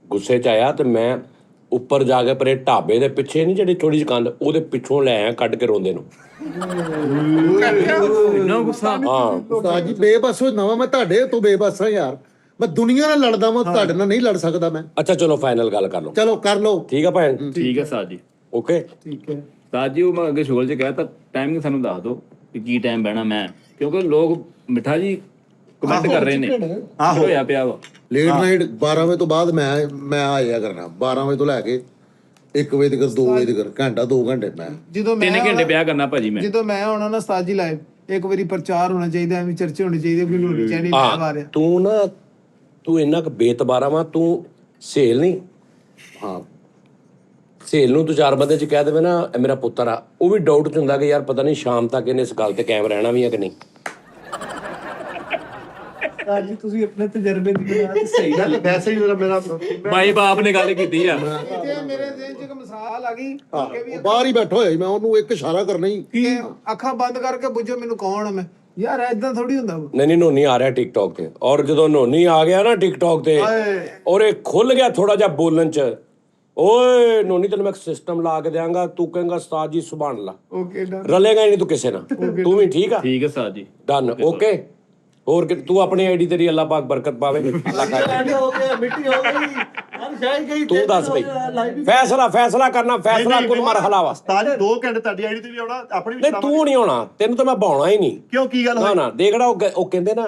[SPEAKER 4] ਗੁੱਸੇ 'ਚ ਆਇਆ ਤੇ ਮੈਂ ਉੱਪਰ ਜਾ ਕੇ ਪਰੇ ਢਾਬੇ ਦੇ ਪਿੱਛੇ ਨਹੀਂ ਜਿਹੜੀ ਥੋੜੀ ਜਿਹੀ ਕੰਧ ਉਹਦੇ ਪਿੱਛੋਂ ਲੈ ਆਇਆ ਕੱਢ ਕੇ ਰੋਂਦੇ ਨੂੰ।
[SPEAKER 6] ਇੰਨਾ ਗੁੱਸਾ।
[SPEAKER 4] ਹਾਂ
[SPEAKER 5] ਉਸਤਾਦ ਜੀ ਬੇਬਸ ਹੋ ਜਾਵਾਂ ਮੈਂ, ਤੁਹਾਡੇ ਤੋਂ ਬੇਬਸ ਹਾਂ ਯਾਰ। ਮੈਂ ਦੁਨੀਆ ਨਾਲ ਲੜਦਾ ਵਾਂ, ਤੁਹਾਡੇ ਨਾਲ ਨਹੀਂ ਲੜ ਸਕਦਾ ਮੈਂ।
[SPEAKER 4] ਅੱਛਾ ਚਲੋ ਫਾਈਨਲ ਗੱਲ ਕਰ ਲਓ।
[SPEAKER 5] ਚਲੋ ਕਰ ਲਓ।
[SPEAKER 4] ਠੀਕ ਆ ਭੈਣ?
[SPEAKER 6] ਠੀਕ ਹੈ ਉਸਤਾਦ ਜੀ।
[SPEAKER 4] ਓਕੇ
[SPEAKER 2] ਠੀਕ ਹੈ
[SPEAKER 6] ਉਸਤਾਦ ਜੀ ਉਹ ਮੈਂ ਅੱਗੇ ਸ਼ੋਲ 'ਚ ਕਹਿਤਾ ਟਾਈਮਿੰਗ ਸਾਨੂੰ ਦੱਸ ਦਿਓ ਕਿ ਕੀ ਟਾਈਮ ਬਹਿਣਾ ਮੈਂ, ਕਿਉਂਕਿ ਲੋਕ ਮਿੱਠਾ ਜੀ ਕਮੈਂਟ ਕਰ ਰਹੇ ਨੇ। ਹੋਇਆ ਪਿਆ ਵਾ
[SPEAKER 5] ਲੇਟ ਨਾਈਟ 12 ਵਜੇ ਤੋਂ ਬਾਅਦ ਮੈਂ ਆਇਆ ਕਰਨਾ। 12 ਵਜੇ ਤੋਂ ਲੈ ਕੇ 1 ਵਜੇ ਤੱਕ, 2 ਵਜੇ ਤੱਕ, ਘੰਟਾ 2 ਘੰਟੇ ਮੈਂ।
[SPEAKER 2] ਜਦੋਂ ਮੈਂ
[SPEAKER 6] 3 ਘੰਟੇ ਵਿਆਹ ਕਰਨਾ ਭਾਜੀ ਮੈਂ।
[SPEAKER 2] ਜਦੋਂ ਮੈਂ ਆਉਣਾ ਨਾ ਉਸਤਾਦ ਜੀ ਲਾਈਵ, ਇੱਕ ਵਾਰੀ ਪ੍ਰਚਾਰ ਹੋਣਾ ਚਾਹੀਦਾ, ਐਵੇਂ ਚਰਚੇ ਹੋਣੀ ਚਾਹੀਦੀ, ਮੈਨੂੰ ਹੋਣੀ ਚਾਹੀਦੀ ਆ ਰਿਹਾ।
[SPEAKER 4] ਤੂੰ ਇੰਨਾ ਕੁ ਬੇਤਬਾਰਾ ਵਾ, ਤੂੰ ਸਹੇਲ ਨਹੀਂ।
[SPEAKER 5] ਹਾਂ
[SPEAKER 4] ਸਹੇਲ ਨੂੰ ਤੂੰ 4 ਬੰਦੇ ਚ ਕਹਿ ਦੇਵੇ ਨਾ ਇਹ ਮੇਰਾ ਪੁੱਤਰ ਆ, ਉਹ ਵੀ ਡਾਊਟ ਚ ਹੁੰਦਾ ਕਿ ਯਾਰ ਪਤਾ ਨਹੀਂ ਸ਼ਾਮ ਤੱਕ ਇਹਨੇ ਇਸ ਗੱਲ ਤੇ ਕਾਇਮ ਰਹਿਣਾ ਵੀ ਆ ਕਿ ਨਹੀਂ।
[SPEAKER 7] ਉਸਤਾਦ ਜੀ ਤੁਸੀਂ ਆਪਣੇ ਤਜਰਬੇ ਦੀ ਬਣਾ ਕੇ ਸਹੀ ਗੱਲ
[SPEAKER 3] ਵੈਸੇ ਹੀ ਮੇਰਾ
[SPEAKER 6] ਮਾਈ ਬਾਪ ਨੇ ਗੱਲ ਕੀਤੀ ਆ।
[SPEAKER 2] ਇੱਥੇ ਮੇਰੇ ਦਿਲ 'ਚ ਇੱਕ ਮਿਸਾਲ ਆ ਗਈ ਕਿ ਵੀ
[SPEAKER 5] ਬਾਹਰ ਹੀ ਬੈਠਾ ਹੋਇਆ ਸੀ, ਮੈਂ ਉਹਨੂੰ ਇੱਕ ਇਸ਼ਾਰਾ ਕਰਨਾ ਹੀ।
[SPEAKER 2] ਕਿ ਅੱਖਾਂ ਬੰਦ ਕਰਕੇ ਪੁੱਛੋ ਮੈਨੂੰ ਕੌਣ ਆ ਮੈਂ। ਯਾਰ ਏਦਾਂ ਥੋੜੀ ਹੁੰਦਾ ਵਾ।
[SPEAKER 4] ਨਹੀਂ ਨੋਨੀ ਆ ਰਿਹਾ ਟਿਕਟੌਕ ਤੇ, ਔਰ ਜਦੋਂ ਨੋਨੀ ਆ ਗਿਆ ਨਾ ਟਿਕਟੌਕ ਤੇ ਔਰ ਇਹ ਖੁੱਲ ਗਿਆ ਥੋੜਾ ਜਿਹਾ ਬੋਲਣ ਚ, ਓਏ ਨੋਨੀ ਤੈਨੂੰ ਮੈਂ ਇੱਕ ਸਿਸਟਮ ਲਾ ਕੇ ਦਿਆਂਗਾ, ਤੂੰ ਕਹੇਂਗਾ ਉਸਤਾਦ ਜੀ ਸੁਭਾਨ ਅੱਲਾ,
[SPEAKER 2] ਓਕੇ ਡਨ।
[SPEAKER 4] ਰਲੇਗਾ ਹੀ ਨਹੀਂ ਤੂੰ ਕਿਸੇ ਨਾਲ। ਤੂੰ ਵੀ ਠੀਕ ਆ?
[SPEAKER 6] ਠੀਕ ਹੈ ਉਸਤਾਦ ਜੀ।
[SPEAKER 4] Done okay. ਹੋਰ ਕਿ ਤੂੰ ਆਪਣੀ ਆਈਡੀ ਤੇਰੀ ਅੱਲਾਹ ਪਾਕ ਬਰਕਤ ਪਾਵੇ।
[SPEAKER 5] ਹੋ ਗਿਆ ਮਿੱਟੀ ਹੋ ਗਈ ਹਰ ਸ਼ਾਇਦ ਗਈ।
[SPEAKER 4] ਤੂੰ ਦੱਸ ਬਈ ਫੈਸਲਾ ਕਰਨਾ, ਫੈਸਲਾ ਕੁਲ ਮਰਹਲਾ ਵਾ।
[SPEAKER 3] ਤਾਂ 2 ਘੰਟੇ ਤੁਹਾਡੀ ਆਈਡੀ ਤੇ ਵੀ ਆਉਣਾ, ਆਪਣੀ ਵੀ
[SPEAKER 4] ਨਹੀਂ ਤੂੰ ਨਹੀਂ ਆਉਣਾ, ਤੈਨੂੰ ਤਾਂ ਮੈਂ ਬਾਉਣਾ ਹੀ ਨਹੀਂ।
[SPEAKER 3] ਕਿਉਂ ਕੀ ਗੱਲ
[SPEAKER 4] ਨਾ ਦੇਖੜਾ ਉਹ ਕਹਿੰਦੇ ਨਾ,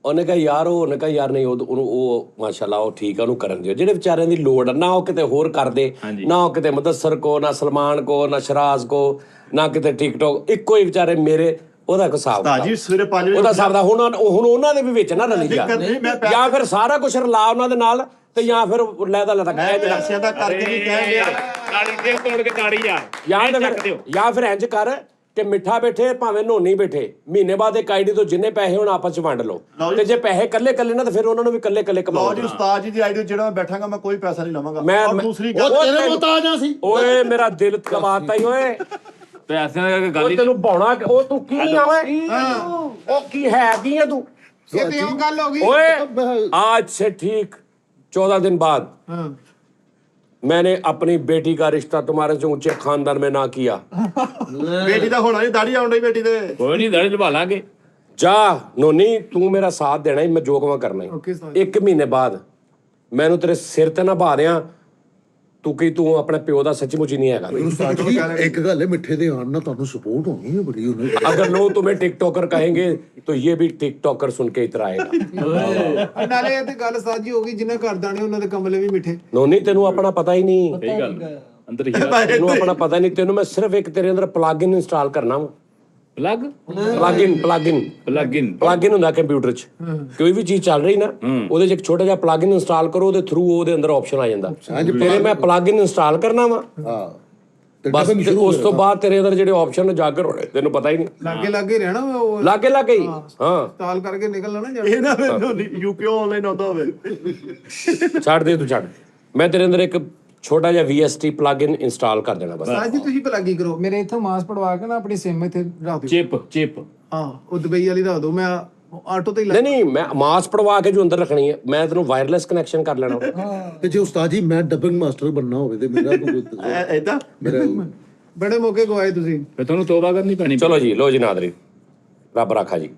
[SPEAKER 4] ਉਹਨੇ ਕਿਹਾ ਯਾਰ ਉਹਨੇ ਕਿਹਾ ਯਾਰ ਨਹੀਂ ਉਹਨੂੰ ਉਹ ਮਾਸ਼ਾਅੱਲਾ ਉਹ ਠੀਕ ਆ, ਉਹਨੂੰ ਕਰਨ ਦਿਓ। ਜਿਹੜੇ ਵਿਚਾਰਿਆਂ ਦੀ ਲੋੜ ਆ ਨਾ ਉਹ ਕਿਤੇ ਹੋਰ ਕਰਦੇ, ਨਾ ਉਹ ਕਿਤੇ ਮੁਦੱਸਰ ਕੋ, ਨਾ ਸਲਮਾਨ ਕੋ, ਨਾ ਸ਼ਰਾਜ਼ ਕੋ, ਨਾ ਕਿਤੇ ਟਿਕਟੌਕ, ਇੱਕੋ ਹੀ ਵਿਚਾਰੇ ਮੇਰੇ। ਉਹਦਾ ਇੱਕ ਹਿਸਾਬ
[SPEAKER 3] ਜੀ ਸਵੇਰੇ 5 ਵਜੇ
[SPEAKER 4] ਉਹਦਾ ਹਿਸਾਬ ਦਾ ਹੁਣ ਉਹਨਾਂ ਦੇ ਵੀ ਵਿੱਚ ਨਾ ਰਲੀ ਜਾ, ਜਾਂ ਫਿਰ ਸਾਰਾ ਕੁਝ ਰਲਾ ਉਹਨਾਂ ਦੇ ਨਾਲ, ਤੇ ਜਾਂ ਫਿਰ ਲੈਦਾ
[SPEAKER 3] ਪੈਸਿਆਂ ਦਾ ਕਰਕੇ ਨਹੀਂ ਕਹਿ ਰਿਹਾ।
[SPEAKER 6] ਤਾੜੀ ਦੇ ਤੋੜ ਕੇ ਤਾੜੀ ਆ।
[SPEAKER 4] ਜਾਂ ਫਿਰ ਇੰਜ ਕਰ ਕਿ ਮਿੱਠਾ ਬੈਠੇ ਭਾਵੇਂ ਨੋਨੀ ਬੈਠੇ, ਮਹੀਨੇ ਬਾਅਦ ਇੱਕ ਆਈਡੀ ਤੋਂ ਜਿੰਨੇ ਪੈਸੇ ਹੁਣ ਆਪਸ ਚ ਵੰਡ ਲਓ, ਤੇ ਜੇ ਪੈਸੇ ਕੱਲੇ ਕੱਲੇ ਨਾ ਤੇ ਫਿਰ ਉਹਨਾਂ ਨੂੰ ਵੀ ਕੱਲੇ ਕੱਲੇ ਕਮਾਓ।
[SPEAKER 3] ਜੀ ਉਸਤਾਦ ਜੀ ਦੀ ਆਈਡੀ ਜਿਹੜਾ ਮੈਂ ਬੈਠਾਂਗਾ ਮੈਂ ਕੋਈ ਪੈਸਾ ਨਹੀਂ ਲਵਾਂਗਾ।
[SPEAKER 4] ਮੈਂ
[SPEAKER 3] ਦੂਸਰੀ
[SPEAKER 5] ਉਹ ਤੇਰੇ ਮੁਹਤਾਜ ਆ ਸੀ।
[SPEAKER 4] ਓਏ ਮੇਰਾ ਦਿਲ ਕਮਾਤਾ ਹੀ ਓਏ।
[SPEAKER 6] ਪੈਸਿਆਂ ਦੀ ਗੱਲ ਹੀ
[SPEAKER 4] ਤੈਨੂੰ ਬਾਉਣਾ ਉਹ ਤੂੰ ਕੀ ਆ ਓਏ? ਉਹ ਕੀ ਹੈ ਕੀ ਆ ਤੂੰ?
[SPEAKER 2] ਇਹ ਤੇ ਉਹ ਗੱਲ ਹੋ ਗਈ
[SPEAKER 4] ओए आज से ठीक 14 दिन बाद मैंने अपनी बेटी का रिश्ता तुम्हारे से ऊंचे खानदान में ना किया।
[SPEAKER 3] ਬੇਟੀ ਦਾ ਹੋਣਾ ਨਹੀਂ, ਦਾੜੀ ਆਉਣ ਡਈ ਬੇਟੀ ਦੇ।
[SPEAKER 6] ਕੋਈ ਨਹੀਂ ਦਾੜੀ ਲਵਾ ਲਾਂਗੇ।
[SPEAKER 4] जा नोनी तू मेरा साथ देना ही, मैं जो कमा करना
[SPEAKER 2] Okay,
[SPEAKER 4] ही।
[SPEAKER 2] sorry.
[SPEAKER 4] 1 महीने बाद मैनू तेरे सिर ते ना बहा रहा तू कि तू अपने प्यो का सचमुच ही नहीं हैगा।
[SPEAKER 5] ਉਸਤਾਦ ਜੀ ਇੱਕ ਗੱਲ ਹੈ, ਮਿੱਠੇ ਦੇ ਆਉਣ ਨਾਲ ਤੁਹਾਨੂੰ ਸਪੋਰਟ ਹੋਣੀ ਹੈ ਬੜੀ ਉਹਨੇ।
[SPEAKER 4] अगर लोग तुम्हें टिकटॉकर कहेंगे तो ये भी टिकटॉकर सुन के इतर आएगा।
[SPEAKER 2] ਨਾਲੇ ਇਹ ਤੇ ਗੱਲ ਸਾਜੀ ਹੋ ਗਈ, ਜਿੰਨਾ ਘਰ ਦਾਣੇ ਉਹਨਾਂ ਦੇ ਕਮਲੇ ਵੀ ਮਿੱਠੇ।
[SPEAKER 4] नोनी तेनू अपना पता ही नहीं,
[SPEAKER 6] ਸਹੀ ਗੱਲ ਅੰਦਰ ਹੀ
[SPEAKER 4] तेनू अपना पता ही नहीं। तेनू मैं सिर्फ एक तेरे अंदर प्लग इन इंस्टॉल करना वा।
[SPEAKER 6] ਪਲੱਗ
[SPEAKER 4] ਪਲੱਗ-ਇਨ ਹੁੰਦਾ ਕੰਪਿਊਟਰ 'ਚ, ਕੋਈ ਵੀ ਚੀਜ਼ ਚੱਲ ਰਹੀ ਨਾ ਉਹਦੇ 'ਚ ਇੱਕ ਛੋਟਾ ਜਿਹਾ ਪਲੱਗ-ਇਨ ਇੰਸਟਾਲ ਕਰੋ, ਉਹਦੇ ਥਰੂ ਉਹਦੇ ਅੰਦਰ ਆਪਸ਼ਨ ਆ ਜਾਂਦਾ। ਤੇਰੇ ਮੈਂ ਪਲੱਗ-ਇਨ ਇੰਸਟਾਲ ਕਰਨਾ ਵਾ
[SPEAKER 5] ਹਾਂ ਤੇ
[SPEAKER 4] ਬਸ, ਤੇ ਉਸ ਤੋਂ ਬਾਅਦ ਤੇਰੇ ਅੰਦਰ ਜਿਹੜੇ ਆਪਸ਼ਨ ਜਾਗਰ ਹੋਣੇ ਤੈਨੂੰ ਪਤਾ ਹੀ ਨਹੀਂ।
[SPEAKER 2] ਲਾਗੇ ਰਹਿਣਾ ਉਹ
[SPEAKER 4] ਲਾਗੇ ਹੀ ਹਾਂ।
[SPEAKER 2] ਇੰਸਟਾਲ ਕਰਕੇ ਨਿਕਲਣਾ ਨਾ
[SPEAKER 3] ਇਹ ਨਾ ਮੈਨੂੰ ਯੂਪੀਓ ਆਨਲਾਈਨ ਆਉਂਦਾ ਹੋਵੇ।
[SPEAKER 4] ਛੱਡ ਦੇ ਤੂੰ ਛੱਡ, ਮੈਂ ਤੇਰੇ ਅੰਦਰ ਇੱਕ ਛੋਟਾ ਜਿਹਾ VST ਪਲੱਗ-ਇਨ ਇੰਸਟਾਲ ਕਰ ਦੇਣਾ ਬਸ।
[SPEAKER 2] ਸਾਜੀ ਤੁਸੀਂ ਭਲਾ ਕੀ ਕਰੋ, ਮੇਰੇ ਇੱਥੋਂ ਮਾਸ ਪੜਵਾ ਕੇ ਨਾ ਆਪਣੀ ਸਿਮ ਇੱਥੇ ਰੱਖ ਦਿਓ।
[SPEAKER 6] ਚਿਪ
[SPEAKER 2] ਹਾਂ ਉਹ ਦੁਬਈ ਵਾਲੀ ਰੱਖ ਦਿਓ, ਮੈਂ ਆਟੋ ਤੇ ਹੀ
[SPEAKER 4] ਨਹੀਂ ਮੈਂ ਮਾਸ ਪੜਵਾ ਕੇ ਜੋ ਅੰਦਰ ਰੱਖਣੀ ਹੈ, ਮੈਂ ਤੈਨੂੰ ਵਾਇਰਲੈਸ ਕਨੈਕਸ਼ਨ ਕਰ ਲੈਣਾ।
[SPEAKER 5] ਤੇ ਜੇ ਉਸਤਾਦ ਜੀ ਮੈਂ ਡਬਿੰਗ ਮਾਸਟਰ ਬਣਨਾ ਹੋਵੇ ਤੇ ਮੇਰਾ
[SPEAKER 3] ਏਦਾਂ
[SPEAKER 5] ਮੇਰਾ
[SPEAKER 2] ਬੜੇ ਮੌਕੇ ਗਵਾਏ ਤੁਸੀਂ।
[SPEAKER 6] ਫਿਰ ਤੁਹਾਨੂੰ ਤੋਬਾ ਕਰਨੀ ਪੈਣੀ।
[SPEAKER 4] ਚਲੋ ਜੀ, ਲੋ ਜੀ ਨਾਦਰੀ, ਰੱਬ ਰਾਖਾ ਜੀ।